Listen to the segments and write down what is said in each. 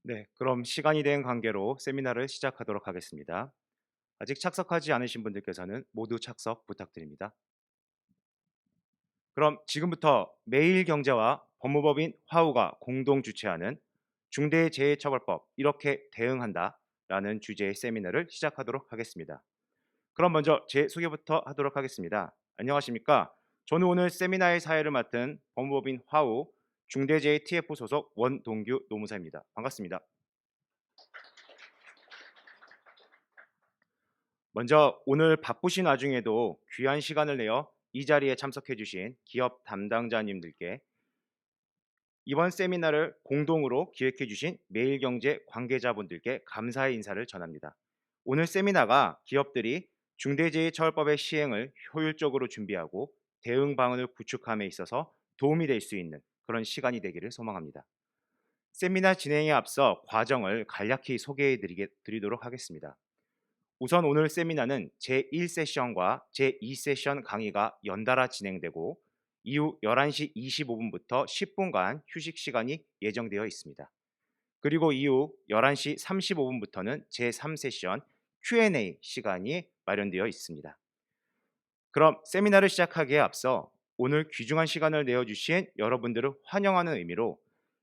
네, 그럼 시간이 된 관계로 세미나를 시작하도록 하겠습니다. 아직 착석하지 않으신 분들께서는 모두 착석 부탁드립니다. 그럼 지금부터 매일경제와 법무법인 화우가 공동 주최하는 중대재해처벌법 이렇게 대응한다라는 주제의 세미나를 시작하도록 하겠습니다. 그럼 먼저 제 소개부터 하도록 하겠습니다. 안녕하십니까? 저는 오늘 세미나의 사회를 맡은 법무법인 화우 중대재해 TF 소속 원동규 노무사입니다. 반갑습니다. 먼저 오늘 바쁘신 와중에도 귀한 시간을 내어 이 자리에 참석해 주신 기업 담당자님들께 이번 세미나를 공동으로 기획해 주신 매일경제 관계자분들께 감사의 인사를 전합니다. 오늘 세미나가 기업들이 중대재해처벌법의 시행을 효율적으로 준비하고 대응 방안을 구축함에 있어서 도움이 될 수 있는 그런 시간이 되기를 소망합니다. 세미나 진행에 앞서 과정을 간략히 소개해 드리도록 하겠습니다. 우선 오늘 세미나는 제1세션과 제2세션 강의가 연달아 진행되고 이후 11시 25분부터 10분간 휴식 시간이 예정되어 있습니다. 그리고 이후 11시 35분부터는 제3세션 Q&A 시간이 마련되어 있습니다. 그럼 세미나를 시작하기에 앞서 오늘 귀중한 시간을 내어주신 여러분들을 환영하는 의미로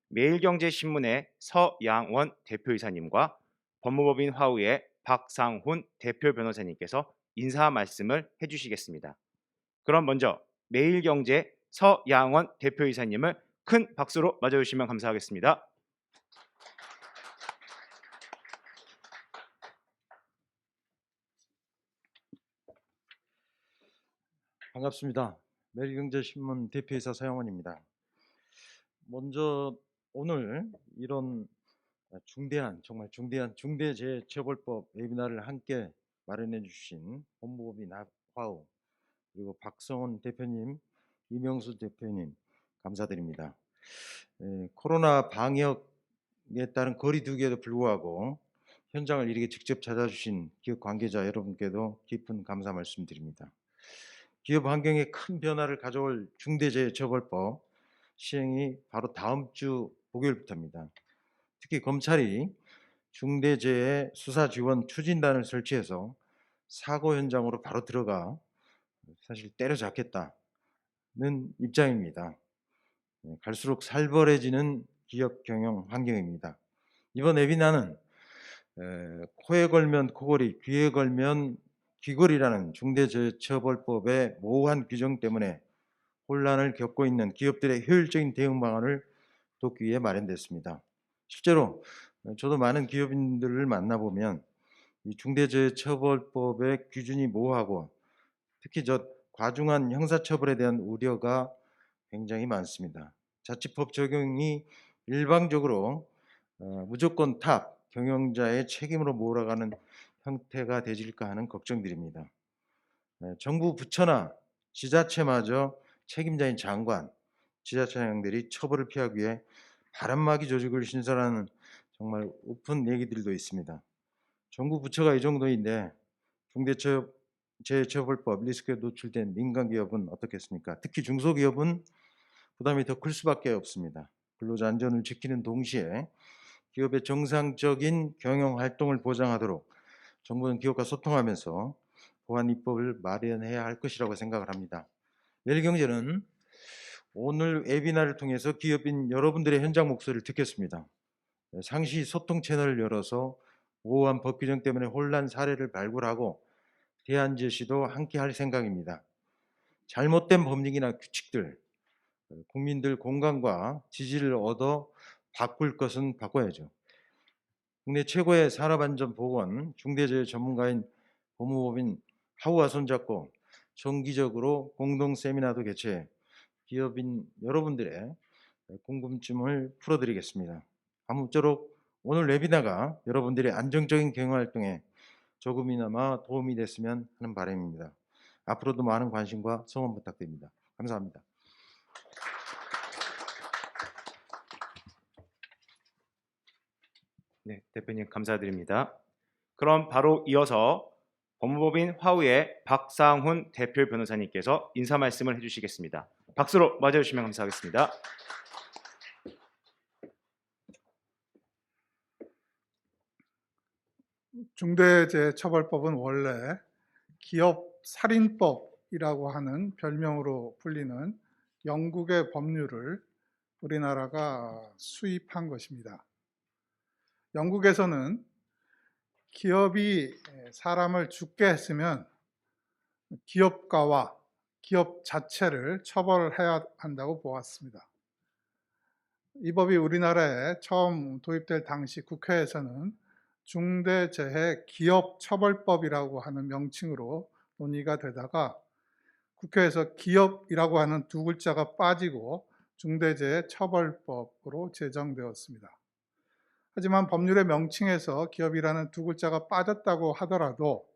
매일경제신문의 서양원 대표이사님과 법무법인 화우의 박상훈 대표 변호사님께서 인사 말씀을 해주시겠습니다. 그럼 먼저 매일경제 서양원 대표이사님을 큰 박수로 맞아주시면 감사하겠습니다. 반갑습니다. 매일경제신문 대표이사 서영원입니다. 먼저 오늘 이런 중대한 정말 중대한 중대재해처벌법 웨비나를 함께 마련해 주신 법무법인 화우 그리고 박성원 대표님, 이명수 대표님 감사드립니다. 코로나 방역에 따른 거리 두기에도 불구하고 현장을 이렇게 직접 찾아주신 기업 관계자 여러분께도 깊은 감사 말씀드립니다. 기업 환경에 큰 변화를 가져올 중대재해처벌법 시행이 바로 다음 주 목요일부터입니다. 특히 검찰이 중대재해 수사지원 추진단을 설치해서 사고 현장으로 바로 들어가 사실 때려잡겠다는 입장입니다. 갈수록 살벌해지는 기업 경영 환경입니다. 이번 웨비나는 코에 걸면 코걸이, 귀에 걸면 귀걸이라는 중대재해처벌법의 모호한 규정 때문에 혼란을 겪고 있는 기업들의 효율적인 대응 방안을 돕기 위해 마련됐습니다. 실제로 저도 많은 기업인들을 만나보면 이 중대재해처벌법의 기준이 모호하고 특히 과중한 형사처벌에 대한 우려가 굉장히 많습니다. 자치법 적용이 일방적으로 무조건 탑 경영자의 책임으로 몰아가는 형태가 되질까 하는 걱정들입니다. 정부 부처나 지자체마저 책임자인 장관, 지자체장들이 처벌을 피하기 위해 바람막이 조직을 신설하는 정말 우픈 얘기들도 있습니다. 정부 부처가 이 정도인데 중대재해처벌법 리스크에 노출된 민간기업은 어떻겠습니까? 특히 중소기업은 부담이 더 클 수밖에 없습니다. 근로자 안전을 지키는 동시에 기업의 정상적인 경영 활동을 보장하도록 정부는 기업과 소통하면서 보안 입법을 마련해야 할 것이라고 생각을 합니다. 매일경제는 오늘 웨비나를 통해서 기업인 여러분들의 현장 목소리를 듣겠습니다. 상시 소통 채널을 열어서 모호한 법 규정 때문에 혼란 사례를 발굴하고 대안 제시도 함께 할 생각입니다. 잘못된 법령이나 규칙들, 국민들 공감과 지지를 얻어 바꿀 것은 바꿔야죠. 국내 최고의 산업안전보건 중대재해 전문가인 법무법인 하우와 손잡고 정기적으로 공동 세미나도 개최해 기업인 여러분들의 궁금증을 풀어드리겠습니다. 아무쪼록 오늘 웨비나가 여러분들의 안정적인 경영활동에 조금이나마 도움이 됐으면 하는 바람입니다. 앞으로도 많은 관심과 성원 부탁드립니다. 감사합니다. 네, 대표님 감사드립니다. 그럼 바로 이어서 법무법인 화우의 박상훈 대표 변호사님께서 인사 말씀을 해주시겠습니다. 박수로 맞아주시면 감사하겠습니다. 중대재해처벌법은 원래 기업살인법이라고 하는 별명으로 불리는 영국의 법률을 우리나라가 수입한 것입니다. 영국에서는 기업이 사람을 죽게 했으면 기업가와 기업 자체를 처벌해야 한다고 보았습니다. 이 법이 우리나라에 처음 도입될 당시 국회에서는 중대재해기업처벌법이라고 하는 명칭으로 논의가 되다가 국회에서 기업이라고 하는 두 글자가 빠지고 중대재해처벌법으로 제정되었습니다. 하지만 법률의 명칭에서 기업이라는 두 글자가 빠졌다고 하더라도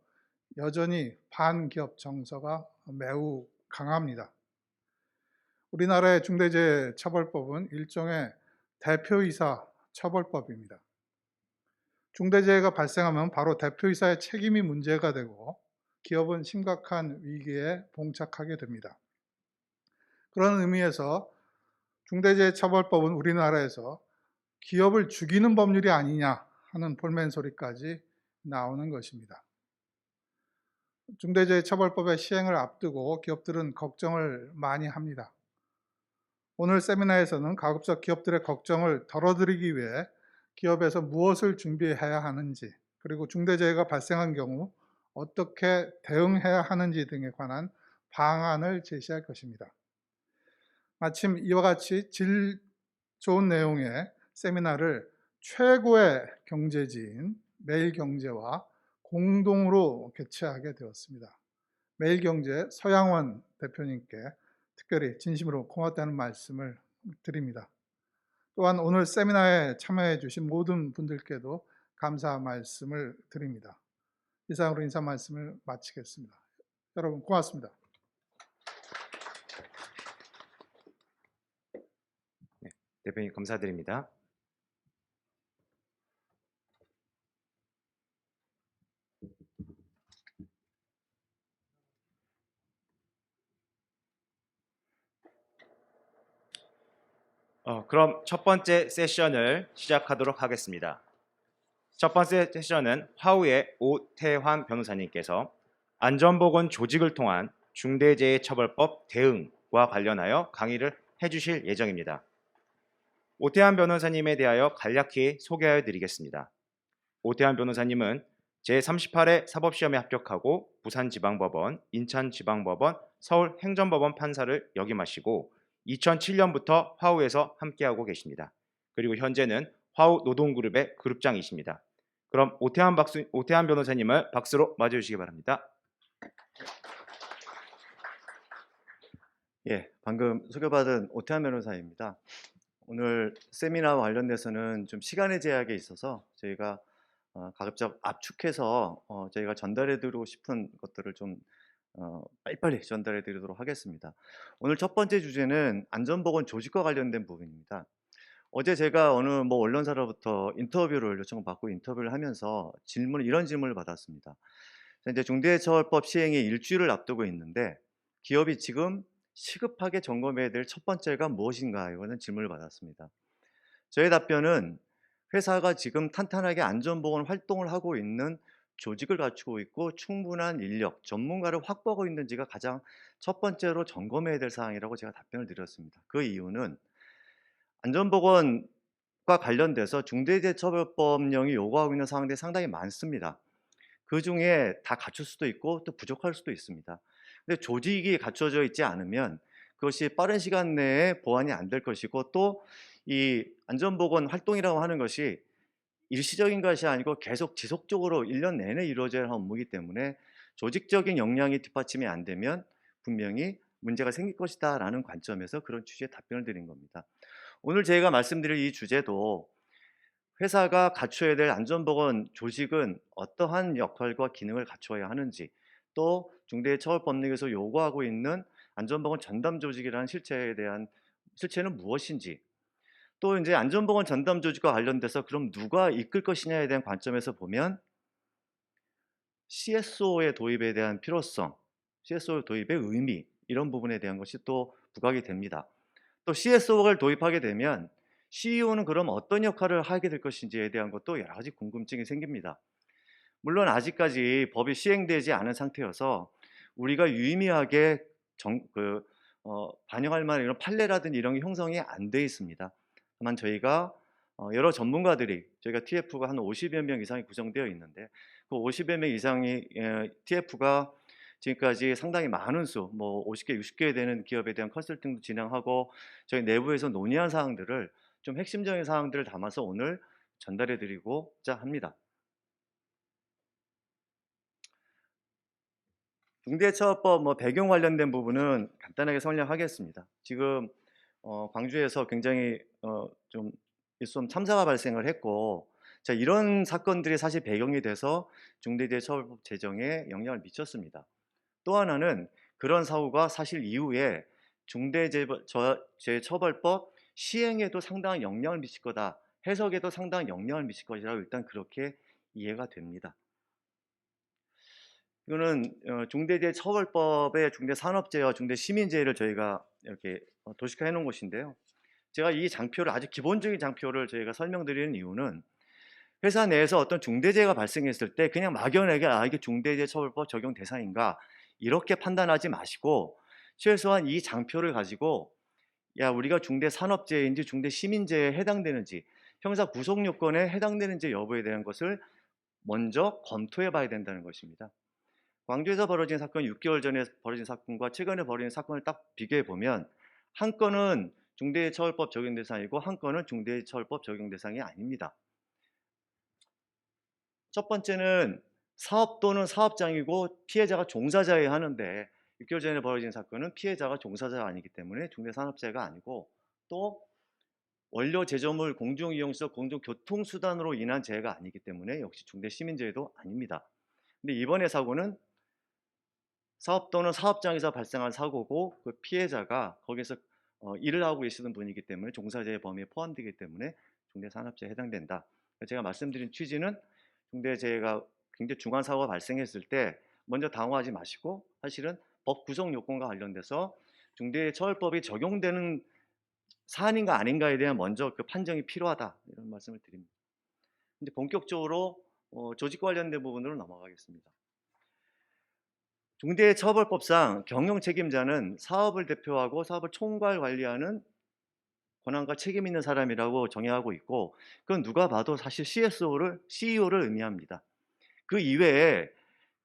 여전히 반기업 정서가 매우 강합니다. 우리나라의 중대재해처벌법은 일종의 대표이사 처벌법입니다. 중대재해가 발생하면 바로 대표이사의 책임이 문제가 되고 기업은 심각한 위기에 봉착하게 됩니다. 그런 의미에서 중대재해처벌법은 우리나라에서 기업을 죽이는 법률이 아니냐 하는 볼멘 소리까지 나오는 것입니다. 중대재해처벌법의 시행을 앞두고 기업들은 걱정을 많이 합니다. 오늘 세미나에서는 가급적 기업들의 걱정을 덜어드리기 위해 기업에서 무엇을 준비해야 하는지, 그리고 중대재해가 발생한 경우 어떻게 대응해야 하는지 등에 관한 방안을 제시할 것입니다. 마침 이와 같이 질 좋은 내용의 세미나를 최고의 경제지인 매일경제와 공동으로 개최하게 되었습니다. 매일경제 서양원 대표님께 특별히 진심으로 고맙다는 말씀을 드립니다. 또한 오늘 세미나에 참여해 주신 모든 분들께도 감사 말씀을 드립니다. 이상으로 인사 말씀을 마치겠습니다. 여러분 고맙습니다. 대표님 감사드립니다. 그럼 첫 번째 세션을 시작하도록 하겠습니다. 첫 번째 세션은 화우의 오태환 변호사님께서 안전보건 조직을 통한 중대재해처벌법 대응과 관련하여 강의를 해주실 예정입니다. 오태환 변호사님에 대하여 간략히 소개해 드리겠습니다. 오태환 변호사님은 제38회 사법시험에 합격하고 부산지방법원, 인천지방법원, 서울행정법원 판사를 역임하시고 2007년부터 화우에서 함께하고 계십니다. 그리고 현재는 화우 노동그룹의 그룹장이십니다. 그럼 오태환 변호사님을 박수로 맞아주시기 바랍니다. 예, 방금 소개받은 오태환 변호사입니다. 오늘 세미나와 관련돼서는 좀 시간의 제약이 있어서 저희가 가급적 압축해서 저희가 전달해 드리고 싶은 것들을 좀 빨리빨리 전달해 드리도록 하겠습니다. 오늘 첫 번째 주제는 안전보건 조직과 관련된 부분입니다. 어제 제가 어느 언론사로부터 인터뷰를 요청받고 인터뷰를 하면서 이런 질문을 받았습니다. 이제 중대재해처벌법 시행이 일주일을 앞두고 있는데 기업이 지금 시급하게 점검해야 될 첫 번째가 무엇인가, 이거는 질문을 받았습니다. 저의 답변은 회사가 지금 탄탄하게 안전보건 활동을 하고 있는 조직을 갖추고 있고 충분한 인력, 전문가를 확보하고 있는지가 가장 첫 번째로 점검해야 될 사항이라고 제가 답변을 드렸습니다. 그 이유는 안전보건과 관련돼서 중대재해처벌법령이 요구하고 있는 사항들이 상당히 많습니다. 그 중에 다 갖출 수도 있고 또 부족할 수도 있습니다. 근데 조직이 갖춰져 있지 않으면 그것이 빠른 시간 내에 보완이 안 될 것이고, 또 이 안전보건 활동이라고 하는 것이 일시적인 것이 아니고 계속 지속적으로 1년 내내 이루어져야 하는 업무이기 때문에 조직적인 역량이 뒷받침이 안 되면 분명히 문제가 생길 것이다 라는 관점에서 그런 취지의 답변을 드린 겁니다. 오늘 제가 말씀드릴 이 주제도 회사가 갖춰야 될 안전보건 조직은 어떠한 역할과 기능을 갖춰야 하는지, 또 중대재해처벌법령에서 요구하고 있는 안전보건 전담 조직이라는 실체는 무엇인지, 또 이제 안전보건 전담 조직과 관련돼서 그럼 누가 이끌 것이냐에 대한 관점에서 보면 CSO의 도입에 대한 필요성, CSO 도입의 의미, 이런 부분에 대한 것이 또 부각이 됩니다. 또 CSO를 도입하게 되면 CEO는 그럼 어떤 역할을 하게 될 것인지에 대한 것도 여러 가지 궁금증이 생깁니다. 물론 아직까지 법이 시행되지 않은 상태여서 우리가 유의미하게 반영할 만한 이런 판례라든지 이런 게 형성이 안 돼 있습니다. 다만 저희가 여러 전문가들이 저희가 TF가 한 50여 명 이상이 구성되어 있는데 그 50여 명 이상이 TF가 지금까지 상당히 많은 수, 뭐 50개, 60개 되는 기업에 대한 컨설팅도 진행하고 저희 내부에서 논의한 사항들을 좀 핵심적인 사항들을 담아서 오늘 전달해 드리고자 합니다. 중대처벌법 배경 관련된 부분은 간단하게 설명하겠습니다. 지금 광주에서 굉장히 좀 일손 참사가 발생을 했고, 자, 이런 사건들이 사실 배경이 돼서 중대재해처벌법 제정에 영향을 미쳤습니다. 또 하나는 그런 사고가 사실 이후에 중대재해처벌법 시행에도 상당한 영향을 미칠 거다, 해석에도 상당한 영향을 미칠 것이라고 일단 그렇게 이해가 됩니다. 이거는 중대재해처벌법의 중대산업재해와 중대시민재해를 저희가 이렇게 도식화해 놓은 것인데요. 제가 이 장표를, 아주 기본적인 장표를 저희가 설명드리는 이유는 회사 내에서 어떤 중대재해가 발생했을 때 그냥 막연하게 이게 중대재해처벌법 적용 대상인가 이렇게 판단하지 마시고, 최소한 이 장표를 가지고 우리가 중대산업재해인지 중대시민재해에 해당되는지, 형사 구속요건에 해당되는지 여부에 대한 것을 먼저 검토해 봐야 된다는 것입니다. 광주에서 벌어진 사건, 6개월 전에 벌어진 사건과 최근에 벌어진 사건을 딱 비교해 보면 한 건은 중대처벌법 적용 대상이고 한 건은 중대처벌법 적용 대상이 아닙니다. 첫 번째는 사업 또는 사업장이고 피해자가 종사자여야 하는데 6개월 전에 벌어진 사건은 피해자가 종사자가 아니기 때문에 중대산업재해가 아니고, 또 원료 제조물 공중이용시설 공중교통수단으로 인한 재해가 아니기 때문에 역시 중대시민재해도 아닙니다. 근데 이번의 사고는 사업 또는 사업장에서 발생한 사고고 그 피해자가 거기서 일을 하고 계시는 분이기 때문에 종사자의 범위에 포함되기 때문에 중대산업재해에 해당된다. 제가 말씀드린 취지는 중대재해가 굉장히 중한 사고가 발생했을 때 먼저 당황하지 마시고 사실은 법 구성 요건과 관련돼서 중대처벌법이 적용되는 사안인가 아닌가에 대한 먼저 그 판정이 필요하다, 이런 말씀을 드립니다. 근데 본격적으로 조직 관련된 부분으로 넘어가겠습니다. 중대처벌법상 경영 책임자는 사업을 대표하고 사업을 총괄 관리하는 권한과 책임 있는 사람이라고 정의하고 있고, 그건 누가 봐도 사실 CEO를 의미합니다. 그 이외에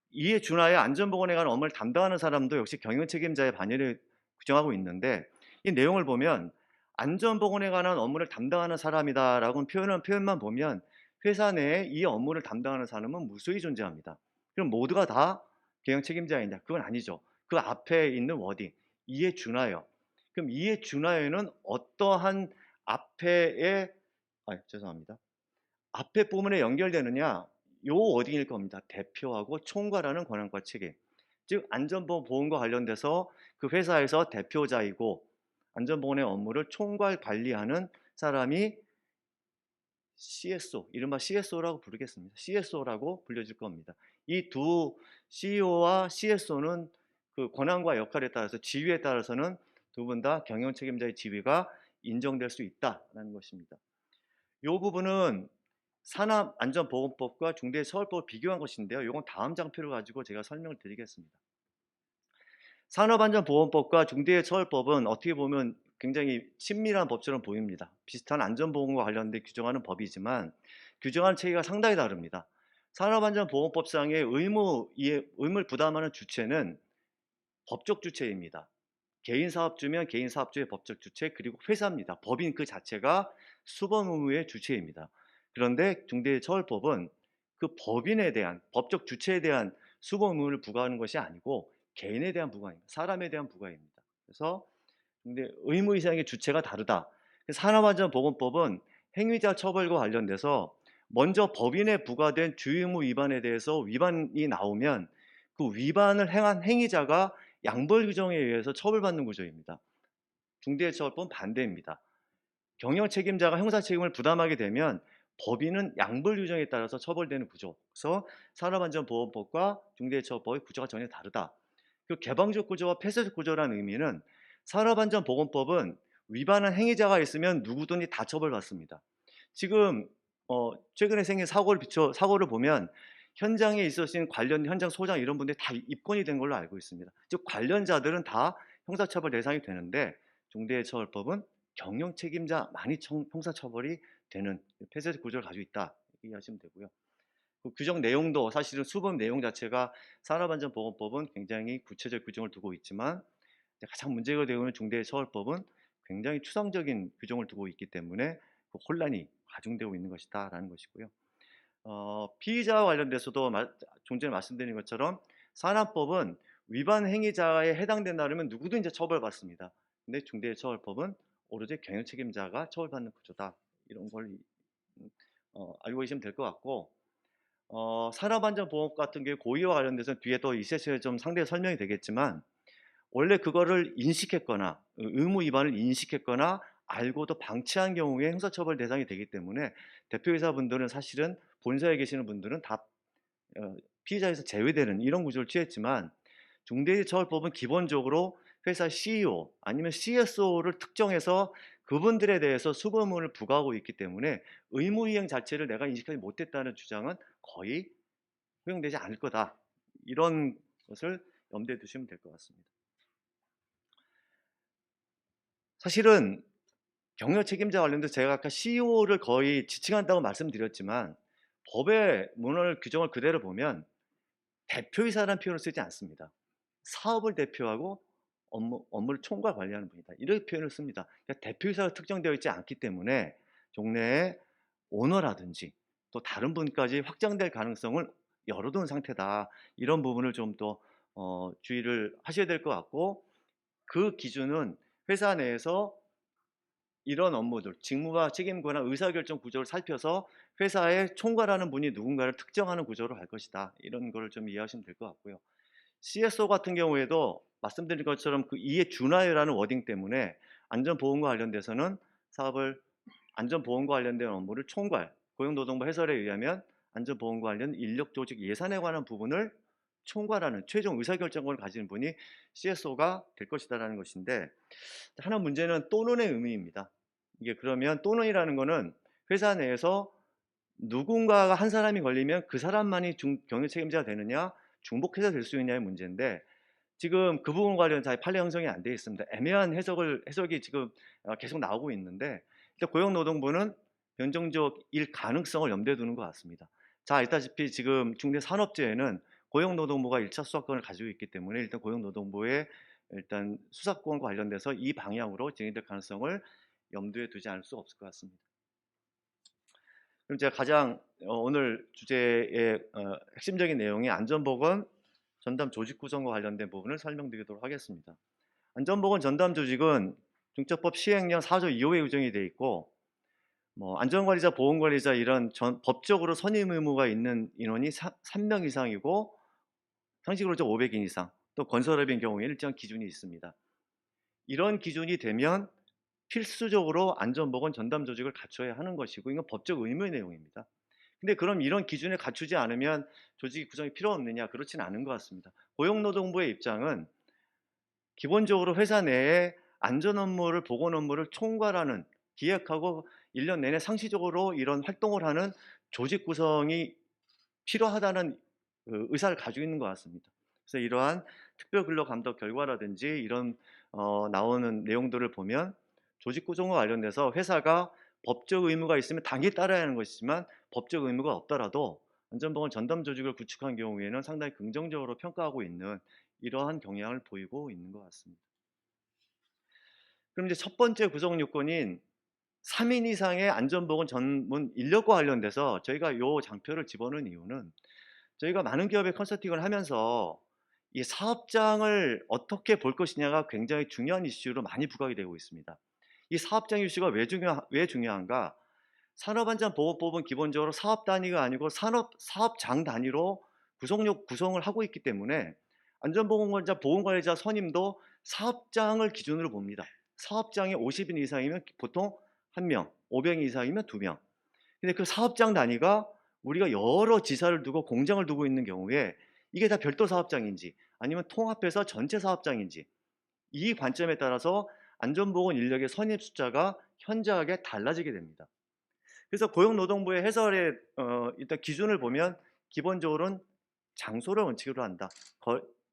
이에 준하여 안전보건에 관한 업무를 담당하는 사람도 역시 경영 책임자의 반열에 규정하고 있는데, 이 내용을 보면 안전보건에 관한 업무를 담당하는 사람이다라고 표현만 보면 회사 내에 이 업무를 담당하는 사람은 무수히 존재합니다. 그럼 모두가 다 경영 책임자이냐? 그건 아니죠. 그 앞에 있는 워딩, 이에 준하여. 그럼 이에 준하여는 어떠한 앞에 부분에 연결되느냐? 요 워딩일 겁니다. 대표하고 총괄하는 권한과 책임. 즉 안전보건과 관련돼서 그 회사에서 대표자이고 안전보건의 업무를 총괄 관리하는 사람이 CSO, 이른바 CSO라고 부르겠습니다. CSO라고 불려질 겁니다. 이 두 CEO와 CSO는 그 권한과 역할에 따라서, 지위에 따라서는 두 분 다 경영 책임자의 지위가 인정될 수 있다는 것입니다. 이 부분은 산업안전보건법과 중대처벌법을 비교한 것인데요. 이건 다음 장표를 가지고 제가 설명을 드리겠습니다. 산업안전보건법과 중대처벌법은 어떻게 보면 굉장히 친밀한 법처럼 보입니다. 비슷한 안전보건과 관련된 규정하는 법이지만 규정하는 체계가 상당히 다릅니다. 산업안전보건법상의 의무를 부담하는 주체는 법적 주체입니다. 개인 사업주면 개인 사업주의 법적 주체, 그리고 회사입니다. 법인 그 자체가 수범 의무의 주체입니다. 그런데 중대처벌법은 그 법인에 대한, 법적 주체에 대한 수범 의무를 부과하는 것이 아니고 개인에 대한 부과입니다. 사람에 대한 부과입니다. 그래서 근데 의무 이상의 주체가 다르다. 산업안전보건법은 행위자 처벌과 관련돼서 먼저 법인에 부과된 주의의무 위반에 대해서 위반이 나오면 그 위반을 행한 행위자가 양벌 규정에 의해서 처벌받는 구조입니다. 중대처벌법은 반대입니다. 경영 책임자가 형사 책임을 부담하게 되면 법인은 양벌 규정에 따라서 처벌되는 구조. 그래서 산업안전보건법과 중대처벌법의 구조가 전혀 다르다. 그 개방적 구조와 폐쇄적 구조라는 의미는 산업안전보건법은 위반한 행위자가 있으면 누구든지 다 처벌받습니다. 지금 최근에 생긴 사고를 보면 현장에 있으신 관련 현장 소장 이런 분들이 다 입건이 된 걸로 알고 있습니다. 즉 관련자들은 다 형사처벌 대상이 되는데 중대재해처벌법은 경영 책임자만이 형사처벌이 되는 폐쇄적 구조를 가지고 있다 이해하시면 되고요. 그 규정 내용도 사실은 수법 내용 자체가 산업안전보건법은 굉장히 구체적 규정을 두고 있지만 가장 문제가 되고 있는 중대재해처벌법은 굉장히 추상적인 규정을 두고 있기 때문에 그 혼란이 가중되고 있는 것이다라는 것이고요. 피의자와 관련돼서도 좀 전에 말씀드린 것처럼 산업법은 위반 행위자에 해당된다면 누구든지 처벌받습니다. 근데 중대재해처벌법은 오로지 경영 책임자가 처벌받는 구조다. 이런 걸 알고 계시면 될 것 같고 산업안전보험 같은 경우 고의와 관련돼서는 뒤에 또 이 세션에 좀 상세히 설명이 되겠지만 원래 그거를 인식했거나 의무 위반을 인식했거나 알고도 방치한 경우에 형사처벌 대상이 되기 때문에 대표이사분들은 사실은 본사에 계시는 분들은 다 피의자에서 제외되는 이런 구조를 취했지만 중대재해처벌법은 기본적으로 회사 CEO 아니면 CSO를 특정해서 그분들에 대해서 수거문을 부과하고 있기 때문에 의무이행 자체를 내가 인식하지 못했다는 주장은 거의 허용되지 않을 거다. 이런 것을 염두에 두시면 될 것 같습니다. 사실은 경영 책임자 관련돼서 제가 아까 CEO를 거의 지칭한다고 말씀드렸지만 법의 문헌 규정을 그대로 보면 대표이사라는 표현을 쓰지 않습니다. 사업을 대표하고 업무를 총괄 관리하는 분이다. 이렇게 표현을 씁니다. 그러니까 대표이사가 특정되어 있지 않기 때문에 종래의 오너라든지 또 다른 분까지 확장될 가능성을 열어둔 상태다. 이런 부분을 좀 더 주의를 하셔야 될 것 같고 그 기준은 회사 내에서 이런 업무들, 직무와 책임 권한 의사결정 구조를 살펴서 회사의 총괄하는 분이 누군가를 특정하는 구조로 할 것이다. 이런 걸 좀 이해하시면 될 것 같고요. CSO 같은 경우에도 말씀드린 것처럼 그 이에 준하여라는 워딩 때문에 안전보험과 관련돼서는 사업을 안전보험과 관련된 업무를 총괄, 고용노동부 해설에 의하면 안전보험과 관련 인력 조직 예산에 관한 부분을 총괄하는 최종 의사결정권을 가지는 분이 CSO가 될 것이다라는 것인데 하나 문제는 또는의 의미입니다. 이게 그러면 또는이라는 거는 회사 내에서 누군가가 한 사람이 걸리면 그 사람만이 경영 책임자가 되느냐 중복해서 될 수 있냐의 문제인데 지금 그 부분 관련 잘 판례 형성이 안 되어 있습니다. 애매한 해석이 지금 계속 나오고 있는데 일단 고용노동부는 변정적일 가능성을 염두에 두는 것 같습니다. 자, 알다시피 지금 중대산업재해는 고용노동부가 1차 수사권을 가지고 있기 때문에 일단 고용노동부의 일단 수사권과 관련돼서 이 방향으로 진행될 가능성을 염두에 두지 않을 수 없을 것 같습니다. 그럼 제가 가장 오늘 주제의 핵심적인 내용이 안전보건 전담 조직 구성과 관련된 부분을 설명드리도록 하겠습니다. 안전보건 전담 조직은 중처법 시행령 4조 2호에 규정이 되어 있고 안전관리자, 보건관리자 이런 법적으로 선임 의무가 있는 인원이 3명 이상이고 상식으로 500인 이상 또 건설업인 경우에는 일정 기준이 있습니다. 이런 기준이 되면 필수적으로 안전보건 전담 조직을 갖춰야 하는 것이고 이건 법적 의무의 내용입니다. 근데 그럼 이런 기준을 갖추지 않으면 조직 구성이 필요 없느냐? 그렇지는 않은 것 같습니다. 고용노동부의 입장은 기본적으로 회사 내에 안전 업무를 보건 업무를 총괄하는 기획하고 1년 내내 상시적으로 이런 활동을 하는 조직 구성이 필요하다는 의사를 가지고 있는 것 같습니다. 그래서 이러한 특별근로감독 결과라든지 이런 나오는 내용들을 보면 조직 구성과 관련돼서 회사가 법적 의무가 있으면 당연히 따라야 하는 것이지만 법적 의무가 없더라도 안전보건 전담 조직을 구축한 경우에는 상당히 긍정적으로 평가하고 있는 이러한 경향을 보이고 있는 것 같습니다. 그럼 이제 첫 번째 구성 요건인 3인 이상의 안전보건 전문 인력과 관련돼서 저희가 이 장표를 집어넣은 이유는 저희가 많은 기업의 컨설팅을 하면서 이 사업장을 어떻게 볼 것이냐가 굉장히 중요한 이슈로 많이 부각이 되고 있습니다. 이 사업장 이슈가 왜 중요한가? 산업안전보건법은 기본적으로 사업 단위가 아니고 사업장 단위로 구성을 하고 있기 때문에 안전보건관리자, 보건관리자 선임도 사업장을 기준으로 봅니다. 사업장이 50인 이상이면 보통 1명, 500인 이상이면 2명. 근데 그 사업장 단위가 우리가 여러 지사를 두고 공장을 두고 있는 경우에 이게 다 별도 사업장인지 아니면 통합해서 전체 사업장인지 이 관점에 따라서 안전보건 인력의 선임 숫자가 현저하게 달라지게 됩니다. 그래서 고용노동부의 해설의 일단 기준을 보면 기본적으로는 장소를 원칙으로 한다.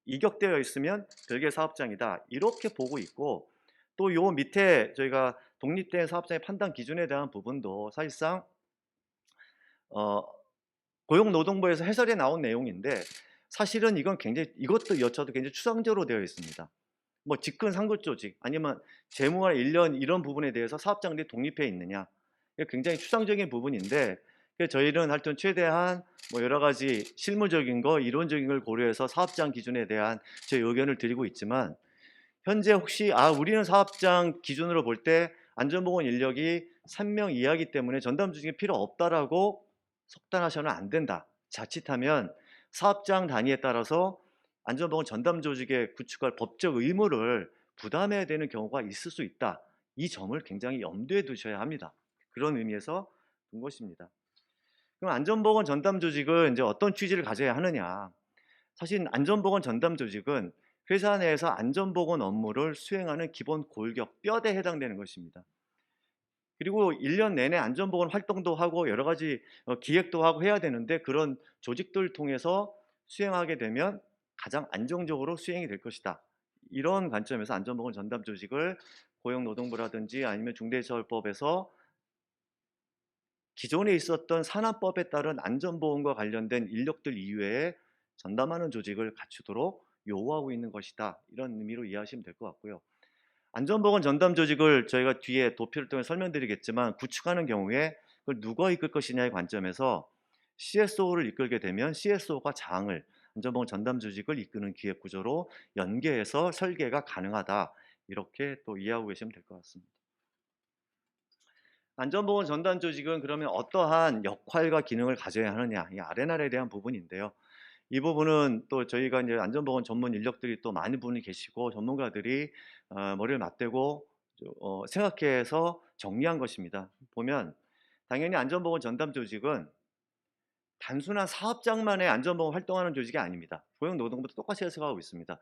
이격되어 있으면 별개 사업장이다. 이렇게 보고 있고, 또 요 밑에 저희가 독립된 사업장의 판단 기준에 대한 부분도 사실상 고용노동부에서 해설에 나온 내용인데, 사실은 이건 굉장히, 이것도 여차도 굉장히 추상적으로 되어 있습니다. 뭐 직근 상급 조직 아니면 재무와 1년 이런 부분에 대해서 사업장들이 독립해 있느냐, 이게 굉장히 추상적인 부분인데, 그래서 저희는 하여튼 최대한 뭐 여러 가지 실무적인 거, 이론적인 걸 고려해서 사업장 기준에 대한 제 의견을 드리고 있지만, 현재 혹시 우리는 사업장 기준으로 볼 때 안전보건 인력이 3명 이하이기 때문에 전담 조직이 필요 없다라고 속단하셔는 안 된다. 자칫하면 사업장 단위에 따라서 안전보건 전담 조직의 구축할 법적 의무를 부담해야 되는 경우가 있을 수 있다. 이 점을 굉장히 염두에 두셔야 합니다. 그런 의미에서 둔 것입니다. 그럼 안전보건 전담 조직은 이제 어떤 취지를 가져야 하느냐? 사실 안전보건 전담 조직은 회사 내에서 안전보건 업무를 수행하는 기본 골격, 뼈대에 해당되는 것입니다. 그리고 1년 내내 안전보건 활동도 하고 여러 가지 기획도 하고 해야 되는데, 그런 조직들 통해서 수행하게 되면 가장 안정적으로 수행이 될 것이다. 이런 관점에서 안전보건 전담 조직을 고용노동부라든지 아니면 중대재해처벌법에서 기존에 있었던 산안법에 따른 안전보건과 관련된 인력들 이외에 전담하는 조직을 갖추도록 요구하고 있는 것이다. 이런 의미로 이해하시면 될 것 같고요. 안전보건 전담 조직을 저희가 뒤에 도표를 통해 설명드리겠지만, 구축하는 경우에 그걸 누가 이끌 것이냐의 관점에서 CSO를 이끌게 되면 CSO가 장을, 안전보건 전담 조직을 이끄는 기획 구조로 연계해서 설계가 가능하다. 이렇게 또 이해하고 계시면 될 것 같습니다. 안전보건 전담 조직은 그러면 어떠한 역할과 기능을 가져야 하느냐, 이 R&R에 대한 부분인데요. 이 부분은 또 저희가 이제 안전보건 전문 인력들이 또 많은 분이 계시고 전문가들이 머리를 맞대고 생각해서 정리한 것입니다. 보면 당연히 안전보건 전담 조직은 단순한 사업장만의 안전보건 활동하는 조직이 아닙니다. 고용노동부도 똑같이 해석하고 있습니다.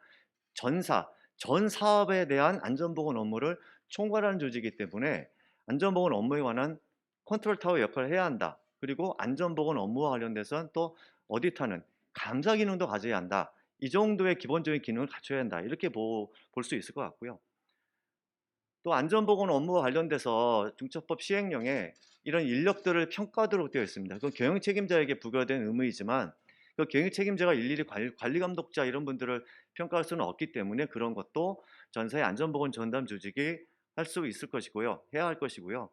전 사업에 대한 안전보건 업무를 총괄하는 조직이기 때문에 안전보건 업무에 관한 컨트롤 타워 역할을 해야 한다. 그리고 안전보건 업무와 관련돼서는 또 어디타는 감사 기능도 가져야 한다. 이 정도의 기본적인 기능을 갖춰야 한다. 이렇게 볼 수 있을 것 같고요. 또 안전보건 업무와 관련돼서 중처법 시행령에 이런 인력들을 평가하도록 되어 있습니다. 그건 경영 책임자에게 부과된 의무이지만, 그 경영 책임자가 일일이 관리 감독자 이런 분들을 평가할 수는 없기 때문에 그런 것도 전사의 안전보건 전담 조직이 할 수 있을 것이고요. 해야 할 것이고요.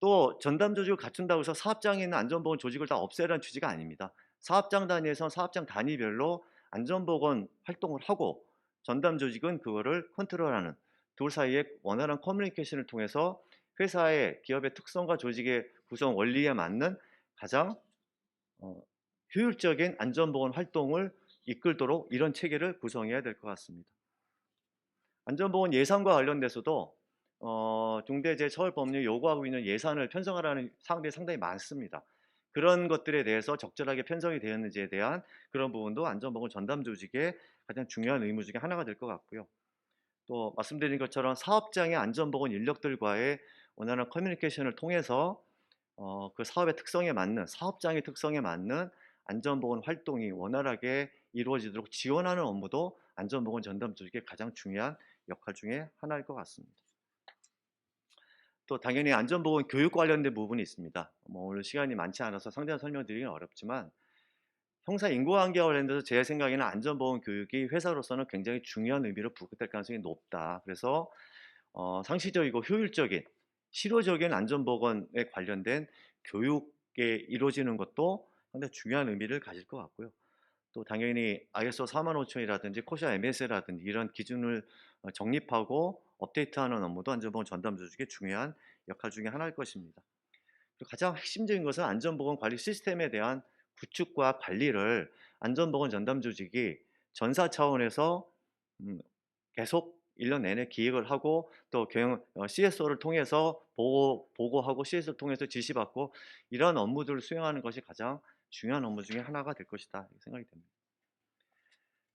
또 전담 조직을 갖춘다고 해서 사업장에 있는 안전보건 조직을 다 없애라는 취지가 아닙니다. 사업장 단위에서 사업장 단위별로 안전보건 활동을 하고, 전담 조직은 그거를 컨트롤하는, 둘 사이의 원활한 커뮤니케이션을 통해서 회사의, 기업의 특성과 조직의 구성 원리에 맞는 가장 효율적인 안전보건 활동을 이끌도록 이런 체계를 구성해야 될 것 같습니다. 안전보건 예산과 관련돼서도 중대재해처벌법률이 요구하고 있는 예산을 편성하라는 사항들이 상당히 많습니다. 그런 것들에 대해서 적절하게 편성이 되었는지에 대한 그런 부분도 안전보건 전담 조직의 가장 중요한 의무 중에 하나가 될 것 같고요. 또 말씀드린 것처럼 사업장의 안전보건 인력들과의 원활한 커뮤니케이션을 통해서 그 사업의 특성에 맞는, 사업장의 특성에 맞는 안전보건 활동이 원활하게 이루어지도록 지원하는 업무도 안전보건 전담 조직의 가장 중요한 역할 중에 하나일 것 같습니다. 또 당연히 안전보건 교육 관련된 부분이 있습니다. 오늘 시간이 많지 않아서 상세한 설명드리기는 어렵지만, 형사 인과관계와 관련돼서 제 생각에는 안전보건 교육이 회사로서는 굉장히 중요한 의미로 부각될 가능성이 높다. 그래서 상시적이고 효율적인, 실효적인 안전보건에 관련된 교육에 이루어지는 것도 상당히 중요한 의미를 가질 것 같고요. 또 당연히 ISO 45000이라든지 코샤 MS라든지 이런 기준을 정립하고 업데이트하는 업무도 안전보건 전담 조직의 중요한 역할 중에 하나일 것입니다. 그리고 가장 핵심적인 것은 안전보건 관리 시스템에 대한 구축과 관리를 안전보건 전담 조직이 전사 차원에서 계속 1년 내내 기획을 하고, 또 CSO를 통해서 보고하고 CSO를 통해서 지시받고, 이런 업무들을 수행하는 것이 가장 중요한 업무 중에 하나가 될 것이다 생각이 됩니다.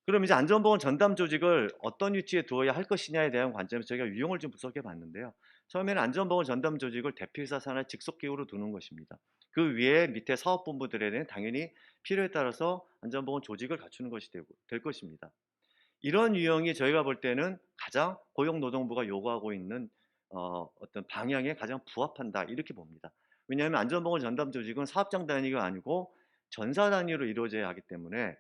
그럼 이제 안전보건 전담 조직을 어떤 위치에 두어야 할 것이냐에 대한 관점에서 저희가 유형을 좀 분석해 봤는데요. 처음에는 안전보건 전담 조직을 대표이사 산하 직속기구로 두는 것입니다. 그 위에 밑에 사업본부들에는 당연히 필요에 따라서 안전보건 조직을 갖추는 것이 될 것입니다. 이런 유형이 저희가 볼 때는 가장 고용노동부가 요구하고 있는 어떤 방향에 가장 부합한다 이렇게 봅니다. 왜냐하면 안전보건 전담 조직은 사업장 단위가 아니고 전사 단위로 이루어져야 하기 때문에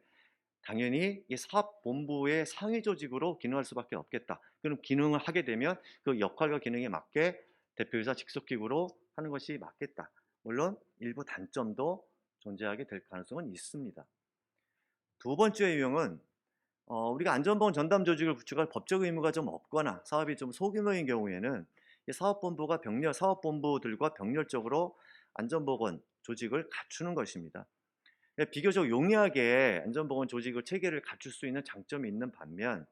당연히 이 사업본부의 상위 조직으로 기능할 수밖에 없겠다. 그럼 기능을 하게 되면 그 역할과 기능에 맞게 대표이사 직속기구로 하는 것이 맞겠다. 물론 일부 단점도 존재하게 될 가능성은 있습니다. 두 번째 유형은 우리가 안전보건 전담 조직을 구축할 법적 의무가 좀 없거나 사업이 좀 소규모인 경우에는 이 사업본부가 사업본부들과 병렬적으로 안전보건 조직을 갖추는 것입니다. 비교적 용이하게 안전보건 조직을 체계를 갖출 수 있는 장점이 있는 반면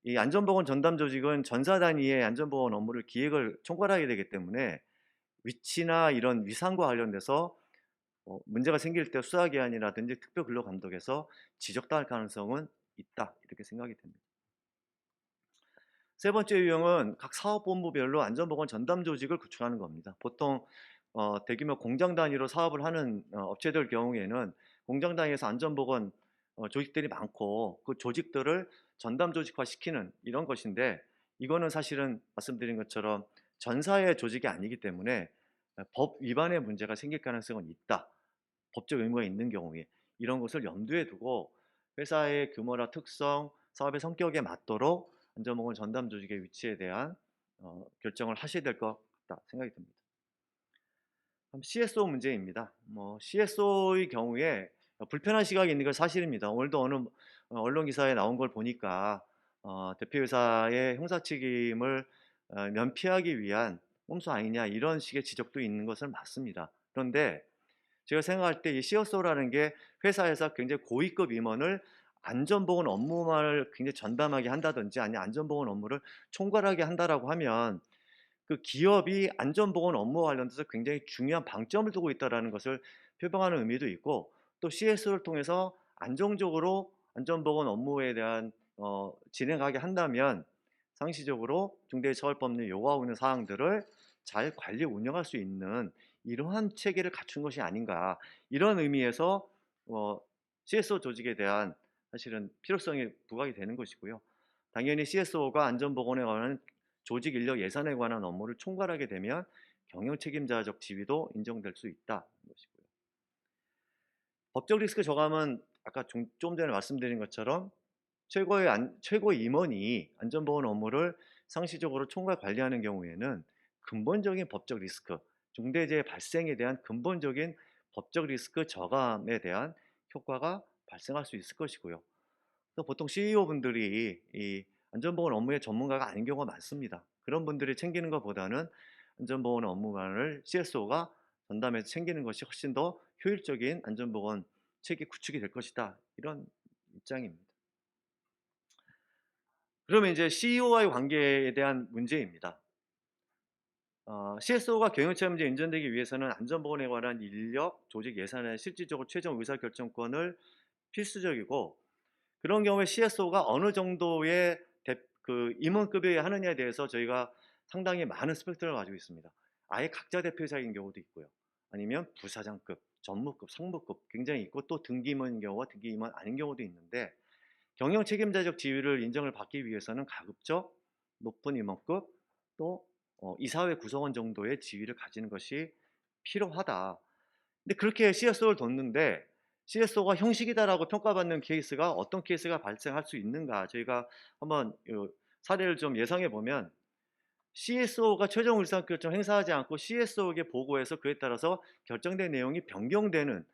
이 안전보건 전담 조직은 전사 단위의 안전보건 업무를 기획을 총괄하게 되기 때문에 위치나 이런 위상과 관련돼서 문제가 생길 때 수사기관이라든지 특별근로감독에서 지적당할 가능성은 있다 이렇게 생각이 됩니다. 세 번째 유형은 각 사업본부별로 안전보건 전담 조직을 구축하는 겁니다. 보통 대규모 공장 단위로 사업을 하는 업체들 경우에는 공장 단위에서 안전보건 조직들이 많고 그 조직들을 전담 조직화 시키는 이런 것인데 이거는 사실은 말씀드린 것처럼 전사의 조직이 아니기 때문에 법 위반의 문제가 생길 가능성은 있다. 법적 의무가 있는 경우에 이런 것을 염두에 두고 회사의 규모나 특성, 사업의 성격에 맞도록 안전보건 전담 조직의 위치에 대한 결정을 하셔야 될 것 같다 생각이 듭니다. 그럼 CSO 문제입니다. CSO의 경우에 불편한 시각이 있는 건 사실입니다. 오늘도 어느 언론 기사에 나온 걸 보니까 대표이사의 형사 책임을 면피하기 위한 꼼수 아니냐 이런 식의 지적도 있는 것은 맞습니다. 그런데 제가 생각할 때 이 CSO라는 게 회사에서 굉장히 고위급 임원을 안전보건 업무만을 굉장히 전담하게 한다든지 아니면 안전보건 업무를 총괄하게 한다라고 하면 그 기업이 안전보건 업무와 관련돼서 굉장히 중요한 방점을 두고 있다는 것을 표방하는 의미도 있고 또 CSO를 통해서 안정적으로 안전보건 업무에 대한 진행하게 한다면 상시적으로 중대처벌법률이 요구하고 있는 사항들을 잘 관리 운영할 수 있는 이러한 체계를 갖춘 것이 아닌가 이런 의미에서 CSO 조직에 대한 사실은 필요성이 부각이 되는 것이고요. 당연히 CSO가 안전보건에 관한 조직 인력 예산에 관한 업무를 총괄하게 되면 경영 책임자적 지위도 인정될 수 있다 것이고요. 법적 리스크 저감은 아까 좀 전에 말씀드린 것처럼 최고 임원이 안전보건 업무를 상시적으로 총괄 관리하는 경우에는 근본적인 법적 리스크, 중대재해 발생에 대한 근본적인 법적 리스크 저감에 대한 효과가 발생할 수 있을 것이고요. 또 보통 CEO분들이 이 안전보건 업무의 전문가가 아닌 경우가 많습니다. 그런 분들이 챙기는 것보다는 안전보건 업무만을 CSO가 전담해서 챙기는 것이 훨씬 더 효율적인 안전보건 체계 구축이 될 것이다. 이런 입장입니다. 그러면 이제 CEO와의 관계에 대한 문제입니다. CSO가 경영체험제 인정되기 위해서는 안전보건에 관한 인력, 조직 예산에 실질적으로 최종 의사결정권을 필수적이고 그런 경우에 CSO가 어느 정도의 임원급에 하느냐에 대해서 저희가 상당히 많은 스펙트럼을 가지고 있습니다. 아예 각자 대표이사인 경우도 있고요. 아니면 부사장급, 전무급, 상무급 굉장히 있고 또 등기임원인 경우와 등기임원 아닌 경우도 있는데 경영 책임자적 지위를 인정을 받기 위해서는 가급적 높은 임원급 또 이사회 구성원 정도의 지위를 가지는 것이 필요하다. 근데 그렇게 CSO를 뒀는데 CSO가 형식이다라고 평가받는 케이스가 어떤 케이스가 발생할 수 있는가 저희가 한번 사례를 좀 예상해 보면 CSO가 최종 의사결정 행사하지 않고 CSO에게 보고해서 그에 따라서 결정된 내용이 변경되는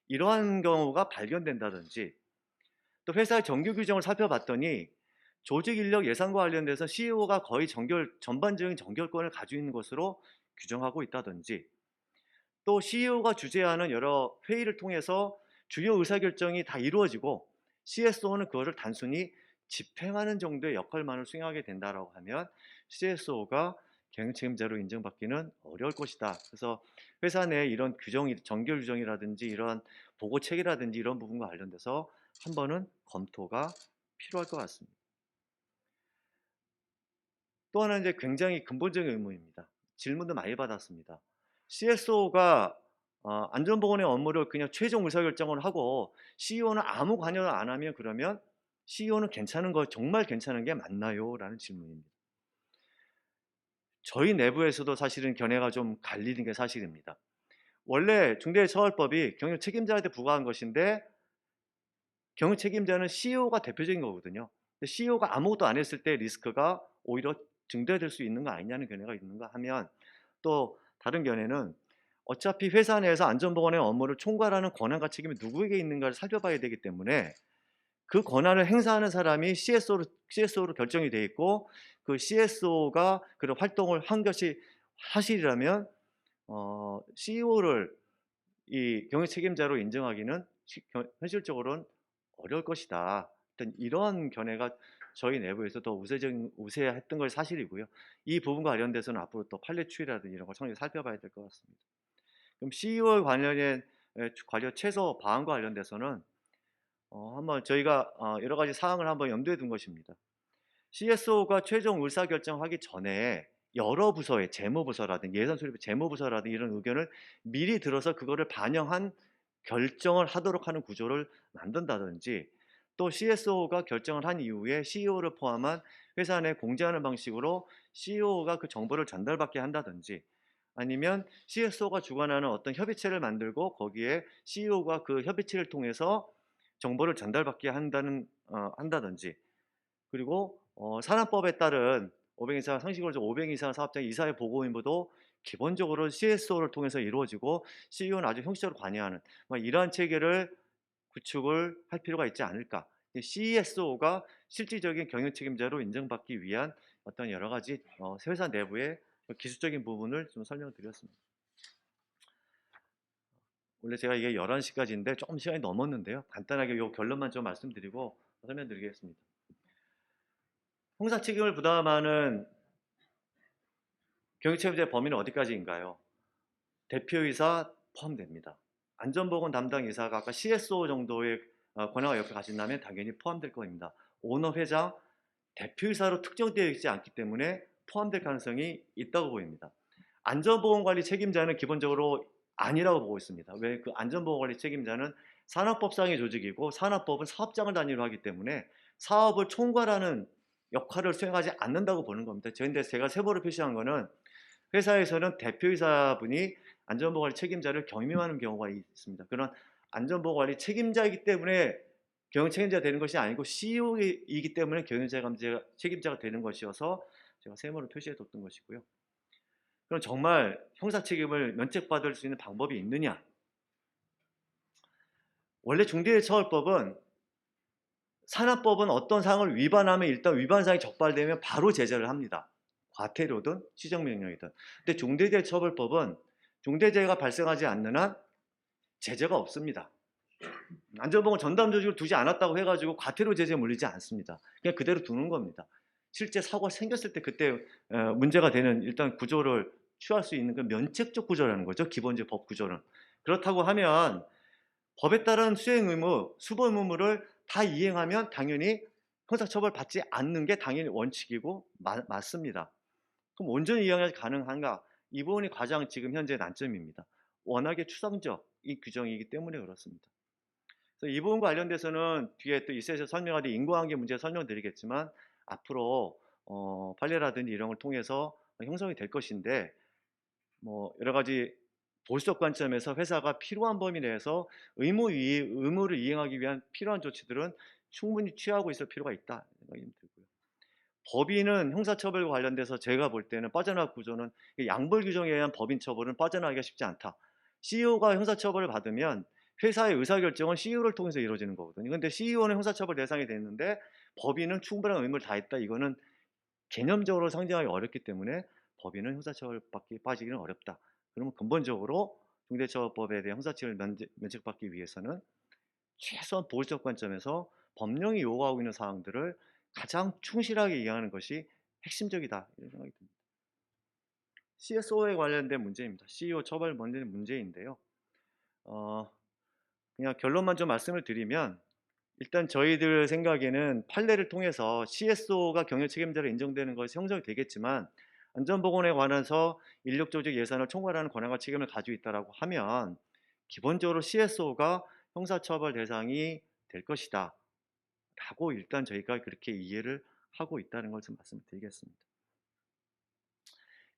이러한 경우가 발견된다든지 또 회사의 정규 규정을 살펴봤더니 조직 인력 예산과 관련돼서 CEO가 거의 전반적인 정결권을 가지고 있는 것으로 규정하고 있다든지 또 CEO가 주재하는 여러 회의를 통해서 주요 의사결정이 다 이루어지고 CSO는 그것을 단순히 집행하는 정도의 역할만을 수행하게 된다라고 하면 CSO가 경영 책임자로 인정받기는 어려울 것이다. 그래서 회사 내에 이런 정결 규정이라든지 이런 보고 체계라든지 이런 부분과 관련돼서 한 번은 검토가 필요할 것 같습니다. 또 하나 이제 굉장히 근본적인 의문입니다. 질문도 많이 받았습니다. CSO가 안전보건의 업무를 그냥 최종 의사결정을 하고 CEO는 아무 관여를 안 하면 그러면 CEO는 괜찮은 거 정말 괜찮은 게 맞나요? 라는 질문입니다. 저희 내부에서도 사실은 견해가 좀 갈리는 게 사실입니다. 원래 중대재해처벌법이 경영 책임자한테 부과한 것인데 경영 책임자는 CEO가 대표적인 거거든요. CEO가 아무것도 안 했을 때 리스크가 오히려 증대될 수 있는 거 아니냐는 견해가 있는가 하면, 또 다른 견해는 어차피 회사 내에서 안전보건의 업무를 총괄하는 권한과 책임이 누구에게 있는가를 살펴봐야 되기 때문에 그 권한을 행사하는 사람이 CSO로 결정이 돼 있고, 그 CSO가 그런 활동을 한 것이 사실이라면 CEO를 이 경영 책임자로 인정하기는 현실적으로는 어려울 것이다. 일단 이런 견해가 저희 내부에서 더 우세했던 걸 사실이고요. 이 부분과 관련돼서는 앞으로 또 판례 추이라든지 이런 걸 청히 살펴봐야 될 것 같습니다. 그럼 CEO 관련 최소 방안과 관련돼서는 한번 저희가 여러 가지 사항을 한번 염두에 둔 것입니다. CSO가 최종 의사결정하기 전에 여러 부서의 재무부서라든지 예산수립 재무부서라든지 이런 의견을 미리 들어서 그거를 반영한 결정을 하도록 하는 구조를 만든다든지, 또 CSO가 결정을 한 이후에 CEO를 포함한 회사 내 공지하는 방식으로 CEO가 그 정보를 전달받게 한다든지, 아니면 CSO가 주관하는 어떤 협의체를 만들고 거기에 CEO가 그 협의체를 통해서 정보를 전달받게 한다든지, 그리고 산업법에 따른 500 이상 상식으로 500 이상 사업자 이사회 보고 임무도 기본적으로 CSO를 통해서 이루어지고 CEO는 아주 형식적으로 관여하는 이러한 체계를 구축을 할 필요가 있지 않을까. CSO가 실질적인 경영 책임자로 인정받기 위한 어떤 여러 가지 회사 내부의 기술적인 부분을 좀 설명드렸습니다. 원래 제가 이게 11시까지인데 조금 시간이 넘었는데요. 간단하게 이 결론만 좀 말씀드리고 설명드리겠습니다. 형사 책임을 부담하는 경영 책임자의 범위는 어디까지인가요? 대표이사 포함됩니다. 안전보건 담당 이사가 아까 CSO 정도의 권한과 역할을 가진다면 당연히 포함될 겁니다. 오너, 회장, 대표이사로 특정되어 있지 않기 때문에 포함될 가능성이 있다고 보입니다. 안전보건관리 책임자는 기본적으로 아니라고 보고 있습니다. 왜? 그 안전보건관리 책임자는 산업법상의 조직이고 산업법은 사업장을 단위로 하기 때문에 사업을 총괄하는 역할을 수행하지 않는다고 보는 겁니다. 그런데 제가 세부로 표시한 거는 회사에서는 대표이사분이 안전보건관리 책임자를 겸임하는 경우가 있습니다. 그런 안전보건관리 책임자이기 때문에 경영 책임자가 되는 것이 아니고 CEO이기 때문에 경영 책임자가 되는 것이어서 제가 세모로 표시해 뒀던 것이고요. 그럼 정말 형사 책임을 면책받을 수 있는 방법이 있느냐? 원래 중대재해처벌법은 산업법은 어떤 사항을 위반하면 일단 위반 사항이 적발되면 바로 제재를 합니다. 과태료든 시정명령이든. 근데 중대재해처벌법은 중대재해가 발생하지 않는 한 제재가 없습니다. 안전보건 전담조직을 두지 않았다고 해가지고 과태료 제재에 물리지 않습니다. 그냥 그대로 두는 겁니다. 실제 사고가 생겼을 때 그때 문제가 되는 일단 구조를 취할 수 있는 그 면책적 구조라는 거죠. 기본적 법 구조는. 그렇다고 하면 법에 따른 수행 의무, 수본 의무를 다 이행하면 당연히 형사처벌 받지 않는 게 당연히 원칙이고 맞습니다. 그럼 온전히 이행이 가능한가? 이 부분이 가장 지금 현재 난점입니다. 워낙에 추상적 이 규정이기 때문에 그렇습니다. 그래서 이 부분과 관련돼서는 뒤에 또 이세에서 설명하는 인과관계 문제 설명드리겠지만 앞으로 판례라든지 이런 걸 통해서 형성이 될 것인데, 여러 가지 보수적 관점에서 회사가 필요한 범위 내에서 의무를 이행하기 위한 필요한 조치들은 충분히 취하고 있을 필요가 있다 생각이 들고요. 법인은 형사처벌과 관련돼서 제가 볼 때는 빠져나갈 구조는 양벌 규정에 의한 법인 처벌은 빠져나가기가 쉽지 않다. CEO가 형사처벌을 받으면 회사의 의사결정은 CEO를 통해서 이루어지는 거거든요. 근데 CEO는 형사처벌 대상이 됐는데 법인은 충분한 의무를 다했다. 이거는 개념적으로 상정하기 어렵기 때문에 법인은 형사처벌 빠지기는 어렵다. 그러면 근본적으로 중대처벌법에 대한 형사처벌 면책받기 위해서는 최소한 보수적 관점에서 법령이 요구하고 있는 사항들을 가장 충실하게 이해하는 것이 핵심적이다 이런 생각이 듭니다. CSO에 관련된 문제입니다. CEO 처벌 문제인데요. 그냥 결론만 좀 말씀을 드리면 일단 저희들 생각에는 판례를 통해서 CSO가 경영 책임자로 인정되는 것이 형성이 되겠지만 안전보건에 관해서 인력 조직 예산을 총괄하는 권한과 책임을 가지고 있다라고 하면 기본적으로 CSO가 형사처벌 대상이 될 것이다 라고 일단 저희가 그렇게 이해를 하고 있다는 것을 말씀드리겠습니다.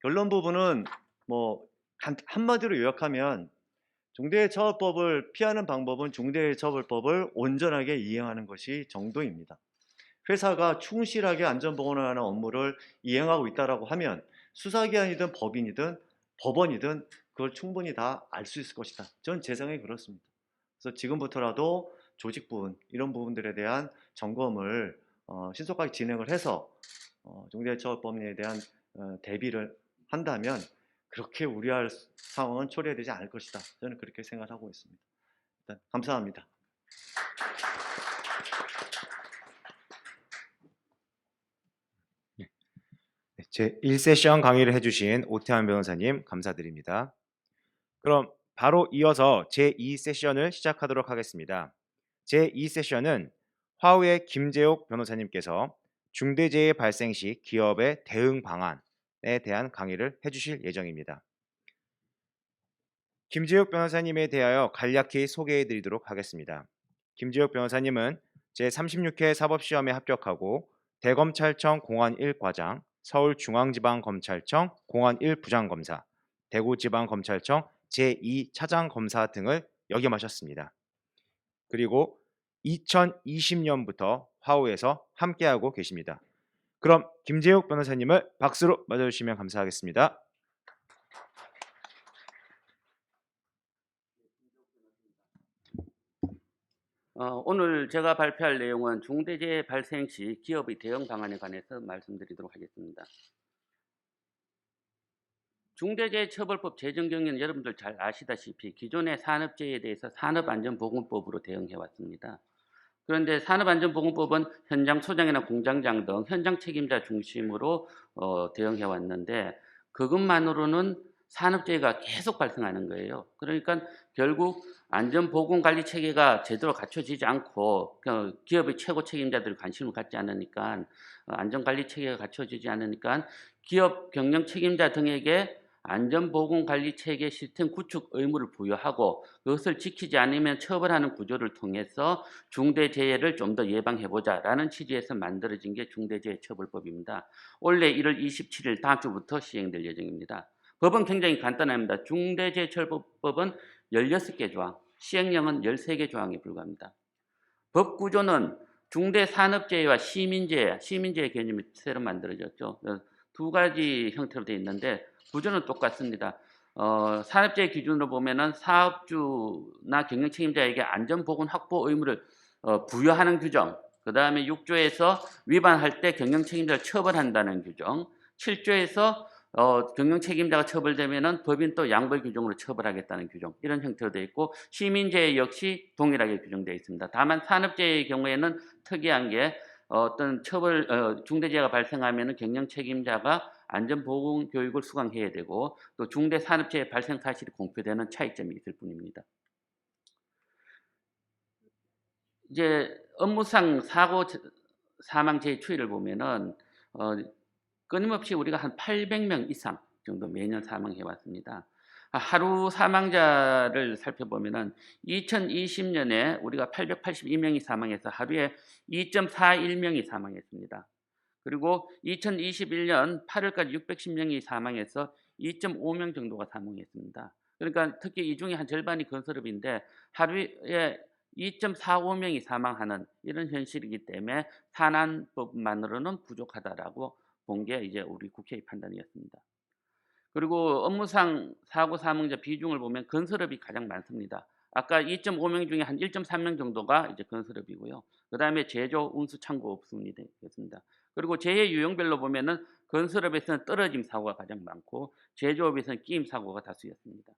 결론 부분은 뭐 한마디로 요약하면 중대처벌법을 피하는 방법은 중대처벌법을 온전하게 이행하는 것이 정도입니다. 회사가 충실하게 안전보건을 하는 업무를 이행하고 있다고 하면 수사기관이든 법인이든 법원이든 그걸 충분히 다 알 수 있을 것이다. 전 제 생각이 그렇습니다. 그래서 지금부터라도 조직 부분 이런 부분들에 대한 점검을 신속하게 진행을 해서 중대처벌법에 대한 대비를 한다면 그렇게 우려할 상황은 초래되지 않을 것이다. 저는 그렇게 생각하고 있습니다. 일단 감사합니다. 제 1세션 강의를 해주신 오태환 변호사님 감사드립니다. 그럼 바로 이어서 제2세션을 시작하도록 하겠습니다. 제2세션은 화우의 김재옥 변호사님께서 중대재해 발생 시 기업의 대응 방안에 대한 강의를 해주실 예정입니다. 김재욱 변호사님에 대하여 간략히 소개해드리도록 하겠습니다. 김재욱 변호사님은 제36회 사법시험에 합격하고 대검찰청 공안 1과장, 서울중앙지방검찰청 공안 1부장검사, 대구지방검찰청 제2차장검사 등을 역임하셨습니다. 그리고 2020년부터 화우에서 함께하고 계십니다. 그럼 김재욱 변호사님을 박수로 맞아주시면 감사하겠습니다. 오늘 제가 발표할 내용은 중대재해 발생 시 기업의 대응 방안에 관해서 말씀드리도록 하겠습니다. 중대재해처벌법 제정 경위는 여러분들 잘 아시다시피 기존의 산업재해에 대해서 산업안전보건법으로 대응해 왔습니다. 그런데 산업안전보건법은 현장 소장이나 공장장 등 현장 책임자 중심으로 대응해 왔는데 그것만으로는 산업재해가 계속 발생하는 거예요. 그러니까 결국 안전보건관리 체계가 제대로 갖춰지지 않고 기업의 최고 책임자들이 관심을 갖지 않으니까 안전관리 체계가 갖춰지지 않으니까 기업 경영 책임자 등에게 안전보건관리 체계 시스템 구축 의무를 부여하고 그것을 지키지 않으면 처벌하는 구조를 통해서 중대재해를 좀 더 예방해보자라는 취지에서 만들어진 게 중대재해처벌법입니다. 올해 1월 27일 다음 주부터 시행될 예정입니다. 법은 굉장히 간단합니다. 중대재해처벌법은 16개 조항, 시행령은 13개 조항에 불과합니다. 법 구조는 중대산업재해와 시민재해 개념이 새로 만들어졌죠. 두 가지 형태로 되어 있는데 구조는 똑같습니다. 산업재해 기준으로 보면은 사업주나 경영 책임자에게 안전보건 확보 의무를 부여하는 규정, 그 다음에 6조에서 위반할 때 경영 책임자를 처벌한다는 규정, 7조에서 경영 책임자가 처벌되면은 법인 또 양벌 규정으로 처벌하겠다는 규정, 이런 형태로 되어 있고 시민재해 역시 동일하게 규정되어 있습니다. 다만 산업재해의 경우에는 특이한 게 어떤 중대재해가 발생하면은 경영 책임자가 안전보건 교육을 수강해야 되고 또 중대산업재해 발생 사실이 공표되는 차이점이 있을 뿐입니다. 이제 업무상 사고 사망 재해 추이를 보면은 끊임없이 우리가 한 800명 이상 정도 매년 사망해 왔습니다. 하루 사망자를 살펴보면은 2020년에 우리가 882명이 사망해서 하루에 2.41명이 사망했습니다. 그리고 2021년 8월까지 610명이 사망해서 2.5명 정도가 사망했습니다. 그러니까 특히 이 중에 한 절반이 건설업인데 하루에 2.45명이 사망하는 이런 현실이기 때문에 산안법만으로는 부족하다라고 본 게 이제 우리 국회의 판단이었습니다. 그리고 업무상 사고 사망자 비중을 보면 건설업이 가장 많습니다. 아까 2.5명 중에 한 1.3명 정도가 이제 건설업이고요. 그 다음에 제조, 운수, 창고 업순이 되겠습니다. 그리고 재해 유형별로 보면은 건설업에서는 떨어짐 사고가 가장 많고 제조업에서는 끼임 사고가 다수였습니다.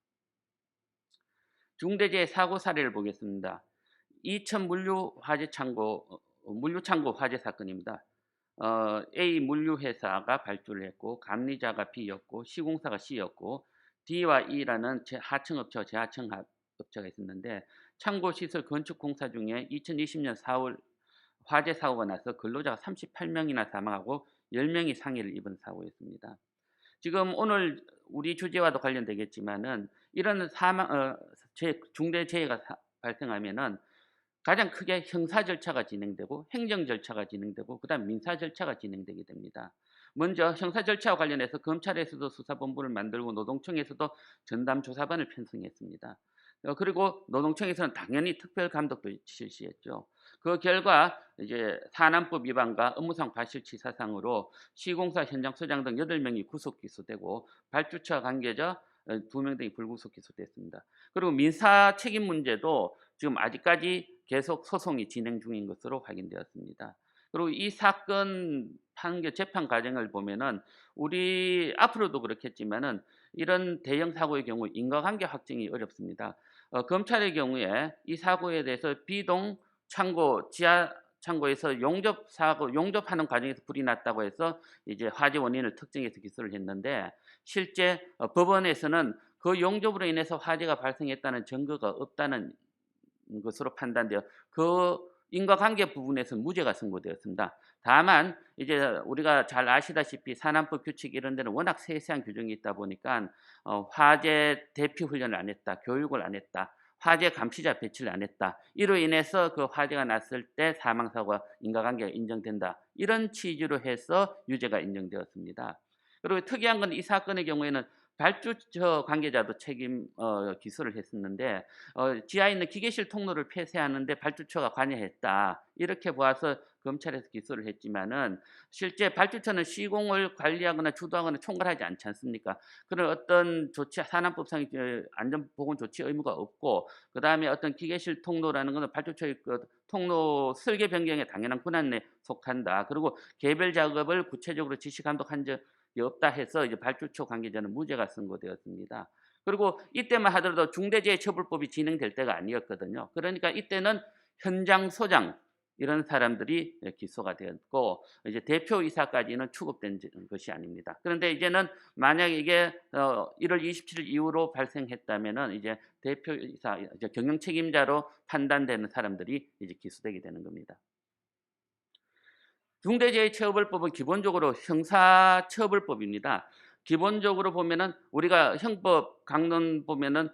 중대재해 사고 사례를 보겠습니다. 이천 물류 화재 창고 물류창고 화재 사건입니다. A 물류회사가 발주를 했고 감리자가 B였고 시공사가 C였고 D와 E라는 하청업체와 재하청 업체가 있었는데 창고 시설 건축 공사 중에 2020년 4월 화재 사고가 나서 근로자가 38명이나 사망하고 10명이 상해를 입은 사고였습니다. 지금 오늘 우리 주제와도 관련되겠지만은 이런 중대 재해가 발생하면은 가장 크게 형사 절차가 진행되고 행정 절차가 진행되고 그다음 민사 절차가 진행되게 됩니다. 먼저 형사 절차와 관련해서 검찰에서도 수사본부를 만들고 노동청에서도 전담조사반을 편성했습니다. 그리고 노동청에서는 당연히 특별감독도 실시했죠. 그 결과 이제 산안법 위반과 업무상 과실치사상으로 시공사 현장 소장 등 8명이 구속 기소되고 발주처 관계자 2명 등이 불구속 기소됐습니다. 그리고 민사 책임 문제도 지금 아직까지 계속 소송이 진행 중인 것으로 확인되었습니다. 그리고 이 사건 판결 재판 과정을 보면은 우리 앞으로도 그렇겠지만은 이런 대형 사고의 경우 인과관계 확정이 어렵습니다. 검찰의 경우에 이 사고에 대해서 비동 창고 지하 창고에서 용접하는 과정에서 불이 났다고 해서 이제 화재 원인을 특정해서 기소를 했는데 실제 법원에서는 그 용접으로 인해서 화재가 발생했다는 증거가 없다는 것으로 판단되어 그 인과관계 부분에서 무죄가 선고되었습니다. 다만 이제 우리가 잘 아시다시피 산안법 규칙 이런 데는 워낙 세세한 규정이 있다 보니까 화재 대피 훈련을 안 했다, 교육을 안 했다, 화재 감시자 배치를 안 했다. 이로 인해서 그 화재가 났을 때 사망 사고와 인과관계가 인정된다. 이런 취지로 해서 유죄가 인정되었습니다. 그리고 특이한 건 이 사건의 경우에는 발주처 관계자도 책임 기소를 했었는데 지하에 있는 기계실 통로를 폐쇄하는데 발주처가 관여했다. 이렇게 보아서 검찰에서 기소를 했지만은 실제 발주처는 시공을 관리하거나 주도하거나 총괄하지 않지 않습니까? 그런 어떤 조치 산안법상 안전보건 조치 의무가 없고 그다음에 어떤 기계실 통로라는 것은 발주처의 그 통로 설계 변경에 당연한 권한에 속한다. 그리고 개별 작업을 구체적으로 지시 감독한 적이 없다 해서 이제 발주처 관계자는 무죄가 선고되었습니다. 그리고 이때만 하더라도 중대재해처벌법이 진행될 때가 아니었거든요. 그러니까 이때는 현장 소장 이런 사람들이 기소가 되었고 이제 대표이사까지는 추급된 것이 아닙니다. 그런데 이제는 만약에 이게 1월 27일 이후로 발생했다면은 이제 대표이사 이제 경영 책임자로 판단되는 사람들이 이제 기소되게 되는 겁니다. 중대재해처벌법은 기본적으로 형사처벌법입니다. 기본적으로 보면은 우리가 형법 강론 보면은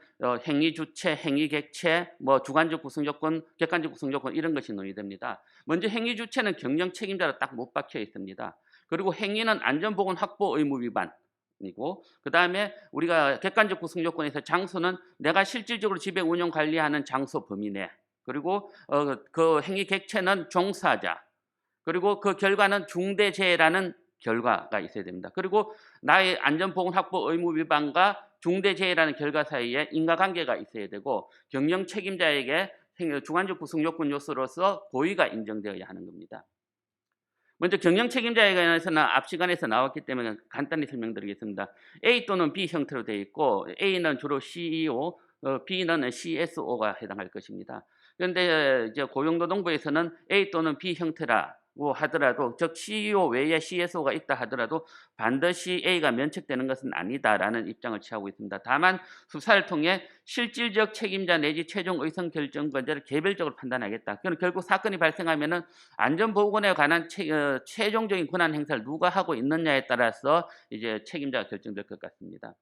행위 주체, 행위 객체, 뭐 주관적 구성 조건, 객관적 구성 조건 이런 것이 논의됩니다. 먼저 행위 주체는 경영 책임자로 딱 못 박혀 있습니다. 그리고 행위는 안전보건 확보 의무 위반이고 그다음에 우리가 객관적 구성 조건에서 장소는 내가 실질적으로 지배 운영 관리하는 장소 범위 내. 그리고 그 행위 객체는 종사자. 그리고 그 결과는 중대재해라는 결과가 있어야 됩니다. 그리고 나의 안전보건 확보 의무 위반과 중대재해라는 결과 사이에 인과관계가 있어야 되고 경영 책임자에게 주관적 구성 요건 요소로서 고의가 인정되어야 하는 겁니다. 먼저 경영 책임자에 관해서는 앞 시간에서 나왔기 때문에 간단히 설명드리겠습니다. A 또는 B 형태로 되어 있고 A는 주로 CEO, B는 CSO가 해당할 것입니다. 그런데 이제 고용노동부에서는 A 또는 B 형태라 하더라도 즉 CEO 외에 CSO가 있다 하더라도 반드시 A가 면책되는 것은 아니다라는 입장을 취하고 있습니다. 다만 수사를 통해 실질적 책임자 내지 최종 의사결정권자를 개별적으로 판단하겠다. 그럼 결국 사건이 발생하면은 안전보건에 관한 최종적인 권한 행사를 누가 하고 있느냐에 따라서 이제 책임자가 결정될 것 같습니다.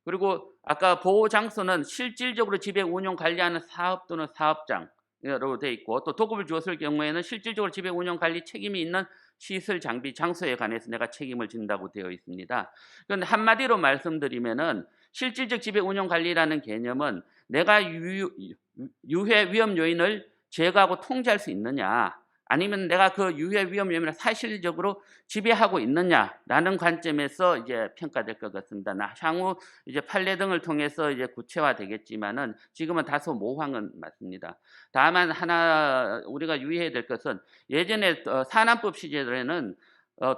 그리고 아까 보호 장소는 실질적으로 지배 운영 관리하는 사업 또는 사업장 로 되어 있고 또 도급을 주었을 경우에는 실질적으로 지배 운영 관리 책임이 있는 시설 장비 장소에 관해서 내가 책임을 진다고 되어 있습니다. 그런데 한마디로 말씀드리면은 실질적 지배 운영 관리라는 개념은 내가 유해 위험 요인을 제거하고 통제할 수 있느냐 아니면 내가 그 유해 위험 요인을 사실적으로 지배하고 있느냐라는 관점에서 이제 평가될 것 같습니다. 향후 이제 판례 등을 통해서 이제 구체화되겠지만은 지금은 다소 모호한 맞습니다. 다만 하나 우리가 유의해야 될 것은 예전에 산안법 시절에는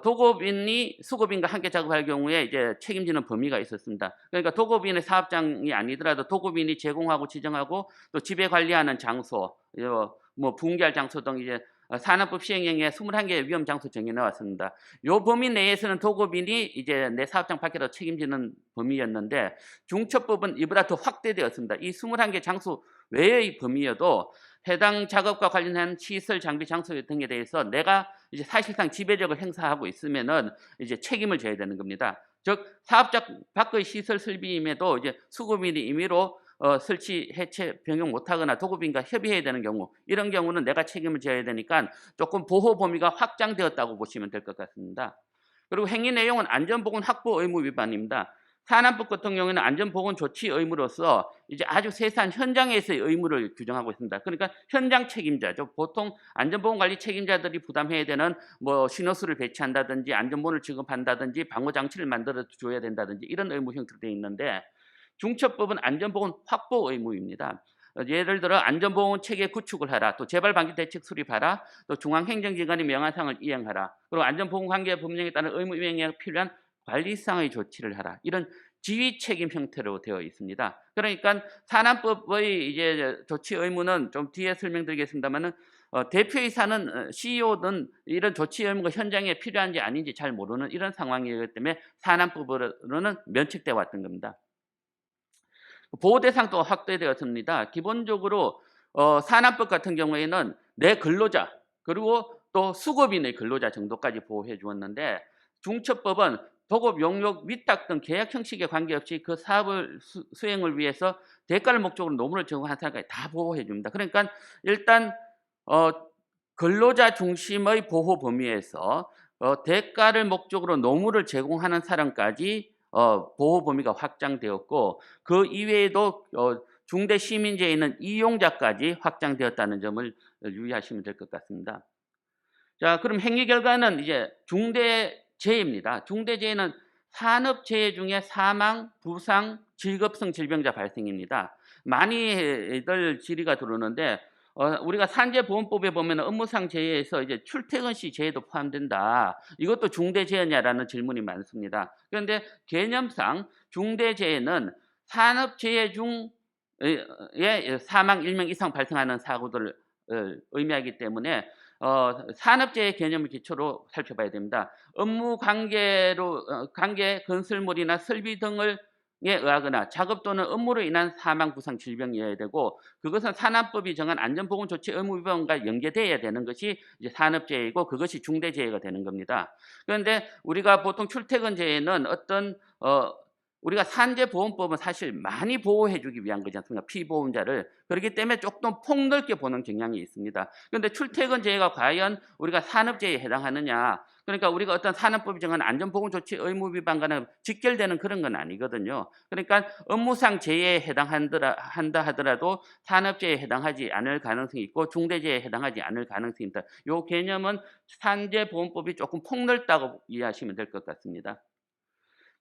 도급인이 수급인과 함께 작업할 경우에 이제 책임지는 범위가 있었습니다. 그러니까 도급인의 사업장이 아니더라도 도급인이 제공하고 지정하고 또 지배 관리하는 장소, 뭐 분기할 장소 등 이제 산업법 시행령에 21개의 위험 장소 정해 나왔습니다. 요 범위 내에서는 도급인이 이제 내 사업장 밖에서 책임지는 범위였는데 중첩법은 이보다 더 확대되었습니다. 이 21개 장소 외의 범위여도 해당 작업과 관련한 시설, 장비, 장소 등에 대해서 내가 이제 사실상 지배력을 행사하고 있으면은 이제 책임을 져야 되는 겁니다. 즉 사업장 밖의 시설 설비임에도 이제 수급인이 임의로 설치, 해체, 변경 못하거나 도급인과 협의해야 되는 경우, 이런 경우는 내가 책임을 져야 되니까 조금 보호 범위가 확장되었다고 보시면 될 것 같습니다. 그리고 행위 내용은 안전보건 확보 의무 위반입니다. 산업법 같은 경우에는 안전보건 조치 의무로서 이제 아주 세세한 현장에서의 의무를 규정하고 있습니다. 그러니까 현장 책임자죠. 보통 안전보건관리 책임자들이 부담해야 되는 뭐 신호수를 배치한다든지 안전문을 지급한다든지 방호 장치를 만들어 줘야 된다든지 이런 의무 형태로 되어 있는데 중첩법은 안전보건 확보 의무입니다. 예를 들어 안전보건 체계 구축을 하라, 또 재발방지 대책 수립하라, 또 중앙행정기관의 명한사항을 이행하라, 그리고 안전보건관계 법령에 따른 의무 이행에 필요한 관리상의 조치를 하라. 이런 지휘 책임 형태로 되어 있습니다. 그러니까 산업법의 이제 조치 의무는 좀 뒤에 설명드리겠습니다만은 대표이사는 CEO든 이런 조치 의무가 현장에 필요한지 아닌지 잘 모르는 이런 상황이기 때문에 산업법으로는 면책되어 왔던 겁니다. 보호 대상도 확대되었습니다. 기본적으로 산업법 같은 경우에는 내 근로자 그리고 또 수급인의 근로자 정도까지 보호해 주었는데 중첩법은 도급, 용역, 위탁 등 계약 형식에 관계없이 그 사업을 수행을 위해서 대가를 목적으로 노무를 제공한 사람까지 다 보호해 줍니다. 그러니까 일단 근로자 중심의 보호 범위에서 대가를 목적으로 노무를 제공하는 사람까지 보호 범위가 확장되었고 그 이외에도 중대 시민제에 있는 이용자까지 확장되었다는 점을 유의하시면 될 것 같습니다. 자, 그럼 행위 결과는 이제 중대재해입니다. 중대재해는 산업재해 중에 사망, 부상, 직업성 질병자 발생입니다. 많이들 질의가 들어오는데 우리가 산재보험법에 보면 업무상 재해에서 이제 출퇴근 시 재해도 포함된다. 이것도 중대재해냐라는 질문이 많습니다. 그런데 개념상 중대재해는 산업재해 중에 사망 1명 이상 발생하는 사고들을 의미하기 때문에 산업재해 개념을 기초로 살펴봐야 됩니다. 업무 관계 건설물이나 설비 등을 에 의하거나 작업 또는 업무로 인한 사망, 부상, 질병이어야 되고 그것은 산업법이 정한 안전보건 조치 의무 위반과 연계되어야 되는 것이 이제 산업재해이고 그것이 중대재해가 되는 겁니다. 그런데 우리가 보통 출퇴근재해는 어떤 우리가 산재보험법은 사실 많이 보호해주기 위한 거지 않습니까? 피보험자를. 그렇기 때문에 조금 폭넓게 보는 경향이 있습니다. 그런데 출퇴근재해가 과연 우리가 산업재해에 해당하느냐? 그러니까 우리가 어떤 산업법이 정한 안전보건조치 의무 위반과는 직결되는 그런 건 아니거든요. 그러니까 업무상 재해에 해당한다 하더라도 산업재해에 해당하지 않을 가능성이 있고 중대재해에 해당하지 않을 가능성이 있다. 이 개념은 산재보험법이 조금 폭넓다고 이해하시면 될 것 같습니다.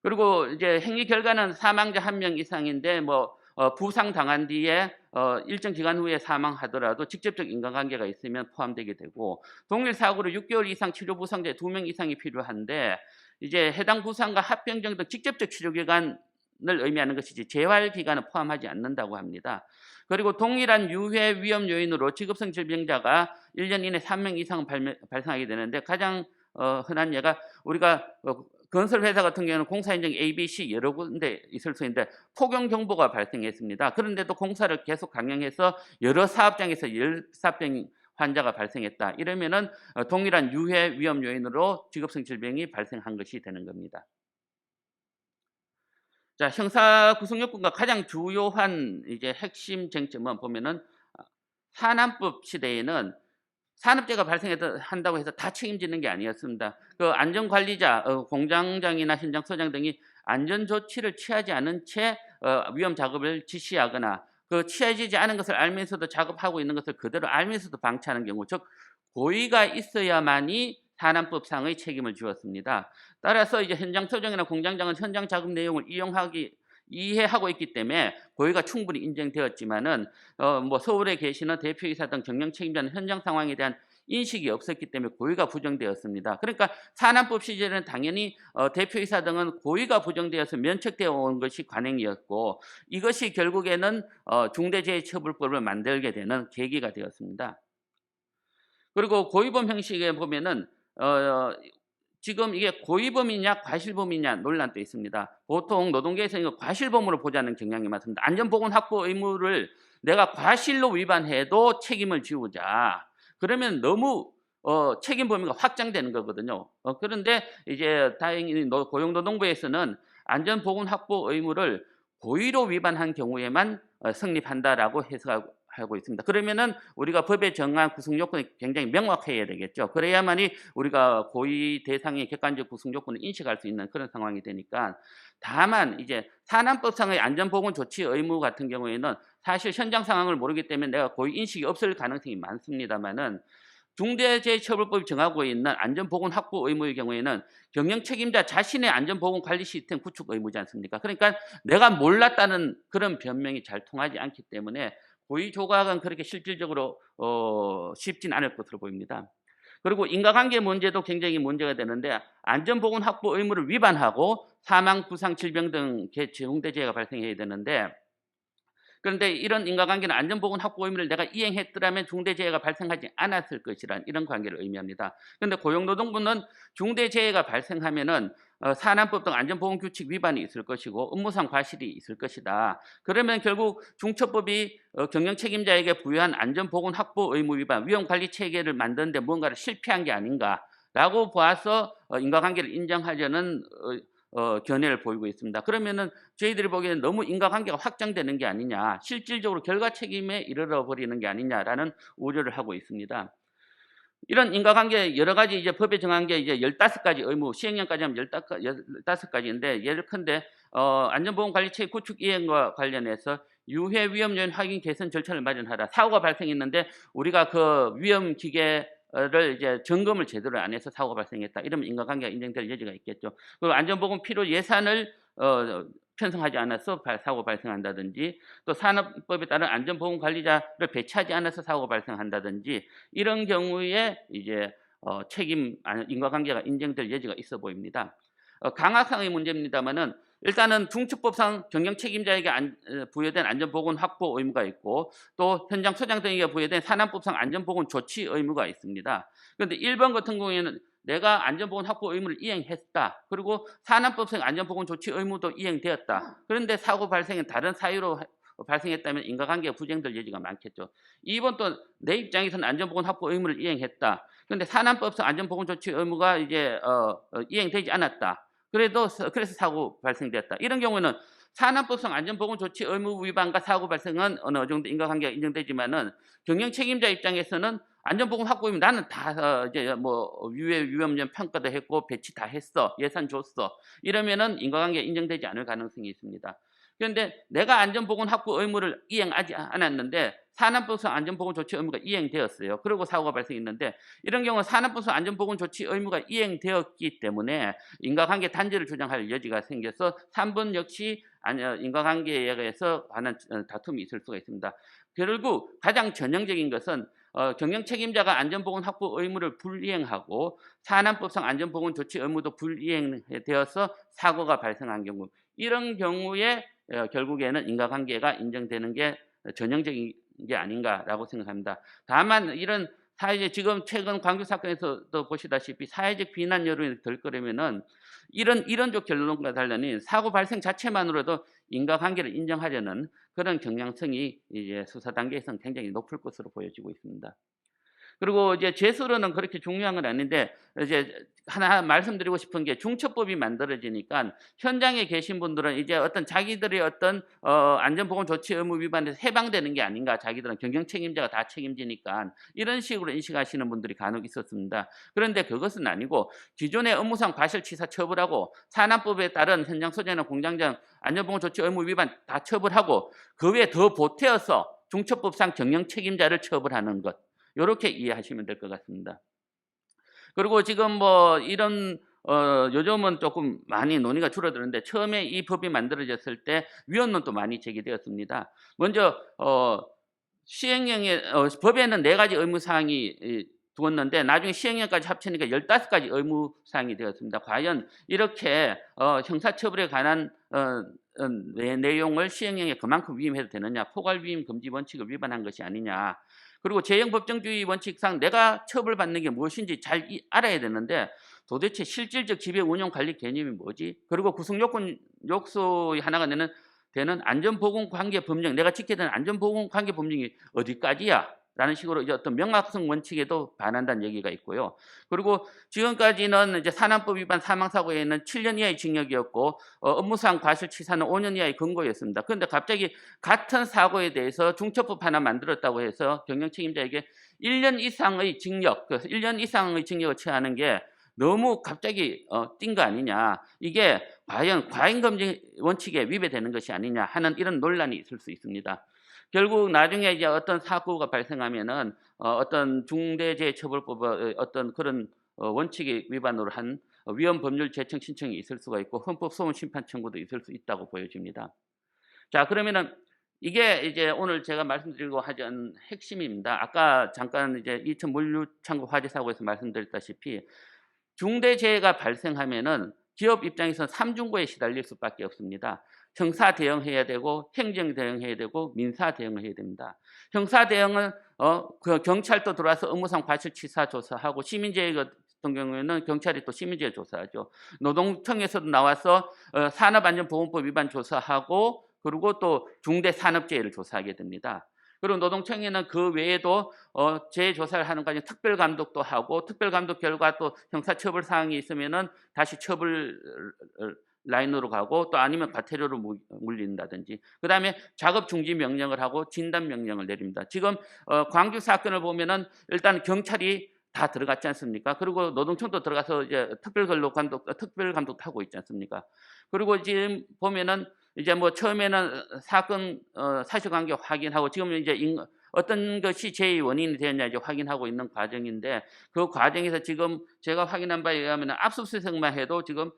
그리고 이제 행위 결과는 사망자 1명 이상인데 부상 당한 뒤에 일정 기간 후에 사망하더라도 직접적 인과관계가 있으면 포함되게 되고 동일 사고로 6개월 이상 치료 부상자 2명 이상이 필요한데 이제 해당 부상과 합병증 등 직접적 치료 기간을 의미하는 것이지 재활 기간은 포함하지 않는다고 합니다. 그리고 동일한 유해 위험 요인으로 직업성 질병자가 1년 이내 3명 이상 발생하게 되는데 가장 흔한 예가 우리가 건설회사 같은 경우는 공사 현장 A, B, C 여러 군데 있을 수 있는데 폭염 경보가 발생했습니다. 그런데도 공사를 계속 강행해서 여러 사업장에서 열사병 환자가 발생했다. 이러면은 동일한 유해 위험 요인으로 직업성 질병이 발생한 것이 되는 겁니다. 자, 형사 구속요건과 가장 주요한 이제 핵심 쟁점은 보면은 산업법 시대에는 산업재해가 발생한다고 해서 다 책임지는 게 아니었습니다. 그 안전관리자, 공장장이나 현장소장 등이 안전조치를 취하지 않은 채 위험 작업을 지시하거나 그 취해지지 않은 것을 알면서도 작업하고 있는 것을 그대로 알면서도 방치하는 경우, 즉 고의가 있어야만이 산업법상의 책임을 지었습니다. 따라서 이제 현장소장이나 공장장은 현장 작업 내용을 이해하고 있기 때문에 고의가 충분히 인정되었지만은 서울에 계시는 대표이사 등 경영 책임자는 현장 상황에 대한 인식이 없었기 때문에 고의가 부정되었습니다. 그러니까 산업법 시절에는 당연히 대표이사 등은 고의가 부정되어서 면책되어 온 것이 관행이었고 이것이 결국에는 중대재해처벌법을 만들게 되는 계기가 되었습니다. 그리고 고의범 형식에 보면은 지금 이게 고의범이냐 과실범이냐 논란도 있습니다. 보통 노동계에서 이거 과실범으로 보자는 경향이 많습니다. 안전보건 확보 의무를 내가 과실로 위반해도 책임을 지우자. 그러면 너무 책임 범위가 확장되는 거거든요. 그런데 이제 다행히 고용노동부에서는 안전보건 확보 의무를 고의로 위반한 경우에만 성립한다라고 해석하고 있습니다. 그러면은 우리가 법에 정한 구성 요건이 굉장히 명확해야 되겠죠. 그래야만이 우리가 고의 대상의 객관적 구성 요건을 인식할 수 있는 그런 상황이 되니까. 다만 이제 산안법상의 안전보건 조치 의무 같은 경우에는 사실 현장 상황을 모르기 때문에 내가 고의 인식이 없을 가능성이 많습니다만은 중대재해처벌법이 정하고 있는 안전보건 확보 의무의 경우에는 경영 책임자 자신의 안전보건 관리 시스템 구축 의무지 않습니까? 그러니까 내가 몰랐다는 그런 변명이 잘 통하지 않기 때문에 고의 조각은 그렇게 실질적으로 쉽진 않을 것으로 보입니다. 그리고 인과관계 문제도 굉장히 문제가 되는데 안전보건 확보 의무를 위반하고 사망, 부상, 질병 등 중대재해가 발생해야 되는데 그런데 이런 인과관계는 안전보건 확보 의무를 내가 이행했더라면 중대재해가 발생하지 않았을 것이란 이런 관계를 의미합니다. 그런데 고용노동부는 중대재해가 발생하면은 산안법 등 안전보건규칙 위반이 있을 것이고 업무상 과실이 있을 것이다. 그러면 결국 중처법이 경영책임자에게 부여한 안전보건 확보 의무 위반, 위험관리체계를 만드는데 뭔가를 실패한 게 아닌가라고 봐서 인과관계를 인정하려는 견해를 보이고 있습니다. 그러면은 저희들이 보기에는 너무 인과관계가 확장되는 게 아니냐, 실질적으로 결과 책임에 이르러 버리는 게 아니냐라는 우려를 하고 있습니다. 이런 인과관계 여러 가지 이제 법에 정한 게 이제 15가지 의무, 시행령까지 하면 15가지인데 예컨대 안전보건관리체계 구축 이행과 관련해서 유해 위험 요인 확인 개선 절차를 마련하라. 사고가 발생했는데 우리가 그 위험 기계를 이제 점검을 제대로 안 해서 사고가 발생했다. 이러면 인과관계가 인정될 여지가 있겠죠. 그리고 안전보건 필요 예산을 편성하지 않아서 사고 발생한다든지 또 산업법에 따른 안전보건 관리자를 배치하지 않아서 사고가 발생한다든지 이런 경우에 이제 책임 인과관계가 인정될 여지가 있어 보입니다. 강화상의 문제입니다만은 일단은 중처법상 경영 책임자에게 부여된 안전보건 확보 의무가 있고 또 현장 소장 등에게 부여된 산안법상 안전보건 조치 의무가 있습니다. 그런데 1번 같은 경우에는 내가 안전보건 확보 의무를 이행했다. 그리고 산안법상 안전보건 조치 의무도 이행되었다. 그런데 사고 발생은 다른 사유로 발생했다면 인과관계가 부정될 여지가 많겠죠. 2번 또 내 입장에서는 안전보건 확보 의무를 이행했다. 그런데 산안법상 안전보건 조치 의무가 이제 이행되지 않았다. 그래서 사고 발생됐다. 이런 경우는 산안법상 안전보건 조치 의무 위반과 사고 발생은 어느 정도 인과관계가 인정되지만은 경영 책임자 입장에서는 안전보건 확보 의무 나는 다 이제 뭐 유해 위험전 평가도 했고 배치 다 했어, 예산 줬어. 이러면은 인과관계 인정되지 않을 가능성이 있습니다. 그런데 내가 안전보건 확보 의무를 이행하지 않았는데 산안법상 안전보건 조치 의무가 이행되었어요. 그리고 사고가 발생했는데 이런 경우 산안법상 안전보건 조치 의무가 이행되었기 때문에 인과관계 단절을 주장할 여지가 생겨서 3번 역시 인과관계에 의해서 관한 다툼이 있을 수가 있습니다. 결국 가장 전형적인 것은 경영 책임자가 안전보건 확보 의무를 불이행하고 산안법상 안전보건 조치 의무도 불이행되어서 사고가 발생한 경우 이런 경우에 결국에는 인과관계가 인정되는 게 전형적인 게 아닌가라고 생각합니다. 다만 이런 사회적 지금 최근 광주 사건에서도 보시다시피 사회적 비난 여론이 들 거라면은 이런적 결론과 달리 사고 발생 자체만으로도 인과관계를 인정하려는 그런 경향성이 이제 수사 단계에서는 굉장히 높을 것으로 보여지고 있습니다. 그리고 이제 제수로는 그렇게 중요한 건 아닌데 이제 하나 말씀드리고 싶은 게 중처법이 만들어지니까 현장에 계신 분들은 이제 어떤 자기들의 어떤 안전보건 조치 의무 위반에서 해방되는 게 아닌가, 자기들은 경영 책임자가 다 책임지니까 이런 식으로 인식하시는 분들이 간혹 있었습니다. 그런데 그것은 아니고 기존의 업무상 과실치사 처벌하고 산안법에 따른 현장 소재나 공장장 안전보건 조치 의무 위반 다 처벌하고 그 외에 더 보태어서 중처법상 경영 책임자를 처벌하는 것. 이렇게 이해하시면 될 것 같습니다. 그리고 지금 뭐 이런 요즘은 조금 많이 논의가 줄어드는데 처음에 이 법이 만들어졌을 때 위헌론도 많이 제기되었습니다. 먼저 시행령에 법에는 4가지 의무사항이 두었는데 나중에 시행령까지 합치니까 15가지 의무사항이 되었습니다. 과연 이렇게 형사처벌에 관한 내용을 시행령에 그만큼 위임해도 되느냐, 포괄위임 금지 원칙을 위반한 것이 아니냐. 그리고 재형법정주의 원칙상 내가 처벌받는 게 무엇인지 잘 알아야 되는데 도대체 실질적 지배 운영 관리 개념이 뭐지? 그리고 구성요건 요소의 하나가 되는 안전보건관계법령, 내가 지켜야 되는 안전보건관계법령이 어디까지야? 라는 식으로 이제 어떤 명확성 원칙에도 반한다는 얘기가 있고요. 그리고 지금까지는 이제 산안법 위반 사망사고에는 7년 이하의 징역이었고 업무상 과실치사는 5년 이하의 금고였습니다. 그런데 갑자기 같은 사고에 대해서 중처법 하나 만들었다고 해서 경영 책임자에게 1년 이상의 징역, 1년 이상의 징역을 처하는 게 너무 갑자기 뛴 거 아니냐. 이게 과연 과잉검증 원칙에 위배되는 것이 아니냐 하는 이런 논란이 있을 수 있습니다. 결국 나중에 이제 어떤 사고가 발생하면은 어떤 중대재해처벌법의 어떤 그런 원칙에 위반으로 한 위헌 법률 제청 신청이 있을 수가 있고 헌법 소원 심판 청구도 있을 수 있다고 보여집니다. 자, 그러면은 이게 이제 오늘 제가 말씀드리고 하던 핵심입니다. 아까 잠깐 이제 2000 물류창고 화재 사고에서 말씀드렸다시피 중대재해가 발생하면은 기업 입장에서는 삼중고에 시달릴 수밖에 없습니다. 형사 대응해야 되고 행정 대응해야 되고 민사 대응을 해야 됩니다. 형사 대응은 그 경찰도 들어와서 업무상 과실치사 조사하고 시민재해 같은 경우에는 경찰이 또 시민재해 조사하죠. 노동청에서도 나와서 산업안전보건법 위반 조사하고 그리고 또 중대산업재해를 조사하게 됩니다. 그리고 노동청에는 그 외에도 재해 조사를 하는 과정에 특별감독도 하고 특별감독 결과 또 형사처벌 사항이 있으면은 다시 처벌 라인으로 가고 또 아니면 과태료로 물린다든지 그다음에 작업 중지 명령을 하고 진단 명령을 내립니다. 지금 광주 사건을 보면은 일단 경찰이 다 들어갔지 않습니까? 그리고 노동청도 들어가서 이제 특별감독 하고 있지 않습니까? 그리고 지금 보면은 이제 뭐 처음에는 사건 사실관계 확인하고 지금 이제 어떤 것이 재해 원인이 되었냐 이제 확인하고 있는 과정인데 그 과정에서 지금 제가 확인한 바에 의하면 압수수색만 해도 지금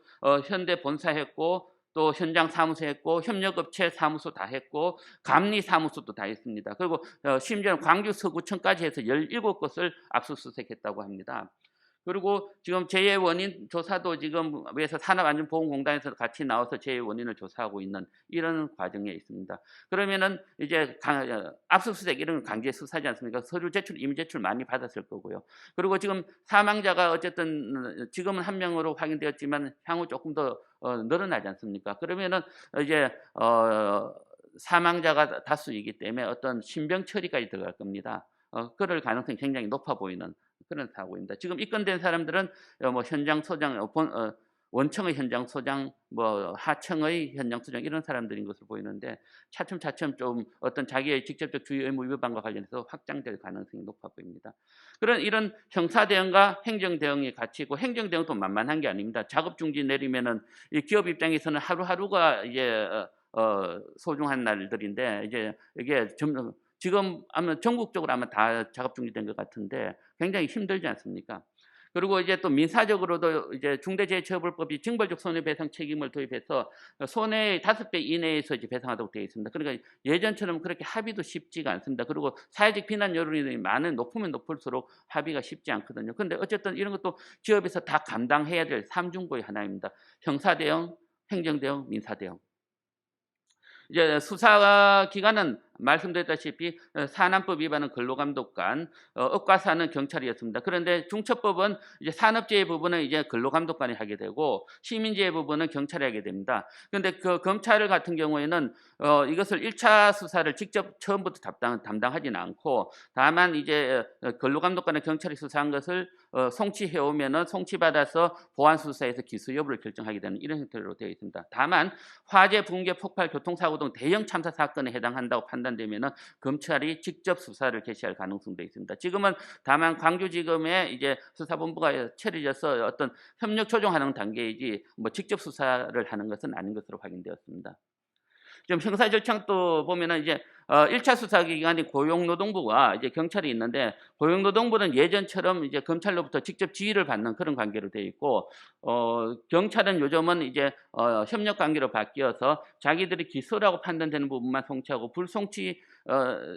현대 본사했고 또 현장 사무소 했고 협력업체 사무소 다 했고 감리 사무소도 다 했습니다. 그리고 심지어는 광주 서구청까지 해서 17곳을 압수수색했다고 합니다. 그리고 지금 재해 원인 조사도 지금 위에서 산업안전보건공단에서 같이 나와서 재해 원인을 조사하고 있는 이런 과정에 있습니다. 그러면은 이제 압수수색 이런 강제 수사지 않습니까? 서류 제출, 임의 제출 많이 받았을 거고요. 그리고 지금 사망자가 어쨌든 지금은 1명으로 확인되었지만 향후 조금 더 늘어나지 않습니까? 그러면은 이제 사망자가 다수이기 때문에 어떤 신병 처리까지 들어갈 겁니다. 그럴 가능성이 굉장히 높아 보이는 그런 사고입니다. 지금 입건된 사람들은 뭐 현장 소장, 원청의 현장 소장, 뭐 하청의 현장 소장 이런 사람들인 것으로 보이는데 차츰 좀 어떤 자기의 직접적 주의 의무 위반과 관련해서 확장될 가능성이 높아 보입니다. 이런 형사 대응과 행정 대응이 같이 있고 행정 대응도 만만한 게 아닙니다. 작업 중지 내리면은 이 기업 입장에서는 하루하루가 이제 소중한 날들인데 이제 이게 지금 아마 전국적으로 아마 다 작업 중지된 것 같은데 굉장히 힘들지 않습니까? 그리고 이제 또 민사적으로도 이제 중대재해처벌법이 징벌적 손해배상 책임을 도입해서 손해의 5배 이내에서 이제 배상하도록 되어 있습니다. 그러니까 예전처럼 그렇게 합의도 쉽지가 않습니다. 그리고 사회적 비난 여론이 높으면 높을수록 합의가 쉽지 않거든요. 그런데 어쨌든 이런 것도 기업에서 다 감당해야 될 삼중고의 하나입니다. 형사 대응, 행정 대응, 민사 대응. 이제 수사 기관은 말씀드렸다시피 산안법 위반은 근로감독관, 업과사는 경찰이었습니다. 그런데 중처법은 이제 산업재해 부분은 이제 근로감독관이 하게 되고 시민재해 부분은 경찰이 하게 됩니다. 그런데 그 검찰 같은 경우에는 이것을 1차 수사를 직접 처음부터 담당하지는 않고 다만 이제 근로감독관의 경찰이 수사한 것을 송치해 오면은 송치받아서 보안 수사에서 기소 여부를 결정하게 되는 이런 형태로 되어 있습니다. 다만 화재, 붕괴, 폭발, 교통사고 등 대형 참사 사건에 해당한다고 판단되면은 검찰이 직접 수사를 개시할 가능성도 있습니다. 지금은 다만 광주지검에 이제 수사본부가 차려져서 어떤 협력 조정하는 단계이지 뭐 직접 수사를 하는 것은 아닌 것으로 확인되었습니다. 지금 형사 절차도 보면은 이제 1차 수사 기관인 고용노동부와 이제 경찰이 있는데 고용노동부는 예전처럼 이제 검찰로부터 직접 지휘를 받는 그런 관계로 되어 있고 경찰은 요즘은 이제 협력 관계로 바뀌어서 자기들이 기소라고 판단되는 부분만 송치하고 불송치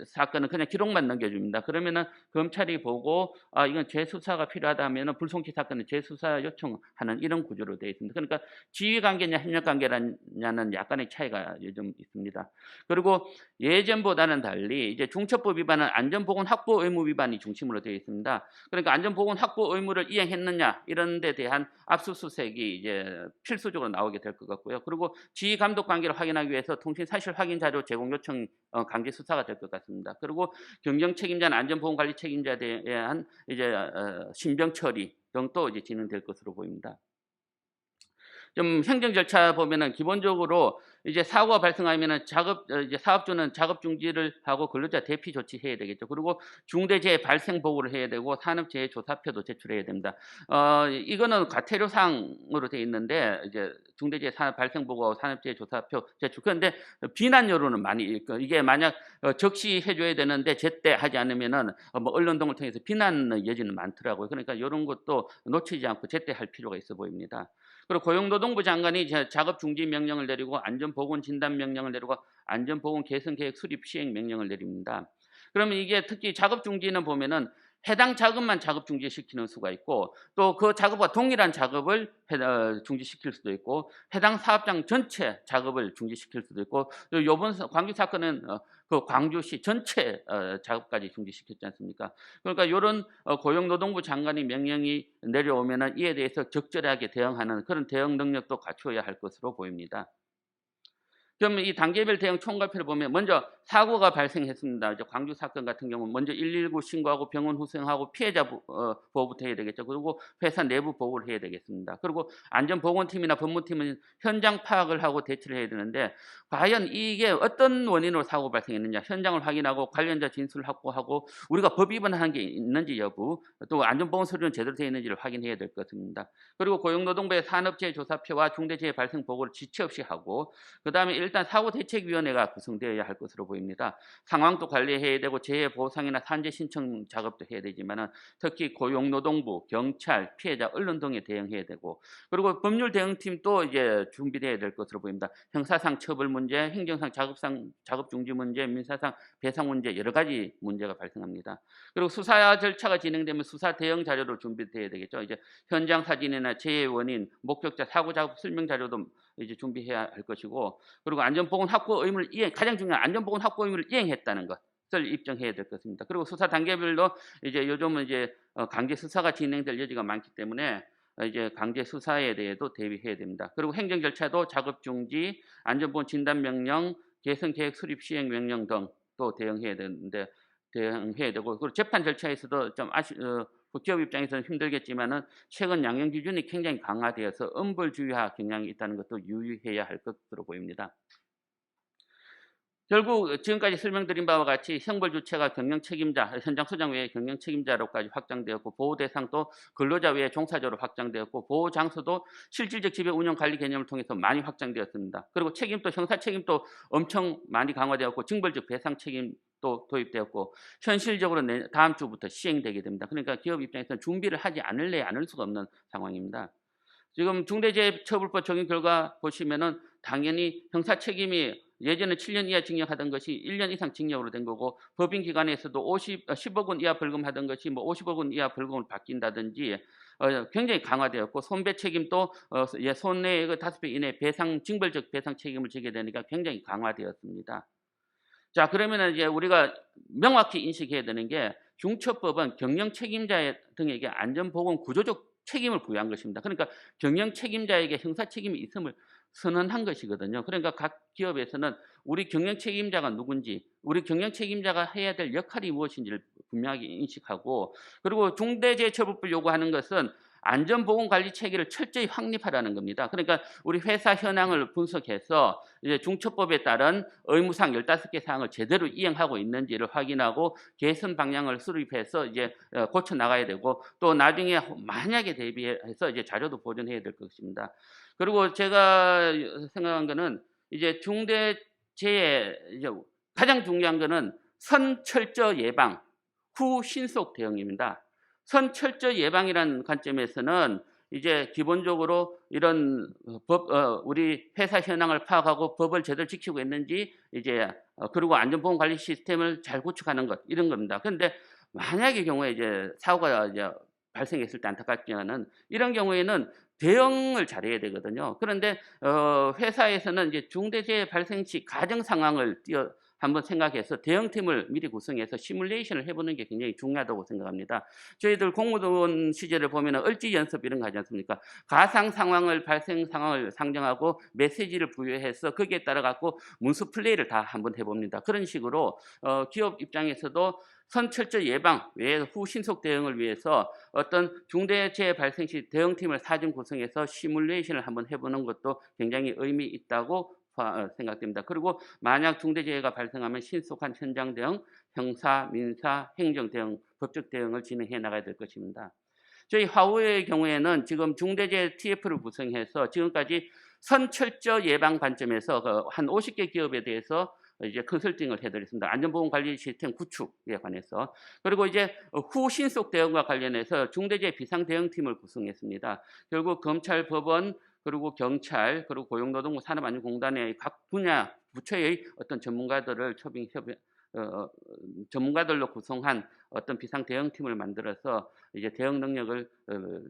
사건은 그냥 기록만 넘겨줍니다. 그러면은 검찰이 보고 이건 재수사가 필요하다 하면은 불송치 사건은 재수사 요청하는 이런 구조로 되어 있습니다. 그러니까 지휘 관계냐 협력 관계냐는 약간의 차이가 요즘 있습니다. 그리고 예전 위반보다는 달리 이제 중첩법 위반은 안전보건 확보 의무 위반이 중심으로 되어 있습니다. 그러니까 안전보건 확보 의무를 이행했느냐 이런 데 대한 압수수색이 이제 필수적으로 나오게 될 것 같고요. 그리고 지휘 감독 관계를 확인하기 위해서 통신 사실 확인 자료 제공 요청 강제 수사가 될 것 같습니다. 그리고 경영 책임자나 안전보건 관리 책임자에 대한 이제 신병 처리 등도 이제 진행될 것으로 보입니다. 좀 행정 절차 보면은 기본적으로 이제 사고가 발생하면은 이제 사업주는 작업 중지를 하고 근로자 대피 조치해야 되겠죠. 그리고 중대재해 발생 보고를 해야 되고 산업재해 조사표도 제출해야 됩니다. 이거는 과태료상으로 돼 있는데 이제 중대재해 산업 발생 보고하고 산업재해 조사표 제출. 그런데 비난 여론은 많이 이게 만약 적시해 줘야 되는데 제때 하지 않으면은 뭐 언론 등을 통해서 비난 여지는 많더라고요. 그러니까 이런 것도 놓치지 않고 제때 할 필요가 있어 보입니다. 그리고 고용노동부 장관이 작업 중지 명령을 내리고 안전보건 진단 명령을 내리고 안전보건 개선 계획 수립 시행 명령을 내립니다. 그러면 이게 특히 작업 중지는 보면은 해당 작업만 작업 중지시키는 수가 있고 또 그 작업과 동일한 작업을 중지시킬 수도 있고 해당 사업장 전체 작업을 중지시킬 수도 있고 이번 광주 사건은 그 광주시 전체 작업까지 중지시켰지 않습니까? 그러니까 이런 고용노동부 장관이 명령이 내려오면은 이에 대해서 적절하게 대응하는 그런 대응 능력도 갖추어야 할 것으로 보입니다. 그러면 이 단계별 대응 총괄표를 보면 먼저 사고가 발생했습니다. 이제 광주 사건 같은 경우는 먼저 119 신고하고 병원 후송하고 피해자 보호부터 해야 되겠죠. 그리고 회사 내부 보호를 해야 되겠습니다. 그리고 안전보건팀이나 법무팀은 현장 파악을 하고 대처를 해야 되는데 과연 이게 어떤 원인으로 사고 발생했느냐 현장을 확인하고 관련자 진술을 확보하고 우리가 법 위반한 게 있는지 여부 또 안전보건 서류는 제대로 되어 있는지를 확인해야 될 것입니다. 그리고 고용노동부의 산업재해 조사표와 중대재해 발생 보고를 지체 없이 하고 그다음에 일단 사고대책위원회가 구성되어야 할 것으로 보입니다. 상황도 관리해야 되고 재해 보상이나 산재 신청 작업도 해야 되지만은 특히 고용노동부, 경찰, 피해자, 언론 등에 대응해야 되고 그리고 법률 대응팀도 이제 준비되어야 될 것으로 보입니다. 형사상 처벌 문제, 행정상 작업 중지 문제, 민사상 배상 문제 여러 가지 문제가 발생합니다. 그리고 수사 절차가 진행되면 수사 대응 자료로 준비돼야 되겠죠. 이제 현장 사진이나 재해 원인, 목격자 사고 작업 설명 자료도 이제 준비해야 할 것이고 그리고 안전보건 확보 의무를 가장 중요한 안전보건 확보 의무를 이행했다는 것을 입증해야 될 것입니다. 그리고 수사 단계별로 이제 요즘은 이제 강제 수사가 진행될 여지가 많기 때문에 이제 강제 수사에 대해도 대비해야 됩니다. 그리고 행정 절차도 작업 중지, 안전보건 진단 명령, 개선 계획 수립 시행 명령 등 또 대응해야 되는데 대응해야 되고 그리고 재판 절차에서도 좀 기업 입장에서는 힘들겠지만은 최근 양형 기준이 굉장히 강화되어서 엄벌주의화 경향이 있다는 것도 유의해야 할 것으로 보입니다. 결국 지금까지 설명드린 바와 같이 형벌 주체가 경영 책임자, 현장 소장 외에 경영 책임자로까지 확장되었고 보호 대상도 근로자 외에 종사자로 확장되었고 보호 장소도 실질적 지배 운영 관리 개념을 통해서 많이 확장되었습니다. 그리고 책임도 형사 책임도 엄청 많이 강화되었고 징벌적 배상 책임도 도입되었고 현실적으로 다음 주부터 시행되게 됩니다. 그러니까 기업 입장에서는 준비를 하지 않을 수가 없는 상황입니다. 지금 중대재해처벌법 적용 결과 보시면은 당연히 형사 책임이 예전에 7년 이하 징역하던 것이 1년 이상 징역으로 된 거고 법인 기관에서도 10억 원 이하 벌금하던 것이 뭐 50억 원 이하 벌금을 바뀐다든지 굉장히 강화되었고 손배 책임도 손해액의 5배 이내 징벌적 배상 책임을 지게 되니까 굉장히 강화되었습니다. 자, 그러면은 이제 우리가 명확히 인식해야 되는 게 중처법은 경영 책임자 등에게 안전보건 구조적 책임을 부여한 것입니다. 그러니까 경영 책임자에게 형사 책임이 있음을 선언한 것이거든요. 그러니까 각 기업에서는 우리 경영 책임자가 누군지, 우리 경영 책임자가 해야 될 역할이 무엇인지를 분명하게 인식하고 그리고 중대재해처벌법을 요구하는 것은 안전보건관리 체계를 철저히 확립하라는 겁니다. 그러니까 우리 회사 현황을 분석해서 이제 중처법에 따른 의무사항 15개 사항을 제대로 이행하고 있는지를 확인하고 개선 방향을 수립해서 이제 고쳐 나가야 되고 또 나중에 만약에 대비해서 이제 자료도 보존해야 될 것입니다. 그리고 제가 생각한 거는 이제 중대재해 이제 가장 중요한 거는 선철저 예방, 후 신속 대응입니다. 선철저 예방이라는 관점에서는 이제 기본적으로 이런 우리 회사 현황을 파악하고 법을 제대로 지키고 있는지 이제 그리고 안전보건 관리 시스템을 잘 구축하는 것 이런 겁니다. 그런데 만약의 경우에 이제 사고가 이제 발생했을 때 안타깝지만은 이런 경우에는 대응을 잘해야 되거든요. 그런데 회사에서는 이제 중대재해 발생 시 가정 상황을 한번 생각해서 대응팀을 미리 구성해서 시뮬레이션을 해보는 게 굉장히 중요하다고 생각합니다. 저희들 공무원 시절을 보면 을지 연습 이런 거 하지 않습니까? 가상 상황을 발생 상황을 상정하고 메시지를 부여해서 거기에 따라 갖고 문서 플레이를 다 한번 해봅니다. 그런 식으로 기업 입장에서도 선철저 예방 외에 후 신속 대응을 위해서 어떤 중대재해 발생 시 대응팀을 사전 구성해서 시뮬레이션을 한번 해보는 것도 굉장히 의미 있다고 생각됩니다. 그리고 만약 중대재해가 발생하면 신속한 현장 대응, 형사, 민사, 행정 대응, 법적 대응을 진행해 나가야 될 것입니다. 저희 화우의 경우에는 지금 중대재해 TF를 구성해서 지금까지 선철저 예방 관점에서 한 50개 기업에 대해서 이제 컨설팅을 해드렸습니다. 안전보건관리 시스템 구축에 관해서. 그리고 이제 후 신속 대응과 관련해서 중대재해 비상대응팀을 구성했습니다. 결국 검찰, 법원, 그리고 경찰, 그리고 고용노동부 산업안전공단의 각 분야 부처의 어떤 전문가들을 전문가들로 구성한 어떤 비상대응팀을 만들어서 이제 대응 능력을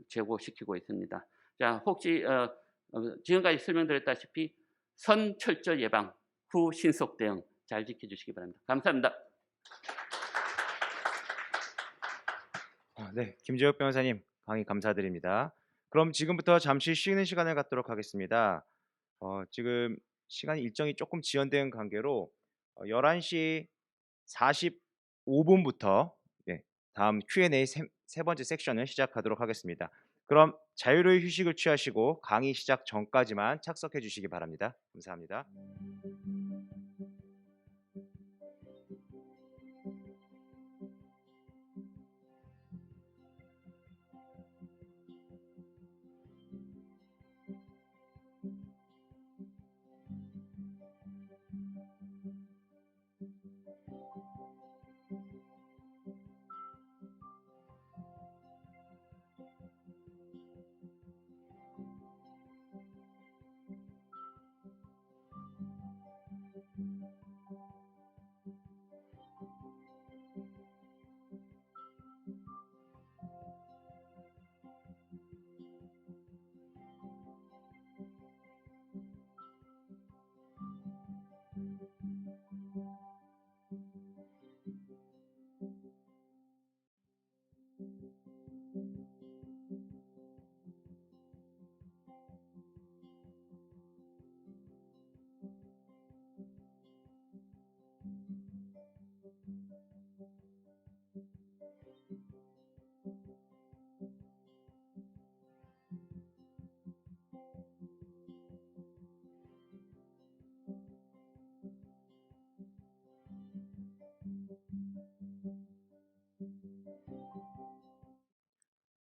제고시키고 있습니다. 자, 혹시 지금까지 설명드렸다시피 선철저 예방, 후 신속 대응 잘 지켜주시기 바랍니다. 감사합니다. 네, 김재욱 변호사님 강의 감사드립니다. 그럼 지금부터 잠시 쉬는 시간을 갖도록 하겠습니다. 지금 시간 일정이 조금 지연된 관계로 11시 45분부터 다음 Q&A 세 번째 섹션을 시작하도록 하겠습니다. 그럼 자유로운 휴식을 취하시고 강의 시작 전까지만 착석해 주시기 바랍니다. 감사합니다.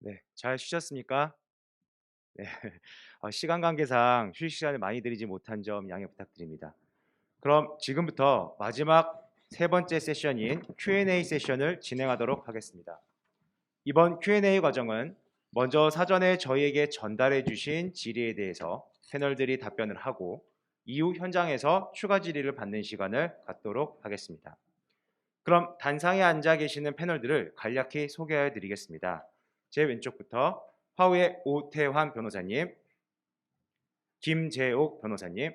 네, 잘 쉬셨습니까? 네, 시간 관계상 휴식 시간을 많이 드리지 못한 점 양해 부탁드립니다. 그럼 지금부터 마지막 세 번째 세션인 Q&A 세션을 진행하도록 하겠습니다. 이번 Q&A 과정은 먼저 사전에 저희에게 전달해 주신 질의에 대해서 패널들이 답변을 하고 이후 현장에서 추가 질의를 받는 시간을 갖도록 하겠습니다. 그럼 단상에 앉아 계시는 패널들을 간략히 소개해 드리겠습니다. 제 왼쪽부터 화우의 오태환 변호사님, 김재옥 변호사님,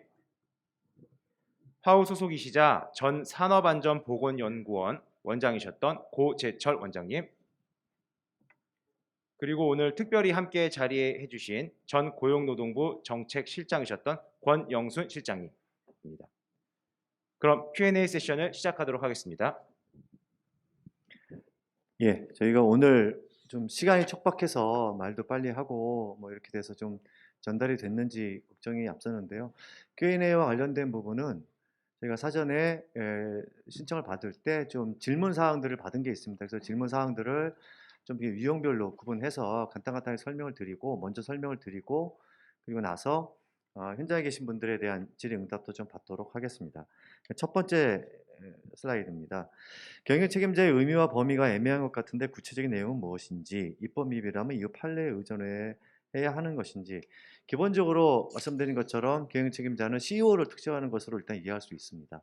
화우 소속이시자 전 산업안전보건연구원 원장이셨던 고재철 원장님, 그리고 오늘 특별히 함께 자리해 주신 전 고용노동부 정책실장이셨던 권영순 실장님입니다. 그럼 Q&A 세션을 시작하도록 하겠습니다. 예, 저희가 오늘 좀 시간이 촉박해서 말도 빨리 하고 뭐 이렇게 돼서 좀 전달이 됐는지 걱정이 앞서는데요. Q&A와 관련된 부분은 저희가 사전에 신청을 받을 때 좀 질문 사항들을 받은 게 있습니다. 그래서 질문 사항들을 좀 유형별로 구분해서 간단하게 설명을 드리고 먼저 설명을 드리고 그리고 나서 현장에 계신 분들에 대한 질의응답도 좀 받도록 하겠습니다. 첫 번째 슬라이드입니다. 경영 책임자의 의미와 범위가 애매한 것 같은데 구체적인 내용은 무엇인지, 입법 미비라면 이후 판례에 의존해야 하는 것인지. 기본적으로 말씀드린 것처럼 경영 책임자는 CEO를 특정하는 것으로 일단 이해할 수 있습니다.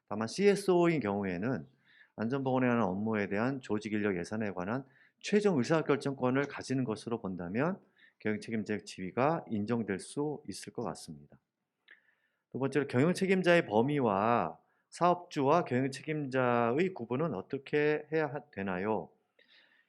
다만 CSO인 경우에는 안전보건에 관한 업무에 대한 조직인력 예산에 관한 최종 의사결정권을 가지는 것으로 본다면 경영 책임자의 지위가 인정될 수 있을 것 같습니다. 두 번째로 경영 책임자의 범위와 사업주와 경영 책임자의 구분은 어떻게 해야 되나요?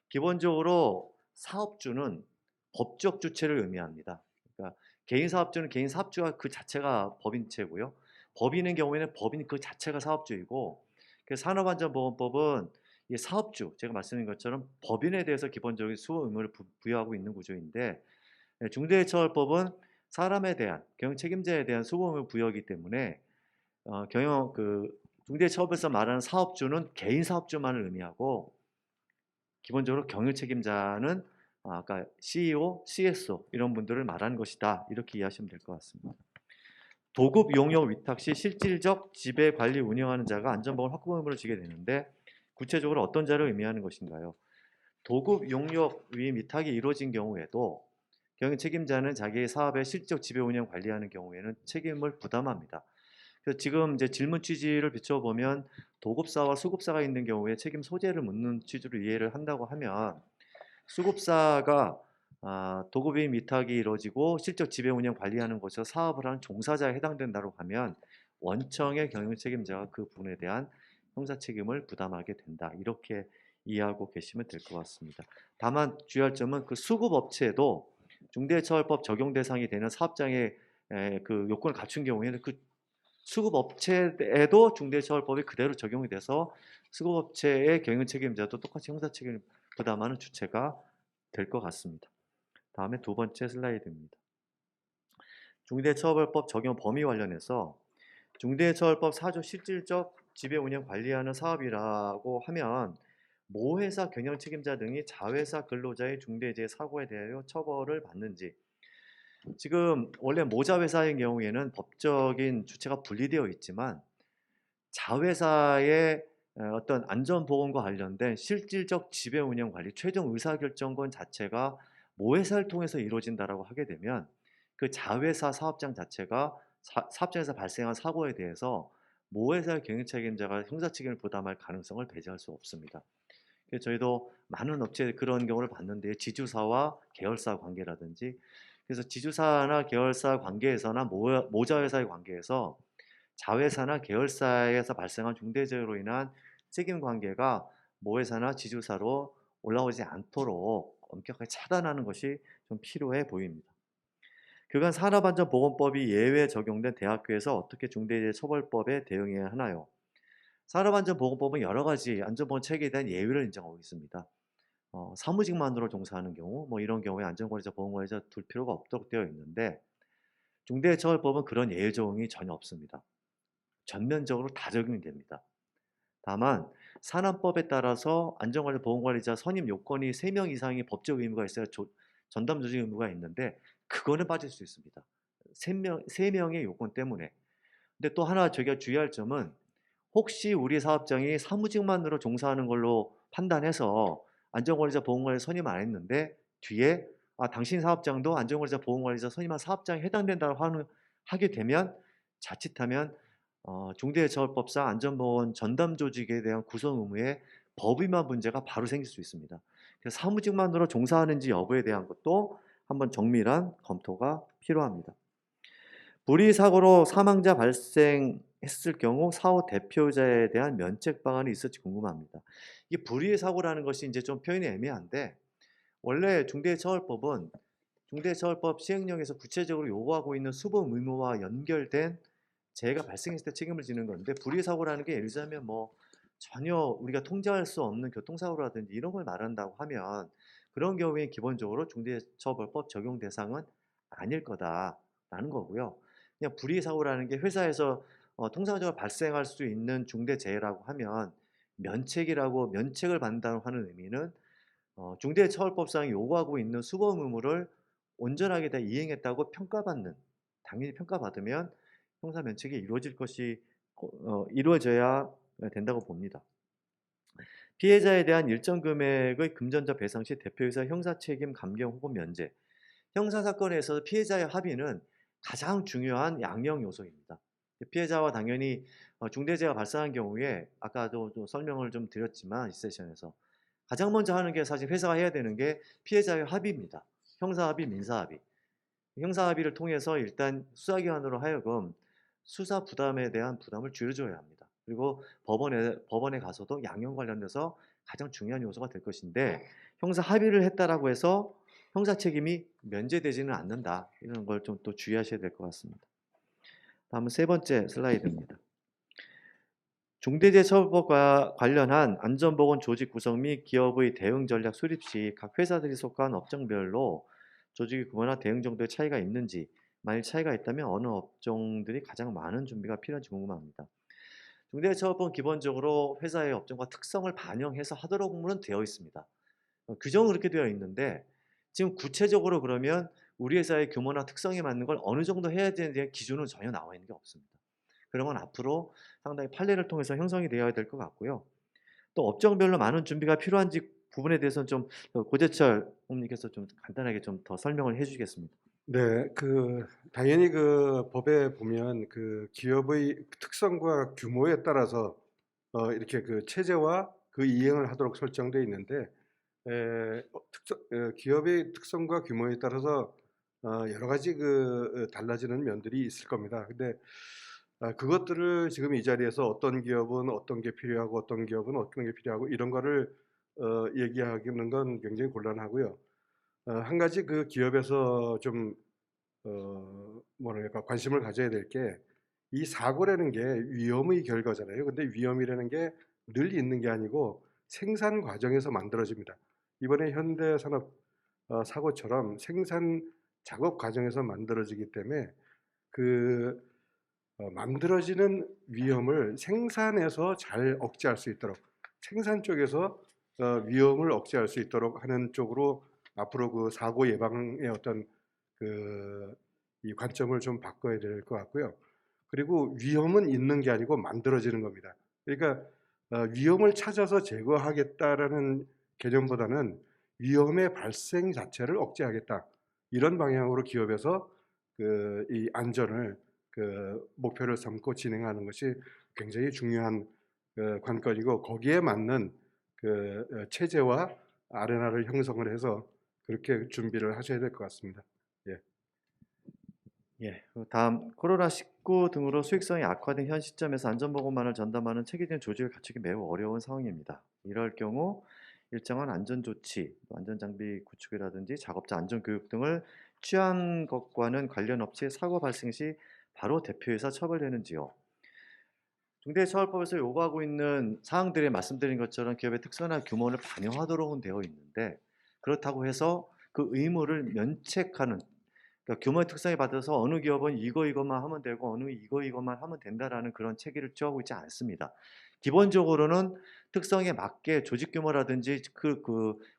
기본적으로 사업주는 법적 주체를 의미합니다. 그러니까 개인 사업주는 개인 사업주가 그 자체가 법인체고요. 법인의 경우에는 법인 그 자체가 사업주이고, 그 산업안전보건법은 이 사업주, 제가 말씀드린 것처럼 법인에 대해서 기본적인 수호 의무를 부여하고 있는 구조인데, 중대재해처벌법은 사람에 대한 경영 책임자에 대한 수호 의무 부여이기 때문에 중대재해처벌에서 말하는 사업주는 개인 사업주만을 의미하고, 기본적으로 경영 책임자는 아까 CEO, CSO 이런 분들을 말하는 것이다. 이렇게 이해하시면 될 것 같습니다. 도급 용역 위탁 시 실질적 지배 관리 운영하는 자가 안전보건 확보 의무를 지게 되는데, 구체적으로 어떤 자를 의미하는 것인가요? 도급 용역 위탁이 이루어진 경우에도 경영 책임자는 자기의 사업의 실질적 지배 운영 관리하는 경우에는 책임을 부담합니다. 그래서 지금 이제 질문 취지를 비춰보면 도급사와 수급사가 있는 경우에 책임 소재를 묻는 취지로 이해를 한다고 하면, 수급사가 도급인 위탁이 이루어지고 실적 지배 운영 관리하는 곳에서 사업을 하는 종사자에 해당된다고 하면 원청의 경영 책임자가 그 부분에 대한 형사 책임을 부담하게 된다. 이렇게 이해하고 계시면 될 것 같습니다. 다만 주의할 점은 그 수급업체도 중대처벌법 적용 대상이 되는 사업장의 그 요건을 갖춘 경우에는 그 수급업체에도 중대처벌법이 그대로 적용이 돼서 수급업체의 경영 책임자도 똑같이 형사 책임을 부담하는 주체가 될 것 같습니다. 다음에 두 번째 슬라이드입니다. 중대처벌법 적용 범위 관련해서 중대처벌법 4조 실질적 지배 운영 관리하는 사업이라고 하면 모회사 경영 책임자 등이 자회사 근로자의 중대재해 사고에 대하여 처벌을 받는지, 지금 원래 모자회사의 경우에는 법적인 주체가 분리되어 있지만 자회사의 어떤 안전보건과 관련된 실질적 지배 운영 관리, 최종 의사결정권 자체가 모회사를 통해서 이루어진다라고 하게 되면 그 자회사 사업장 자체가 사업장에서 발생한 사고에 대해서 모회사의 경영 책임자가 형사 책임을 부담할 가능성을 배제할 수 없습니다. 그래서 저희도 많은 업체에 그런 경우를 봤는데요. 지주사와 계열사 관계라든지, 그래서 지주사나 계열사 관계에서나 모자회사의 관계에서 자회사나 계열사에서 발생한 중대재해로 인한 책임 관계가 모회사나 지주사로 올라오지 않도록 엄격하게 차단하는 것이 좀 필요해 보입니다. 그간 산업안전보건법이 예외 적용된 대학교에서 어떻게 중대재해처벌법에 대응해야 하나요? 산업안전보건법은 여러 가지 안전보건 체계에 대한 예외를 인정하고 있습니다. 사무직만으로 종사하는 경우, 이런 경우에 안전관리자, 보건관리자 둘 필요가 없도록 되어 있는데, 중대재해처벌법은 그런 예외 적용이 전혀 없습니다. 전면적으로 다 적용이 됩니다. 다만 산안법에 따라서 안전관리, 보건관리자 선임 요건이 3명 이상의 법적 의무가 있어야 전담 조직 의무가 있는데, 그거는 빠질 수 있습니다. 3명의 요건 때문에. 근데 또 하나 저희가 주의할 점은, 혹시 우리 사업장이 사무직만으로 종사하는 걸로 판단해서 안전관리자, 보건관리자 선임 안 했는데 뒤에 당신 사업장도 안전관리자, 보건관리자 선임한 사업장에 해당된다고 하게 되면 자칫하면 중대재해처벌법상 안전보건 전담 조직에 대한 구성 의무에 법위반 문제가 바로 생길 수 있습니다. 그래서 사무직만으로 종사하는지 여부에 대한 것도 한번 정밀한 검토가 필요합니다. 불의사고로 사망자 발생했을 경우 사후 대표자에 대한 면책 방안이 있을지 궁금합니다. 이게 불의사고라는 것이 이제 좀 표현이 애매한데, 원래 중대재해처벌법은 중대재해처벌법 시행령에서 구체적으로 요구하고 있는 수법 의무와 연결된 재해가 발생했을 때 책임을 지는 건데, 불의사고라는 게 예를 들자면 전혀 우리가 통제할 수 없는 교통사고라든지 이런 걸 말한다고 하면 그런 경우에 기본적으로 중대재해처벌법 적용 대상은 아닐 거다라는 거고요. 그냥 불의사고라는 게 회사에서 통상적으로 발생할 수 있는 중대재해라고 하면 면책을 받는다고 하는 의미는 중대재해처벌법상 요구하고 있는 수법 의무를 온전하게 다 이행했다고 당연히 평가받으면 형사 면책이 이루어져야 된다고 봅니다. 피해자에 대한 일정 금액의 금전적 배상 시 대표이사 형사 책임 감경 혹은 면제. 형사 사건에 있어서 피해자의 합의는 가장 중요한 양형 요소입니다. 피해자와 당연히 중대재해가 발생한 경우에 아까도 좀 설명을 좀 드렸지만 이 세션에서 가장 먼저 하는 게 사실 회사가 해야 되는 게 피해자의 합의입니다. 형사합의, 민사합의. 형사합의를 통해서 일단 수사기관으로 하여금 수사 부담에 대한 부담을 줄여줘야 합니다. 그리고 법원에 가서도 양형 관련돼서 가장 중요한 요소가 될 것인데 형사 합의를 했다라고 해서 형사 책임이 면제되지는 않는다. 이런 걸 좀 또 주의하셔야 될 것 같습니다. 다음은 세 번째 슬라이드입니다. 중대재해처벌법과 관련한 안전보건 조직 구성 및 기업의 대응 전략 수립 시 각 회사들이 속한 업종별로 조직의 규모나 대응 정도의 차이가 있는지, 만일 차이가 있다면 어느 업종들이 가장 많은 준비가 필요한지 궁금합니다. 중대재해처벌법은 기본적으로 회사의 업종과 특성을 반영해서 하도록은 되어 있습니다. 규정은 그렇게 되어 있는데 지금 구체적으로 그러면 우리 회사의 규모나 특성에 맞는 걸 어느 정도 해야 되는지에 대한 기준은 전혀 나와 있는 게 없습니다. 그런 건 앞으로 상당히 판례를 통해서 형성이 되어야 될 것 같고요. 또 업종별로 많은 준비가 필요한지 부분에 대해서는 좀 고재철 의원님께서 좀 간단하게 좀 더 설명을 해주시겠습니다. 네, 당연히 그 법에 보면 그 기업의 특성과 규모에 따라서 이렇게 그 체제와 그 이행을 하도록 설정되어 있는데 기업의 특성과 규모에 따라서 여러 가지 달라지는 면들이 있을 겁니다. 근데 그것들을 지금 이 자리에서 어떤 기업은 어떤 게 필요하고 어떤 기업은 어떤 게 필요하고 이런 거를 얘기하기는 건 굉장히 곤란하고요. 한 가지 그 기업에서 좀 뭐랄까 관심을 가져야 될 게 이 사고라는 게 위험의 결과잖아요. 근데 위험이라는 게 늘 있는 게 아니고 생산 과정에서 만들어집니다. 이번에 현대산업 사고처럼 생산 작업 과정에서 만들어지기 때문에 만들어지는 위험을 생산에서 잘 억제할 수 있도록 생산 쪽에서 위험을 억제할 수 있도록 하는 쪽으로 앞으로 그 사고 예방의 어떤 이 관점을 좀 바꿔야 될 것 같고요. 그리고 위험은 있는 게 아니고 만들어지는 겁니다. 그러니까 위험을 찾아서 제거하겠다라는 개념보다는 위험의 발생 자체를 억제하겠다. 이런 방향으로 기업에서 이 안전을 목표를 삼고 진행하는 것이 굉장히 중요한 관건이고 거기에 맞는 체제와 아레나를 형성을 해서 그렇게 준비를 하셔야 될 것 같습니다. 예, 다음 코로나19 등으로 수익성이 악화된 현 시점에서 안전보건만을 전담하는 체계적인 조직을 갖추기 매우 어려운 상황입니다. 이럴 경우 일정한 안전조치, 안전장비 구축이라든지 작업자 안전교육 등을 취한 것과는 관련 업체의 사고 발생 시 바로 대표해서 처벌되는지요. 중대재해처벌법에서 요구하고 있는 사항들에 말씀드린 것처럼 기업의 특성이나 규모를 반영하도록은 되어 있는데 그렇다고 해서 그 의무를 면책하는 그러니까 규모의 특성에 받아서 어느 기업은 이것만 하면 되고 어느 이것만 하면 된다라는 그런 체계를 취하고 있지 않습니다. 기본적으로는 특성에 맞게 조직 규모라든지 그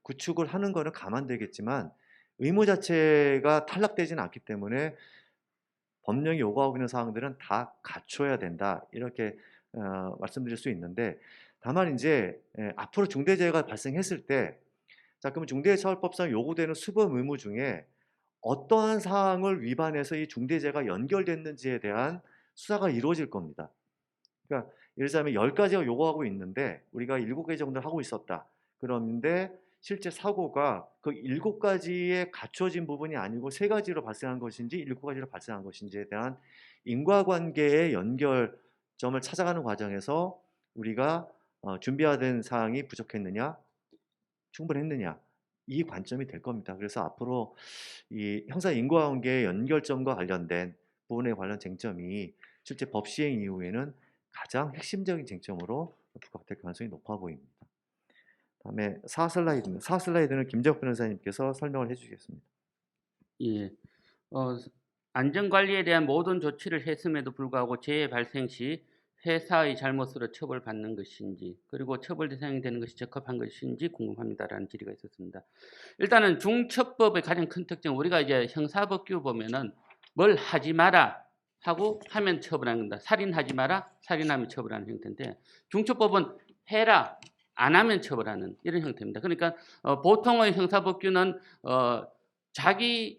구축을 하는 거는 감안되겠지만 의무 자체가 탈락되지는 않기 때문에 법령이 요구하고 있는 사항들은 다 갖춰야 된다 이렇게 말씀드릴 수 있는데 다만 이제 앞으로 중대재해가 발생했을 때 자 그러면 중대재해처벌법상 요구되는 수법 의무 중에 어떠한 사항을 위반해서 이 중대재해가 연결됐는지에 대한 수사가 이루어질 겁니다. 그러니까 예를 들자면 10가지가 요구하고 있는데 우리가 7개 정도 하고 있었다. 그런데 실제 사고가 그 7가지에 갖춰진 부분이 아니고 3가지로 발생한 것인지 7가지로 발생한 것인지에 대한 인과관계의 연결점을 찾아가는 과정에서 우리가 준비해야 사항이 부족했느냐, 충분했느냐 이 관점이 될 겁니다. 그래서 앞으로 이 형사 인과관계의 연결점과 관련된 부분에 관련 쟁점이 실제 법 시행 이후에는 가장 핵심적인 쟁점으로 부각될 가능성이 높아 보입니다. 다음에 4슬라이드입니다. 4슬라이드는 김재욱 변호사님께서 설명을 해주시겠습니다. 예, 안전관리에 대한 모든 조치를 했음에도 불구하고 재해 발생 시 회사의 잘못으로 처벌받는 것인지 그리고 처벌 대상이 되는 것이 적합한 것인지 궁금합니다라는 질의가 있었습니다. 일단은 중처법의 가장 큰 특징 우리가 이제 형사법규 보면은 뭘 하지 마라 하고 하면 처벌하는 겁니다. 살인하지 마라 살인하면 처벌하는 형태인데 중처법은 해라 안 하면 처벌하는 이런 형태입니다. 그러니까 보통의 형사법규는 자기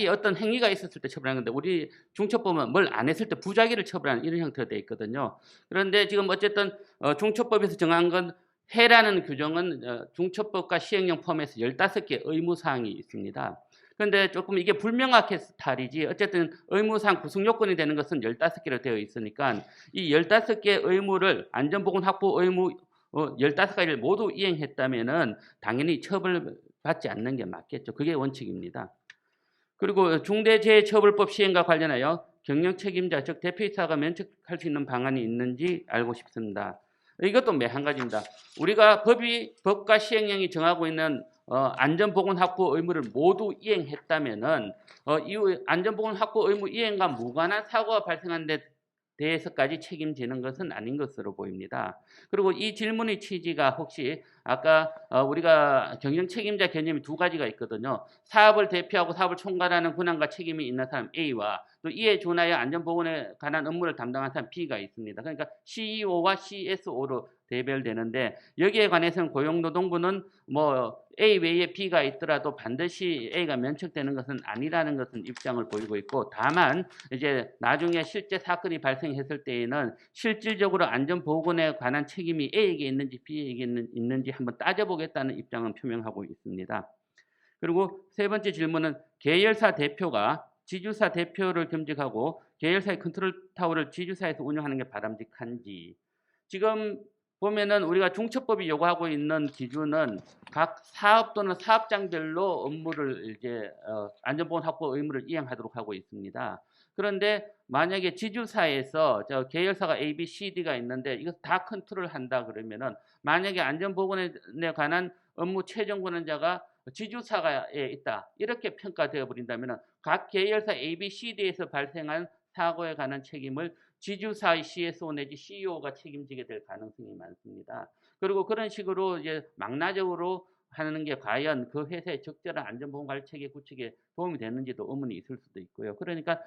어떤 행위가 있었을 때 처벌하는 건데 우리 중처법은 뭘 안 했을 때 부작위를 처벌하는 이런 형태로 되어 있거든요. 그런데 지금 어쨌든 중처법에서 정한 건 해라는 규정은 중처법과 시행령 포함해서 15개 의무사항이 있습니다. 그런데 조금 이게 불명확해서 탈이지 어쨌든 의무상 구성 요건이 되는 것은 15개로 되어 있으니까 이 15개 의무를 안전보건 확보 의무 15가지를 모두 이행했다면은 당연히 처벌받지 않는 게 맞겠죠. 그게 원칙입니다. 그리고 중대재해처벌법 시행과 관련하여 경영 책임자 즉 대표이사가 면책할 수 있는 방안이 있는지 알고 싶습니다. 이것도 한 가지입니다. 우리가 법과 시행령이 정하고 있는 안전보건 확보 의무를 모두 이행했다면은 이 안전보건 확보 의무 이행과 무관한 사고가 발생한 데 대해서까지 책임지는 것은 아닌 것으로 보입니다. 그리고 이 질문의 취지가 혹시 아까 우리가 경영 책임자 개념이 두 가지가 있거든요. 사업을 대표하고 사업을 총괄하는 권한과 책임이 있는 사람 A와 또 이에 준하여 안전보건에 관한 업무를 담당하는 사람 B가 있습니다. 그러니까 CEO와 CSO로 대별되는데 여기에 관해서는 고용노동부는 뭐 A 외에 B가 있더라도 반드시 A가 면책되는 것은 아니라는 것은 입장을 보이고 있고 다만 이제 나중에 실제 사건이 발생했을 때에는 실질적으로 안전보건에 관한 책임이 A에게 있는지 B에게 있는지 한번 따져보겠다는 입장은 표명하고 있습니다. 그리고 세 번째 질문은 계열사 대표가 지주사 대표를 겸직하고 계열사의 컨트롤타워를 지주사에서 운영하는 게 바람직한지 지금 보면은 우리가 중처법이 요구하고 있는 기준은 각 사업 또는 사업장별로 업무를 이제 안전보건 확보 의무를 이행하도록 하고 있습니다. 그런데 만약에 지주사에서 계열사가 A, B, C, D가 있는데 이거 다 컨트롤 한다 그러면은 만약에 안전보건에 관한 업무 최종 권한자가 지주사에 있다 이렇게 평가되어 버린다면은 각 계열사 A, B, C, D에서 발생한 사고에 관한 책임을 지주사의 CSO 내지 CEO가 책임지게 될 가능성이 많습니다. 그리고 그런 식으로 이제 망라적으로 하는 게 과연 그 회사의 적절한 안전보건 관리 체계 구축에 도움이 되는지도 의문이 있을 수도 있고요. 그러니까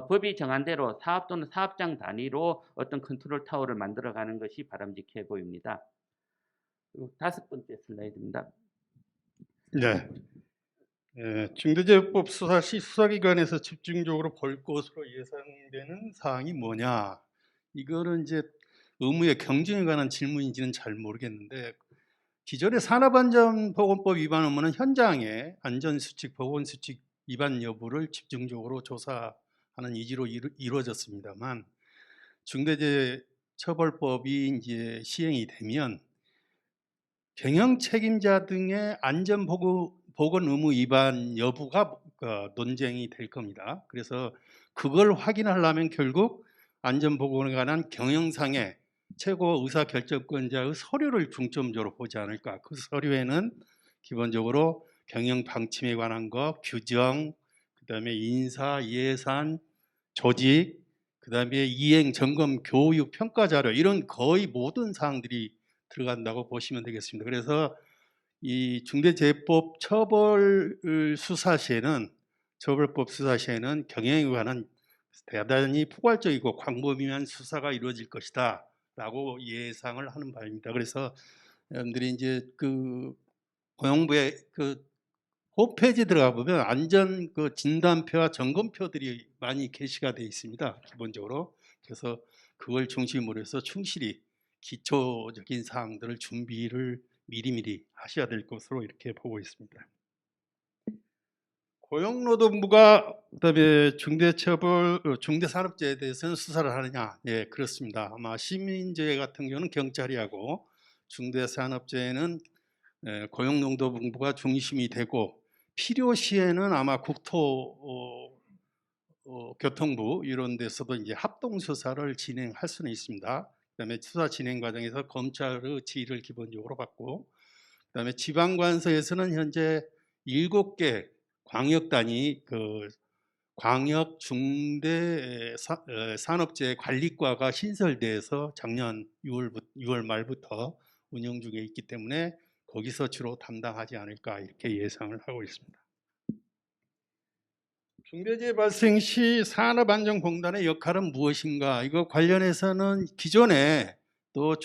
법이 정한 대로 사업 또는 사업장 단위로 어떤 컨트롤 타워를 만들어가는 것이 바람직해 보입니다. 그리고 5번째 슬라이드입니다. 네. 중대재해법 수사 시 수사기관에서 집중적으로 볼 것으로 예상되는 사항이 뭐냐? 이거는 이제 의무의 경중에 관한 질문인지는 잘 모르겠는데 기존의 산업안전보건법 위반 업무는 현장의 안전수칙, 보건수칙 위반 여부를 집중적으로 조사하는 이지로 이루어졌습니다만 중대재해처벌법이 이제 시행이 되면 경영 책임자 등의 안전보건 의무 위반 여부가 논쟁이 될 겁니다. 그래서 그걸 확인하려면 결국 안전보건에 관한 경영상의 최고 의사결정권자의 서류를 중점적으로 보지 않을까. 그 서류에는 기본적으로 경영 방침에 관한 것, 규정, 그다음에 인사, 예산, 조직, 그다음에 이행, 점검, 교육, 평가 자료 이런 거의 모든 사항들이 들어간다고 보시면 되겠습니다. 그래서 이 중대재해법 처벌법 수사 시에는 경영에 관한 대단히 포괄적이고 광범위한 수사가 이루어질 것이다 라고 예상을 하는 바입니다. 그래서 여러분들이 이제 그 고용부의 그 홈페이지 들어가 보면 안전 그 진단표와 점검표들이 많이 게시가 되어 있습니다. 기본적으로. 그래서 그걸 중심으로 해서 충실히 기초적인 사항들을 준비를 미리미리 하셔야 될 것으로 이렇게 보고 있습니다. 고용노동부가 그다음에 중대산업재해에 대해서는 수사를 하느냐? 예, 그렇습니다. 아마 시민재해 같은 경우는 경찰이 하고 중대산업재해는 고용노동부가 중심이 되고 필요시에는 아마 교통부 이런 데서도 이제 합동 수사를 진행할 수는 있습니다. 그다음에 수사 진행 과정에서 검찰의 지휘를 기본적으로 받고, 그다음에 지방관서에서는 현재 7개 광역단위 그 광역 중대 산업재해 관리과가 신설돼서 작년 6월 말부터 운영 중에 있기 때문에 거기서 주로 담당하지 않을까 이렇게 예상을 하고 있습니다. 중대재해 발생 시 산업안전공단의 역할은 무엇인가? 이거 관련해서는 기존에 또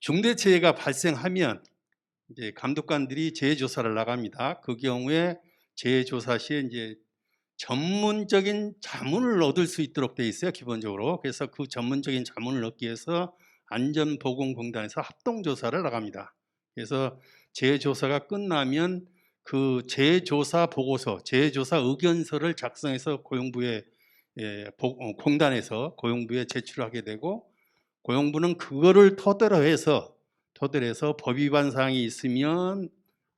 중대재해가 발생하면 이제 감독관들이 재해조사를 나갑니다. 그 경우에 재해조사 시에 이제 전문적인 자문을 얻을 수 있도록 돼 있어요, 기본적으로. 그래서 그 전문적인 자문을 얻기 위해서 안전보건공단에서 합동조사를 나갑니다. 그래서 재해조사가 끝나면 그 재조사 보고서, 재조사 의견서를 작성해서 고용부에 공단에서 고용부에 제출하게 되고, 고용부는 그거를 토대로 해서 법 위반 사항이 있으면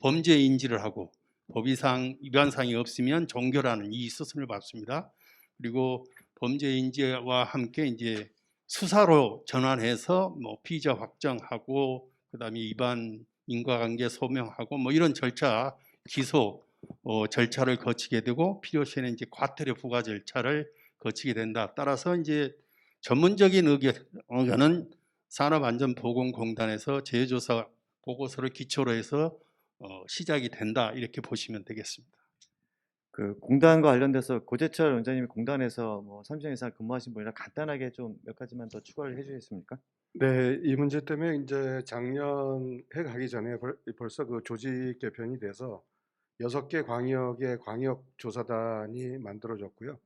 범죄 인지를 하고, 법 위반 사항이 없으면 종결하는 이 수순을 밟습니다. 그리고 범죄 인지와 함께 이제 수사로 전환해서 뭐 피의자 확정하고, 그다음에 위반 인과관계 소명하고 뭐 이런 절차, 기소 절차를 거치게 되고, 필요시에는 이제 과태료 부과 절차를 거치게 된다. 따라서 이제 전문적인 의견은 산업안전보건공단에서 재조사 보고서를 기초로 해서 시작이 된다, 이렇게 보시면 되겠습니다. 그 공단과 관련돼서 고재철 원장님이 공단에서 뭐 30년 이상 근무하신 분이라 간단하게 좀 몇 가지만 더 추가를 해주시겠습니까? 네, 이 문제 때문에 이제 작년에 가기 전에 벌써 그 조직 개편이 돼서 6개 광역의 광역 조사단이 만들어졌고요.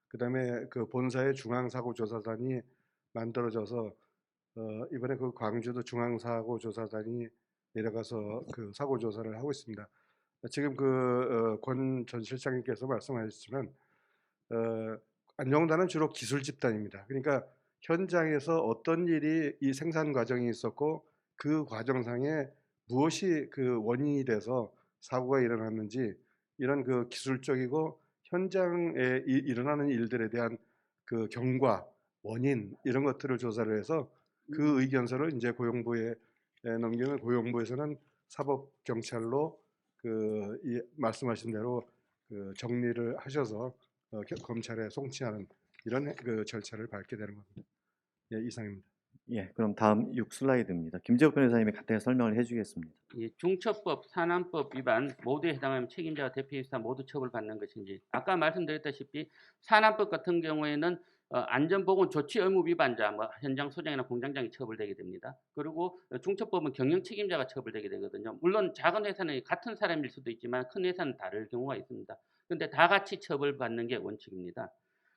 그다음에 그 본사의 중앙사고조사단이 만들어져서 이번에 그 광주도 중앙사고조사단이 내려가서 그 사고조사를 하고 있습니다. 지금 그 권 전 실장님께서 말씀하셨지만 안녕단은 주로 기술 집단입니다. 그러니까 현장에서 어떤 일이 이 생산 과정이 있었고 그 과정상에 무엇이 그 원인이 돼서 사고가 일어났는지, 이런 그 기술적이고 현장에 일어나는 일들에 대한 그 경과, 원인, 이런 것들을 조사를 해서 그 의견서를 이제 고용부에 넘기면, 고용부에서는 사법경찰로 이 말씀하신 대로 그 정리를 하셔서 검찰에 송치하는 이런 그 절차를 밟게 되는 겁니다. 예, 이상입니다. 예, 그럼 다음 6 슬라이드입니다. 김재욱 변호사님이 간단히 설명을 해주겠습니다. 중처법, 산안법 위반 모두에 해당하면 책임자와 대표이사 모두 처벌받는 것인지, 아까 말씀드렸다시피 산안법 같은 경우에는 안전보건 조치 의무 위반자, 뭐 현장 소장이나 공장장이 처벌되게 됩니다. 그리고 중처법은 경영 책임자가 처벌되게 되거든요. 물론 작은 회사는 같은 사람일 수도 있지만 큰 회사는 다를 경우가 있습니다. 그런데 다 같이 처벌받는 게 원칙입니다.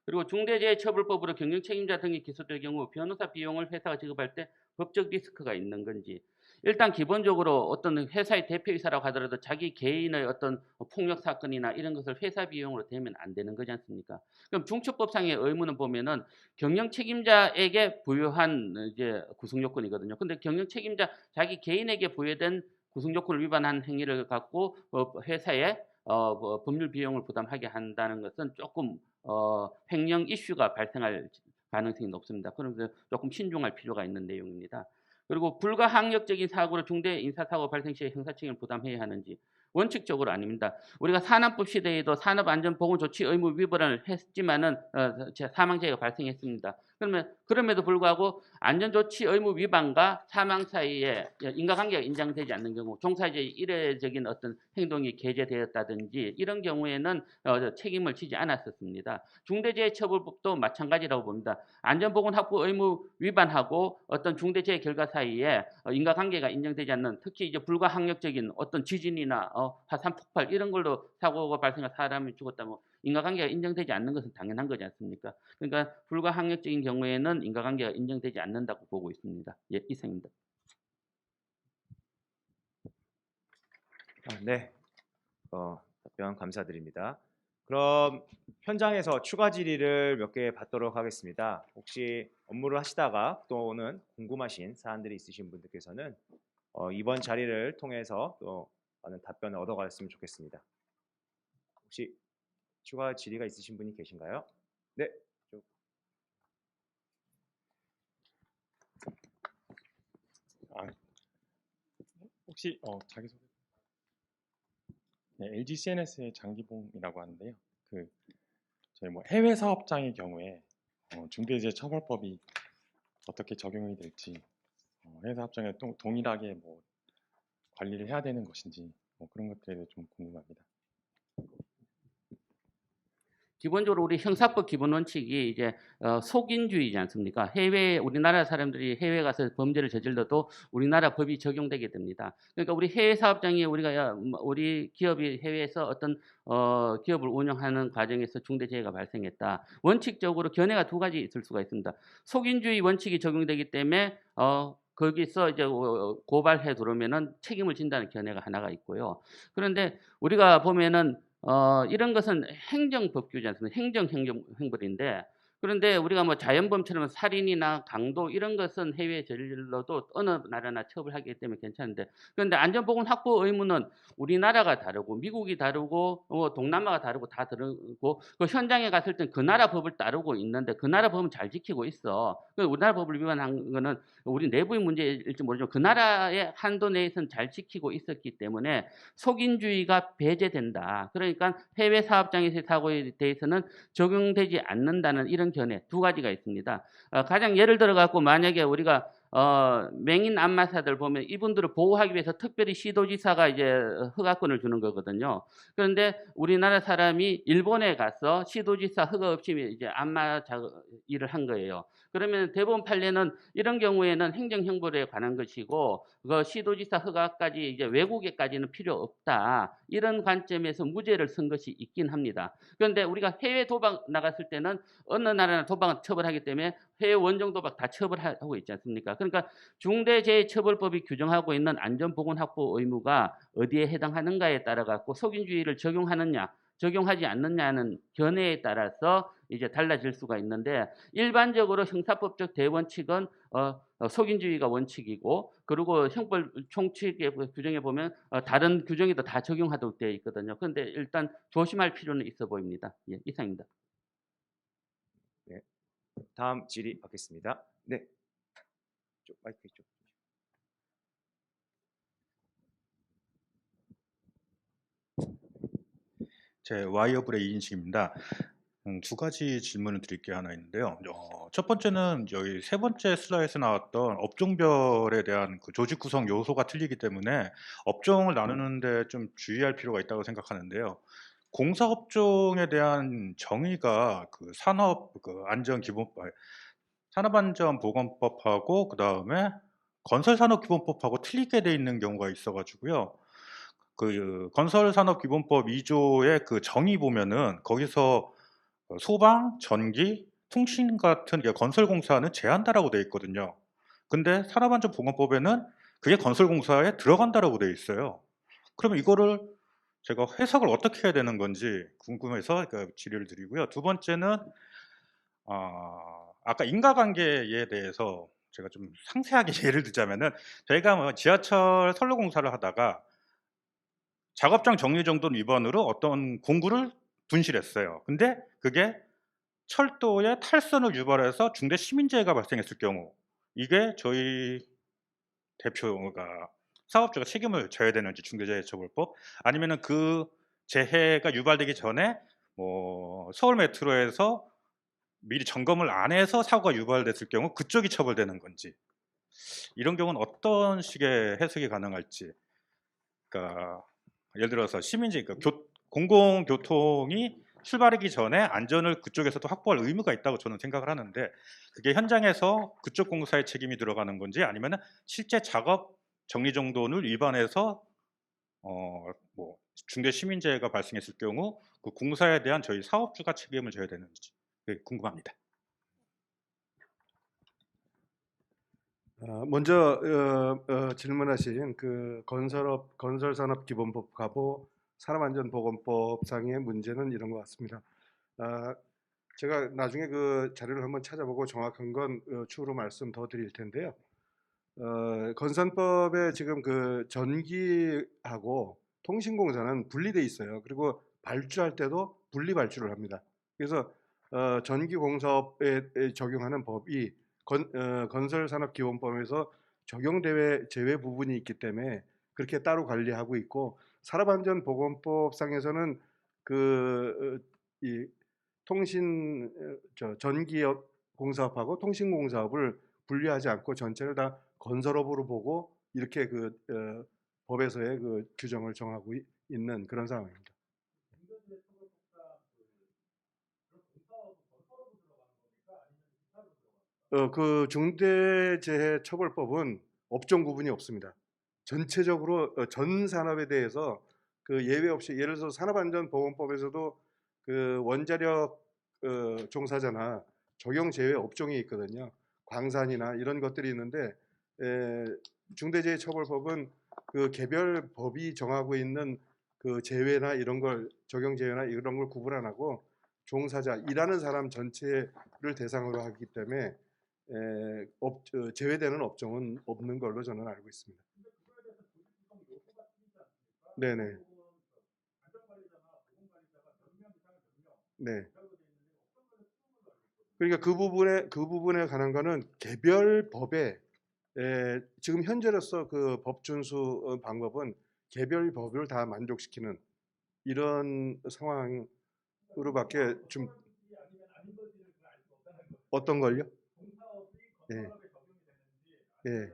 그리고 중대재해처벌법으로 경영 책임자 등이 기소될 경우 변호사 비용을 회사가 지급할 때 법적 리스크가 있는 건지, 일단 기본적으로 어떤 회사의 대표이사라고 하더라도 자기 개인의 어떤 폭력 사건이나 이런 것을 회사 비용으로 대면 안 되는 거지 않습니까? 그럼 중처법상의 의무는 보면은 경영 책임자에게 부여한 이제 구성 요건이거든요. 근데 경영 책임자 자기 개인에게 부여된 구성 요건을 위반한 행위를 갖고 회사에 법률 비용을 부담하게 한다는 것은 조금 횡령 이슈가 발생할 가능성이 높습니다. 그래서 조금 신중할 필요가 있는 내용입니다. 그리고 불가항력적인 사고로 중대 인사사고 발생 시에 형사책임을 부담해야 하는지, 원칙적으로 아닙니다. 우리가 산안법 시대에도 산업안전보건조치 의무 위반을 했지만은 사망재해가 발생했습니다. 그러면 그럼에도 불구하고 안전조치 의무 위반과 사망 사이에 인과관계가 인정되지 않는 경우, 종사자의 이례적인 어떤 행동이 게재되었다든지 이런 경우에는 책임을 지지 않았었습니다. 중대재해처벌법도 마찬가지라고 봅니다. 안전보건 확보 의무 위반하고 어떤 중대재해 결과 사이에 인과관계가 인정되지 않는, 특히 이제 불가항력적인 어떤 지진이나 화산 폭발 이런 걸로 사고가 발생해 사람이 죽었다면 인과관계가 인정되지 않는 것은 당연한 거지 않습니까? 그러니까 불가항력적인 경우에는 인과관계가 인정되지 않는다고 보고 있습니다. 예, 이상입니다. 네, 답변 감사드립니다. 그럼 현장에서 추가 질의를 몇 개 받도록 하겠습니다. 혹시 업무를 하시다가 또는 궁금하신 사안들이 있으신 분들께서는 이번 자리를 통해서 또 많은 답변을 얻어갔으면 좋겠습니다. 혹시 추가 질의가 있으신 분이 계신가요? 네. 혹시 자기소개? 네, LG CNS의 장기봉이라고 하는데요. 저희 뭐 해외 사업장의 경우에 중대재해처벌법이 어떻게 적용이 될지, 해외 사업장에 동일하게 뭐 관리를 해야 되는 것인지, 뭐 그런 것들에 대해 좀 궁금합니다. 기본적으로 우리 형사법 기본 원칙이 이제 속인주의지 않습니까? 우리나라 사람들이 해외 가서 범죄를 저질러도 우리나라 법이 적용되게 됩니다. 그러니까 우리 해외 사업장이 우리 기업이 해외에서 어떤 기업을 운영하는 과정에서 중대재해가 발생했다. 원칙적으로 견해가 두 가지 있을 수가 있습니다. 속인주의 원칙이 적용되기 때문에 거기서 이제 고발해 들어오면은 책임을 진다는 견해가 하나가 있고요. 그런데 우리가 보면은 이런 것은 행정법규지 않습니까? 행정행벌인데, 그런데 우리가 뭐 자연범처럼 살인이나 강도 이런 것은 해외 전례로도 어느 나라나 처벌하기 때문에 괜찮은데, 그런데 안전보건 확보 의무는 우리나라가 다르고 미국이 다르고 동남아가 다르고 다 다르고, 그 현장에 갔을 땐 그 나라 법을 따르고 있는데 그 나라 법은 잘 지키고 있어. 우리나라 법을 위반한 거는 우리 내부의 문제일지 모르지만 그 나라의 한도 내에서는 잘 지키고 있었기 때문에 속인주의가 배제된다. 그러니까 해외 사업장에서의 사고에 대해서는 적용되지 않는다는 이런 견해 두 가지가 있습니다. 가장 예를 들어 갖고 만약에 우리가 맹인 안마사들 보면 이분들을 보호하기 위해서 특별히 시도지사가 이제 허가권을 주는 거거든요. 그런데 우리나라 사람이 일본에 가서 시도지사 허가 없이 이제 안마 일을 한 거예요. 그러면 대법원 판례는 이런 경우에는 행정형벌에 관한 것이고 그 시도지사 허가까지 이제 외국에까지는 필요 없다. 이런 관점에서 무죄를 쓴 것이 있긴 합니다. 그런데 우리가 해외 도박 나갔을 때는 어느 나라나 도박은 처벌하기 때문에 해외 원정 도박 다 처벌하고 있지 않습니까? 그러니까 중대재해처벌법이 규정하고 있는 안전보건 확보 의무가 어디에 해당하는가에 따라 갖고 속인주의를 적용하느냐 적용하지 않느냐는 견해에 따라서 이제 달라질 수가 있는데, 일반적으로 형사법적 대원칙은 속인주의가 원칙이고, 그리고 형법 총칙의 규정에 보면 다른 규정에도 다 적용하도록 되어 있거든요. 그런데 일단 조심할 필요는 있어 보입니다. 예, 이상입니다. 네. 다음 질의 받겠습니다. 네. 마이크 쪽. 제 와이어블의 이인식입니다. 두 가지 질문을 드릴 게 하나 있는데요. 첫 번째는 여기 세 번째 슬라이드에서 나왔던 업종별에 대한 그 조직 구성 요소가 틀리기 때문에 업종을 나누는데 좀 주의할 필요가 있다고 생각하는데요. 공사업종에 대한 정의가 그 산업안전보건법하고 그 다음에 건설산업기본법하고 틀리게 돼 있는 경우가 있어가지고요. 그 건설산업기본법 2조의 그 정의 보면은 거기서 소방, 전기, 통신 같은 건설공사는 제한다라고 돼 있거든요. 근데 산업안전보건법에는 그게 건설공사에 들어간다라고 돼 있어요. 그러면 이거를 제가 해석을 어떻게 해야 되는 건지 궁금해서 질의를 드리고요. 두 번째는 아까 인과관계에 대해서 제가 좀 상세하게 예를 들자면은 저희가 뭐 지하철 선로 공사를 하다가 작업장 정리정돈 위반으로 어떤 공구를 분실했어요. 근데 그게 철도의 탈선을 유발해서 중대 시민재해가 발생했을 경우, 이게 저희 대표가 사업주가 책임을 져야 되는지 중대재해처벌법, 아니면은 그 재해가 유발되기 전에 뭐 서울 메트로에서 미리 점검을 안 해서 사고가 유발됐을 경우 그쪽이 처벌되는 건지, 이런 경우는 어떤 식의 해석이 가능할지. 그러니까 예를 들어서 시민재, 그러니까 공공교통이 출발하기 전에 안전을 그쪽에서도 확보할 의무가 있다고 저는 생각을 하는데, 그게 현장에서 그쪽 공사의 책임이 들어가는 건지, 아니면 실제 작업 정리정돈을 위반해서 뭐 중대 시민재해가 발생했을 경우 그 공사에 대한 저희 사업주가 책임을 져야 되는지 궁금합니다. 먼저 질문하신 그 건설산업기본법하고 산업안전보건법상의 문제는 이런 것 같습니다. 제가 나중에 그 자료를 한번 찾아보고 정확한 건 추후로 말씀 더 드릴 텐데요. 건산법에 지금 그 전기하고 통신공사는 분리돼 있어요. 그리고 발주할 때도 분리 발주를 합니다. 그래서 전기공사업에 적용하는 법이 건설산업기본법에서 적용대회 제외 부분이 있기 때문에 그렇게 따로 관리하고 있고, 산업안전보건법상에서는 이 전기업 공사업하고 통신공사업을 분리하지 않고 전체를 다 건설업으로 보고 이렇게 법에서의 그 규정을 정하고 있는 그런 상황입니다. 그 중대재해처벌법은 업종 구분이 없습니다. 전체적으로 전 산업에 대해서 그 예외 없이, 예를 들어서 산업안전보건법에서도 그 원자력 종사자나 적용 제외 업종이 있거든요. 광산이나 이런 것들이 있는데 중대재해처벌법은 그 개별 법이 정하고 있는 그 제외나 이런 걸 적용 제외나 이런 걸 구분 안 하고 종사자 일하는 사람 전체를 대상으로 하기 때문에 제외되는 업종은 없는 걸로 저는 알고 있습니다. 네네. 네. 그러니까 그 부분에 관한 거는 개별 법에 지금 현재로서 그 법 준수 방법은 개별 법을 다 만족시키는 이런 상황으로밖에 좀 어떤 걸요? 예. 예.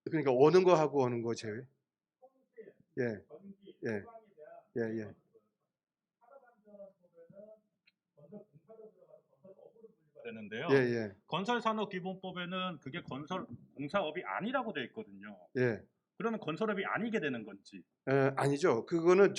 그러니까 오는 거 하고 오는 거 제외. 예. 예. 예. 예. 되는데요. 예. 예. 건설산업기본법에는 그게 건설 공사업이 아니라고 되어 있거든요. 예. 그러면 건설업이 아니게 되는 건지. 아니죠. 그거는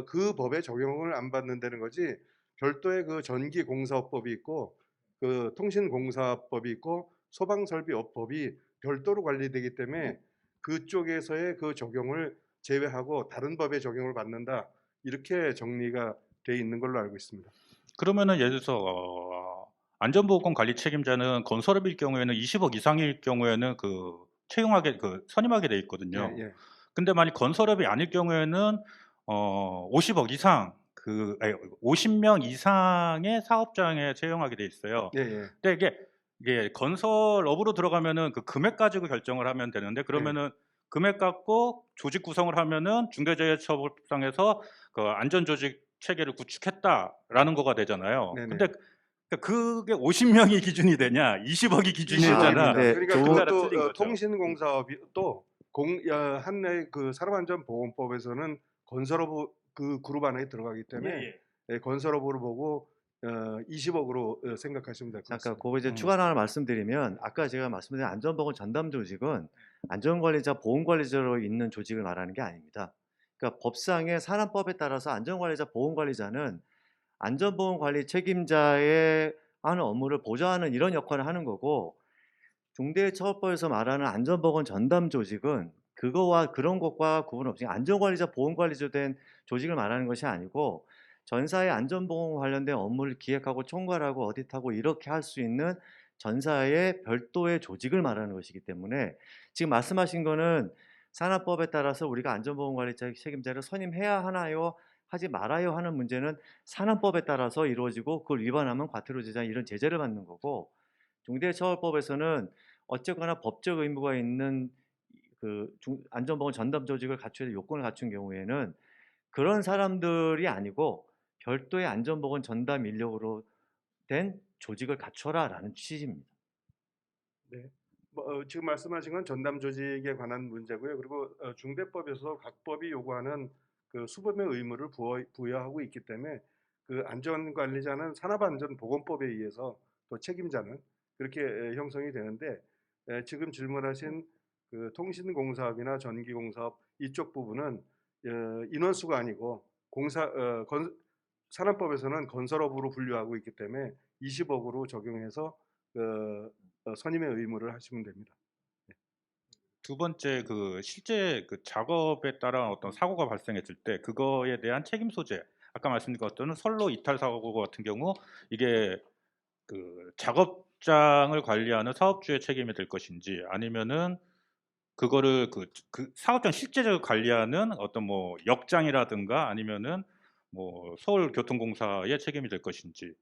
그 법에 적용을 안 받는다는 거지. 별도의 그 전기공사업법이 있고 그 통신공사법이 있고 소방설비업법이 별도로 관리되기 때문에 그쪽에서의 그 적용을 제외하고 다른 법의 적용을 받는다. 이렇게 정리가 돼 있는 걸로 알고 있습니다. 그러면은 예를 들어서 안전보건 관리 책임자는 건설업일 경우에는 20억 이상일 경우에는 그 채용하게 선임하게 돼 있거든요. 예. 근데 만약 건설업이 아닐 경우에는 50억 이상 50명 이상의 사업장에 채용하게 돼 있어요. 예. 예. 근데 이게 건설업으로 들어가면은 그 금액 가지고 결정을 하면 되는데 그러면은 금액 갖고 조직 구성을 하면은 중대재해처벌법상에서 그 안전조직 체계를 구축했다라는 거가 되잖아요. 네네. 근데 그게 50명이 기준이 되냐, 20억이 기준이 되잖아. 네, 그러니까 조- 그것도 틀린 거죠. 통신공사업이 또 한내 그 산업안전보건법에서는 건설업 그 그룹 안에 들어가기 때문에 건설업으로 보고 20억으로 생각하시면 될 것 잠깐 같습니다. 그거 이제 추가 하나 말씀드리면 아까 제가 말씀드린 안전보건 전담 조직은 안전관리자, 보건관리자로 있는 조직을 말하는 게 아닙니다. 그러니까 법상의 산업법에 따라서 안전관리자, 보건관리자는 안전보건관리 책임자의 하는 업무를 보좌하는 이런 역할을 하는 거고 중대처벌법에서 말하는 안전보건 전담 조직은 그거와 그런 것과 구분 없이 안전관리자, 보건관리자 된 조직을 말하는 것이 아니고 전사의 안전보건 관련된 업무를 기획하고 총괄하고 어디하고 이렇게 할 수 있는 전사의 별도의 조직을 말하는 것이기 때문에 지금 말씀하신 거는 산업법에 따라서 우리가 안전보건관리자 책임자를 선임해야 하나요? 하지 말아요 하는 문제는 산업법에 따라서 이루어지고 그걸 위반하면 과태료 제재 이런 제재를 받는 거고 중대처벌법에서는 어쨌거나 법적 의무가 있는 그 안전보건 전담 조직을 갖춰야 될 요건을 갖춘 경우에는 그런 사람들이 아니고 별도의 안전보건 전담 인력으로 된 조직을 갖춰라라는 취지입니다. 지금 말씀하신 건 전담 조직에 관한 문제고요. 그리고 중대법에서 각 법이 요구하는 그 수범의 의무를 부여하고 있기 때문에 그 안전관리자는 산업안전보건법에 의해서 또 책임자는 그렇게 형성이 되는데 지금 질문하신 그 통신공사업이나 전기공사업 이쪽 부분은 인원수가 아니고 산업법에서는 건설업으로 분류하고 있기 때문에 20억으로 적용해서 선임의 의무를 하시면 됩니다. 두 번째 실제 작업에 따라 어떤 사고가 발생했을 때 그거에 대한 책임 소재. 아까 말씀드린 것들은 선로 이탈 사고 같은 경우 이게 그 작업장을 관리하는 사업주의 책임이 될 것인지 아니면은 그거를 그 사업장 실제적으로 관리하는 어떤 뭐 역장이라든가 아니면은 뭐 서울교통공사의 책임이 될 것인지.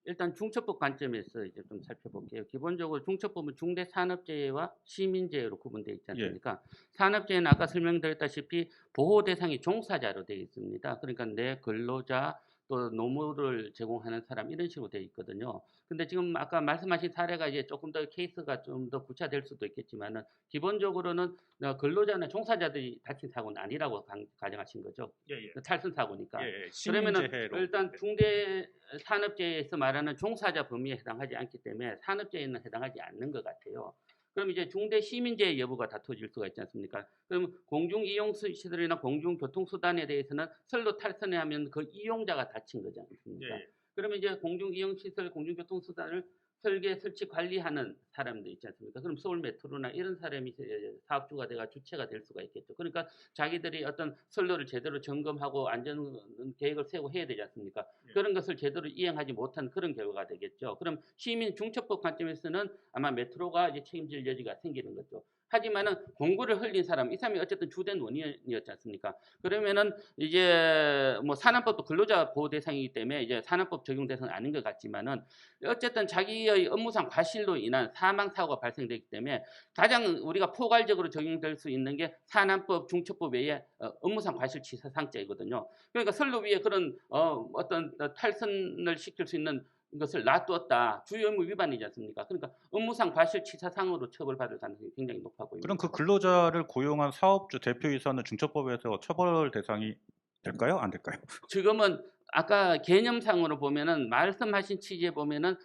일단 중처법 관점에서 이제 좀 살펴볼게요. 기본적으로 중처법은 중대산업재해와 시민재해로 구분되어 있지 않습니까? 산업재해는 아까 설명드렸다시피 보호 대상이 종사자로 되어 있습니다. 그러니까 내 근로자 또 노무를 제공하는 사람 이런 식으로 되어 있거든요. 근데 지금 아까 말씀하신 사례가 이제 조금 더 케이스가 좀 더 구체화될 수도 있겠지만은 기본적으로는 근로자나 종사자들이 다친 사고는 아니라고 가정하신 거죠. 탈선 사고니까. 그러면은 시민재해로. 일단 중대 산업재해에서 말하는 종사자 범위에 해당하지 않기 때문에 산업재해는 해당하지 않는 것 같아요. 그럼 이제 중대 시민재해 여부가 다투어질 수가 있지 않습니까? 그럼 공중이용시설이나 공중교통수단에 대해서는 선로 탈선을 하면 그 이용자가 다친 거지 않습니까? 예. 그러면 이제 공중이용시설, 공중교통수단을 설계, 설치, 관리하는 사람들 있지 않습니까? 그럼 서울 메트로나 이런 사람이 이제 사업주가 돼가 주체가 될 수가 있겠죠. 그러니까 자기들이 어떤 선로를 제대로 점검하고 안전 계획을 세우고 해야 되지 않습니까? 그런 것을 제대로 이행하지 못한 그런 결과가 되겠죠. 그럼 시민 중첩법 관점에서는 아마 메트로가 이제 책임질 여지가 생기는 거죠. 하지만은 공구를 흘린 사람, 이 사람이 어쨌든 주된 원인이었지 않습니까? 그러면은 이제 뭐 산업법도 근로자 보호 대상이기 때문에 이제 산업법 적용 대상은 아닌 것 같지만은 어쨌든 자기의 업무상 과실로 인한 사망 사고가 발생되기 때문에 가장 우리가 포괄적으로 적용될 수 있는 게 산업법, 중첩법 외에 업무상 과실치사상죄이거든요. 그러니까 선로 위에 그런 어떤 탈선을 시킬 수 있는 것을 놔두었다. 주요 의무 위반이지 않습니까? 그러니까 업무상 과실치사상으로 처벌받을 가능성이 굉장히 높아 보입니다. 그럼 그 근로자를 고용한 사업주 대표이사는 중첩법에서 처벌 대상이 될까요? 안 될까요? 지금은 아까 개념상으로 보면은 말씀하신 취지에 보면은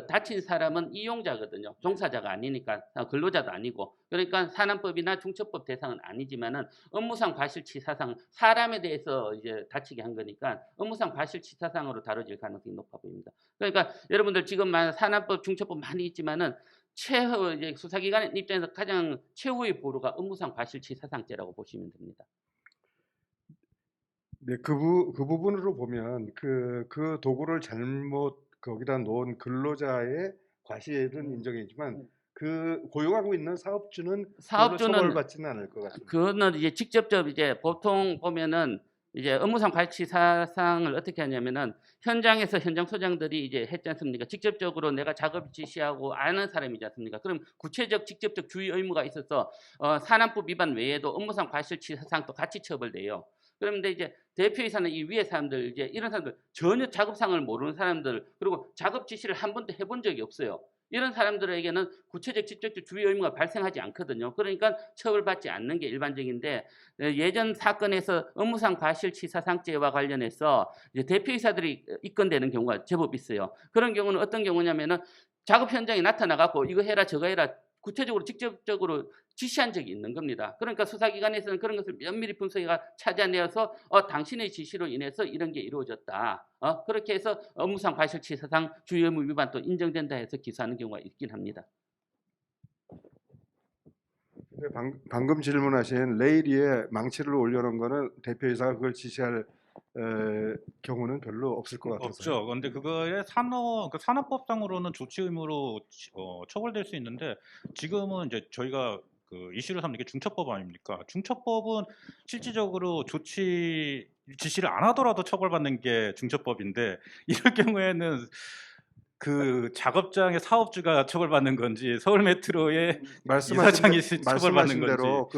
다친 사람은 이용자거든요. 종사자가 아니니까 근로자도 아니고 그러니까 산업법이나 중첩법 대상은 아니지만은 업무상 과실치사상 사람에 대해서 이제 다치게 한 거니까 업무상 과실치사상으로 다뤄질 가능성이 높아 보입니다. 그러니까 여러분들 지금 산업법, 중첩법 많이 있지만은 최후 이제 수사기관 입장에서 가장 최후의 보루가 업무상 과실치사상죄라고 보시면 됩니다. 네, 그 부분으로 보면 그 도구를 잘못 거기다 놓은 근로자의 과실은 인정이지만 그 고용하고 있는 사업주는 처벌받지는 않을 것 같습니다. 그거는 이제 직접적 이제 보통 보면은 이제 업무상 과실치사상을 어떻게 하냐면은 현장에서 현장 소장들이 이제 했지 않습니까? 직접적으로 내가 작업 지시하고 아는 사람이지 않습니까? 그럼 구체적 직접적 주의 의무가 있어서 산업법 위반 외에도 업무상 과실치사상도 같이 처벌돼요. 그런데 이제 대표이사는 이 위에 사람들 이제 이런 사람들 전혀 작업상을 모르는 사람들 그리고 작업 지시를 한 번도 해본 적이 없어요. 이런 사람들에게는 구체적 직접적 주의 의무가 발생하지 않거든요. 그러니까 처벌받지 않는 게 일반적인데 예전 사건에서 업무상 과실치사상죄와 관련해서 이제 대표이사들이 입건되는 경우가 제법 있어요. 그런 경우는 어떤 경우냐면은 작업 현장에 나타나갖고 이거 해라 저거 해라 구체적으로 직접적으로 지시한 적이 있는 겁니다. 그러니까 수사기관에서는 그런 것을 면밀히 분석해가 찾아내어서 당신의 지시로 인해서 이런 게 이루어졌다. 그렇게 해서 업무상 과실치사상 주의 의무 위반도 인정된다 해서 기소하는 경우가 있긴 합니다. 네, 방금 질문하신 레일위에 망치를 올려놓은 거는 대표이사가 그걸 지시할 경우는 별로 없을 것 같아서. 없죠. 그런데 그거에 산업법상으로는 조치 의무로 처벌될 수 있는데 지금은 이제 저희가 그 이슈를 삼는 게 중첩법 아닙니까? 중첩법은 실질적으로 조치 지시를 안 하더라도 처벌받는 게 중첩법인데 이럴 경우에는 그 작업장의 사업주가 처벌받는 건지 서울 메트로의 이사장이 처벌받는 건지 대로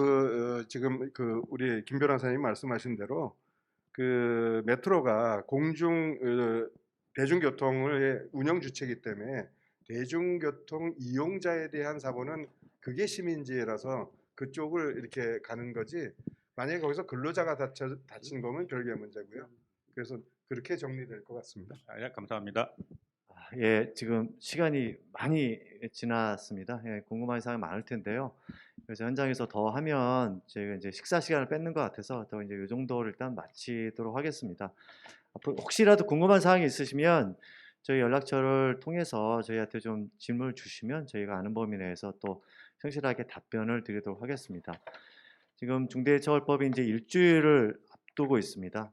지금 우리 김 변호사님 말씀하신 대로 그 메트로가 대중교통의 운영 주체이기 때문에 대중교통 이용자에 대한 사고는 그게 시민지혜라서 그쪽을 이렇게 가는 거지. 만약에 거기서 근로자가 다친 거면 별개의 문제고요. 그래서 그렇게 정리될 것 같습니다. 예, 감사합니다. 예, 지금 시간이 많이 지났습니다. 예, 궁금한 사항이 많을 텐데요. 그래서 현장에서 더 하면 제가 이제 식사 시간을 뺏는 것 같아서 더 이제 이 정도를 일단 마치도록 하겠습니다. 앞으로 혹시라도 궁금한 사항이 있으시면 저희 연락처를 통해서 저희한테 좀 질문을 주시면 저희가 아는 범위 내에서 또 성실하게 답변을 드리도록 하겠습니다. 지금 중대처벌법이 이제 일주일을 앞두고 있습니다.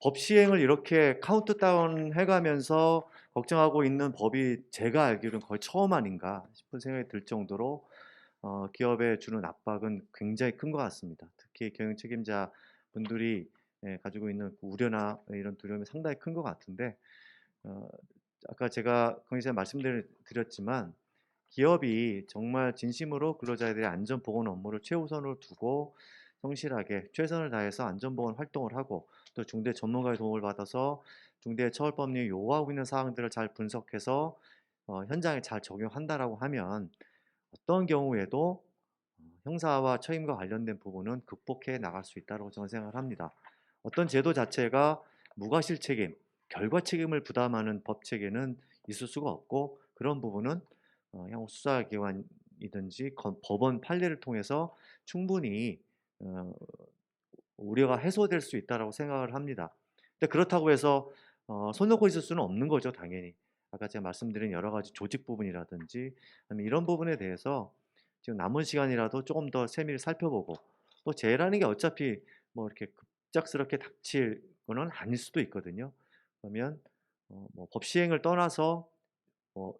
법 시행을 이렇게 카운트다운 해가면서 걱정하고 있는 법이 제가 알기로는 거의 처음 아닌가 싶은 생각이 들 정도로 기업에 주는 압박은 굉장히 큰 것 같습니다. 특히 경영 책임자 분들이 가지고 있는 우려나 이런 두려움이 상당히 큰 것 같은데 아까 제가 강의자에 말씀드렸지만 기업이 정말 진심으로 근로자들의 안전보건 업무를 최우선으로 두고 성실하게 최선을 다해서 안전보건 활동을 하고 또 중대 전문가의 도움을 받아서 중대처벌법령이 요구하고 있는 사항들을 잘 분석해서 현장에 잘 적용한다라고 하면 어떤 경우에도 형사와 처임과 관련된 부분은 극복해 나갈 수 있다고 저는 생각을 합니다. 어떤 제도 자체가 무과실 책임, 결과 책임을 부담하는 법 체계는 있을 수가 없고 그런 부분은 향후 수사기관이 이든지 법원 판례를 통해서 충분히 우려가 해소될 수 있다라고 생각을 합니다. 근데 그렇다고 해서 손 놓고 있을 수는 없는 거죠, 당연히. 아까 제가 말씀드린 여러 가지 조직 부분이라든지 아니면 이런 부분에 대해서 지금 남은 시간이라도 조금 더 세밀히 살펴보고, 또 재해라는 게 어차피 뭐 이렇게 급작스럽게 닥칠 거는 아닐 수도 있거든요. 그러면 뭐 법 시행을 떠나서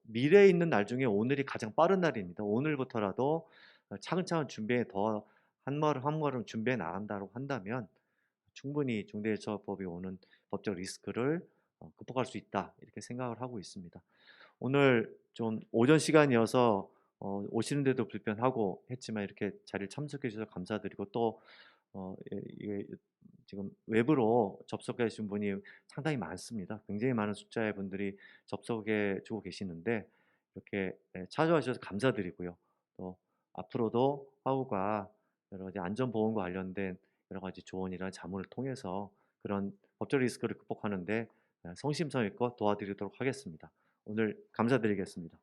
미래에 있는 날 중에 오늘이 가장 빠른 날입니다. 오늘부터라도 차근차근 준비해 더 한 걸음 한 걸음 준비해 나간다고 한다면 충분히 중대재해처벌법이 오는 법적 리스크를 극복할 수 있다, 이렇게 생각을 하고 있습니다. 오늘 좀 오전 시간이어서 오시는데도 불편하고 했지만 이렇게 자리를 참석해 주셔서 감사드리고, 또 이게 지금 외부로 접속해 주신 분이 상당히 많습니다. 굉장히 많은 숫자의 분들이 접속해 주고 계시는데 이렇게 찾아와 주셔서 감사드리고요. 또 앞으로도 화우가 여러 가지 안전보험과 관련된 여러 가지 조언이나 자문을 통해서 그런 법적 리스크를 극복하는 데 성심성의껏 도와드리도록 하겠습니다. 오늘 감사드리겠습니다.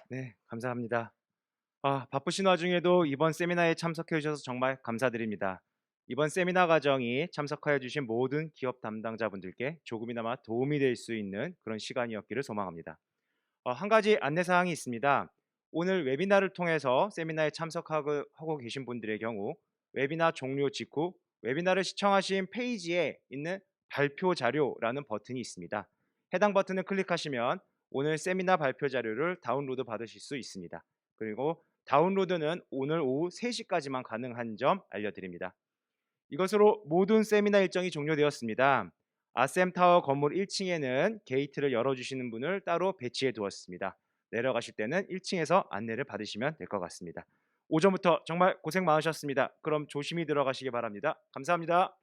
네, 감사합니다. 바쁘신 와중에도 이번 세미나에 참석해 주셔서 정말 감사드립니다. 이번 세미나 과정이 참석하여 주신 모든 기업 담당자분들께 조금이나마 도움이 될 수 있는 그런 시간이었기를 소망합니다. 한 가지 안내사항이 있습니다. 오늘 웨비나를 통해서 세미나에 참석하고 계신 분들의 경우 웨비나 종료 직후 웨비나를 시청하신 페이지에 있는 발표 자료라는 버튼이 있습니다. 해당 버튼을 클릭하시면 오늘 세미나 발표 자료를 다운로드 받으실 수 있습니다. 그리고 다운로드는 오늘 오후 3시까지만 가능한 점 알려드립니다. 이것으로 모든 세미나 일정이 종료되었습니다. 아셈타워 건물 1층에는 게이트를 열어주시는 분을 따로 배치해 두었습니다. 내려가실 때는 1층에서 안내를 받으시면 될 것 같습니다. 오전부터 정말 고생 많으셨습니다. 그럼 조심히 들어가시기 바랍니다. 감사합니다.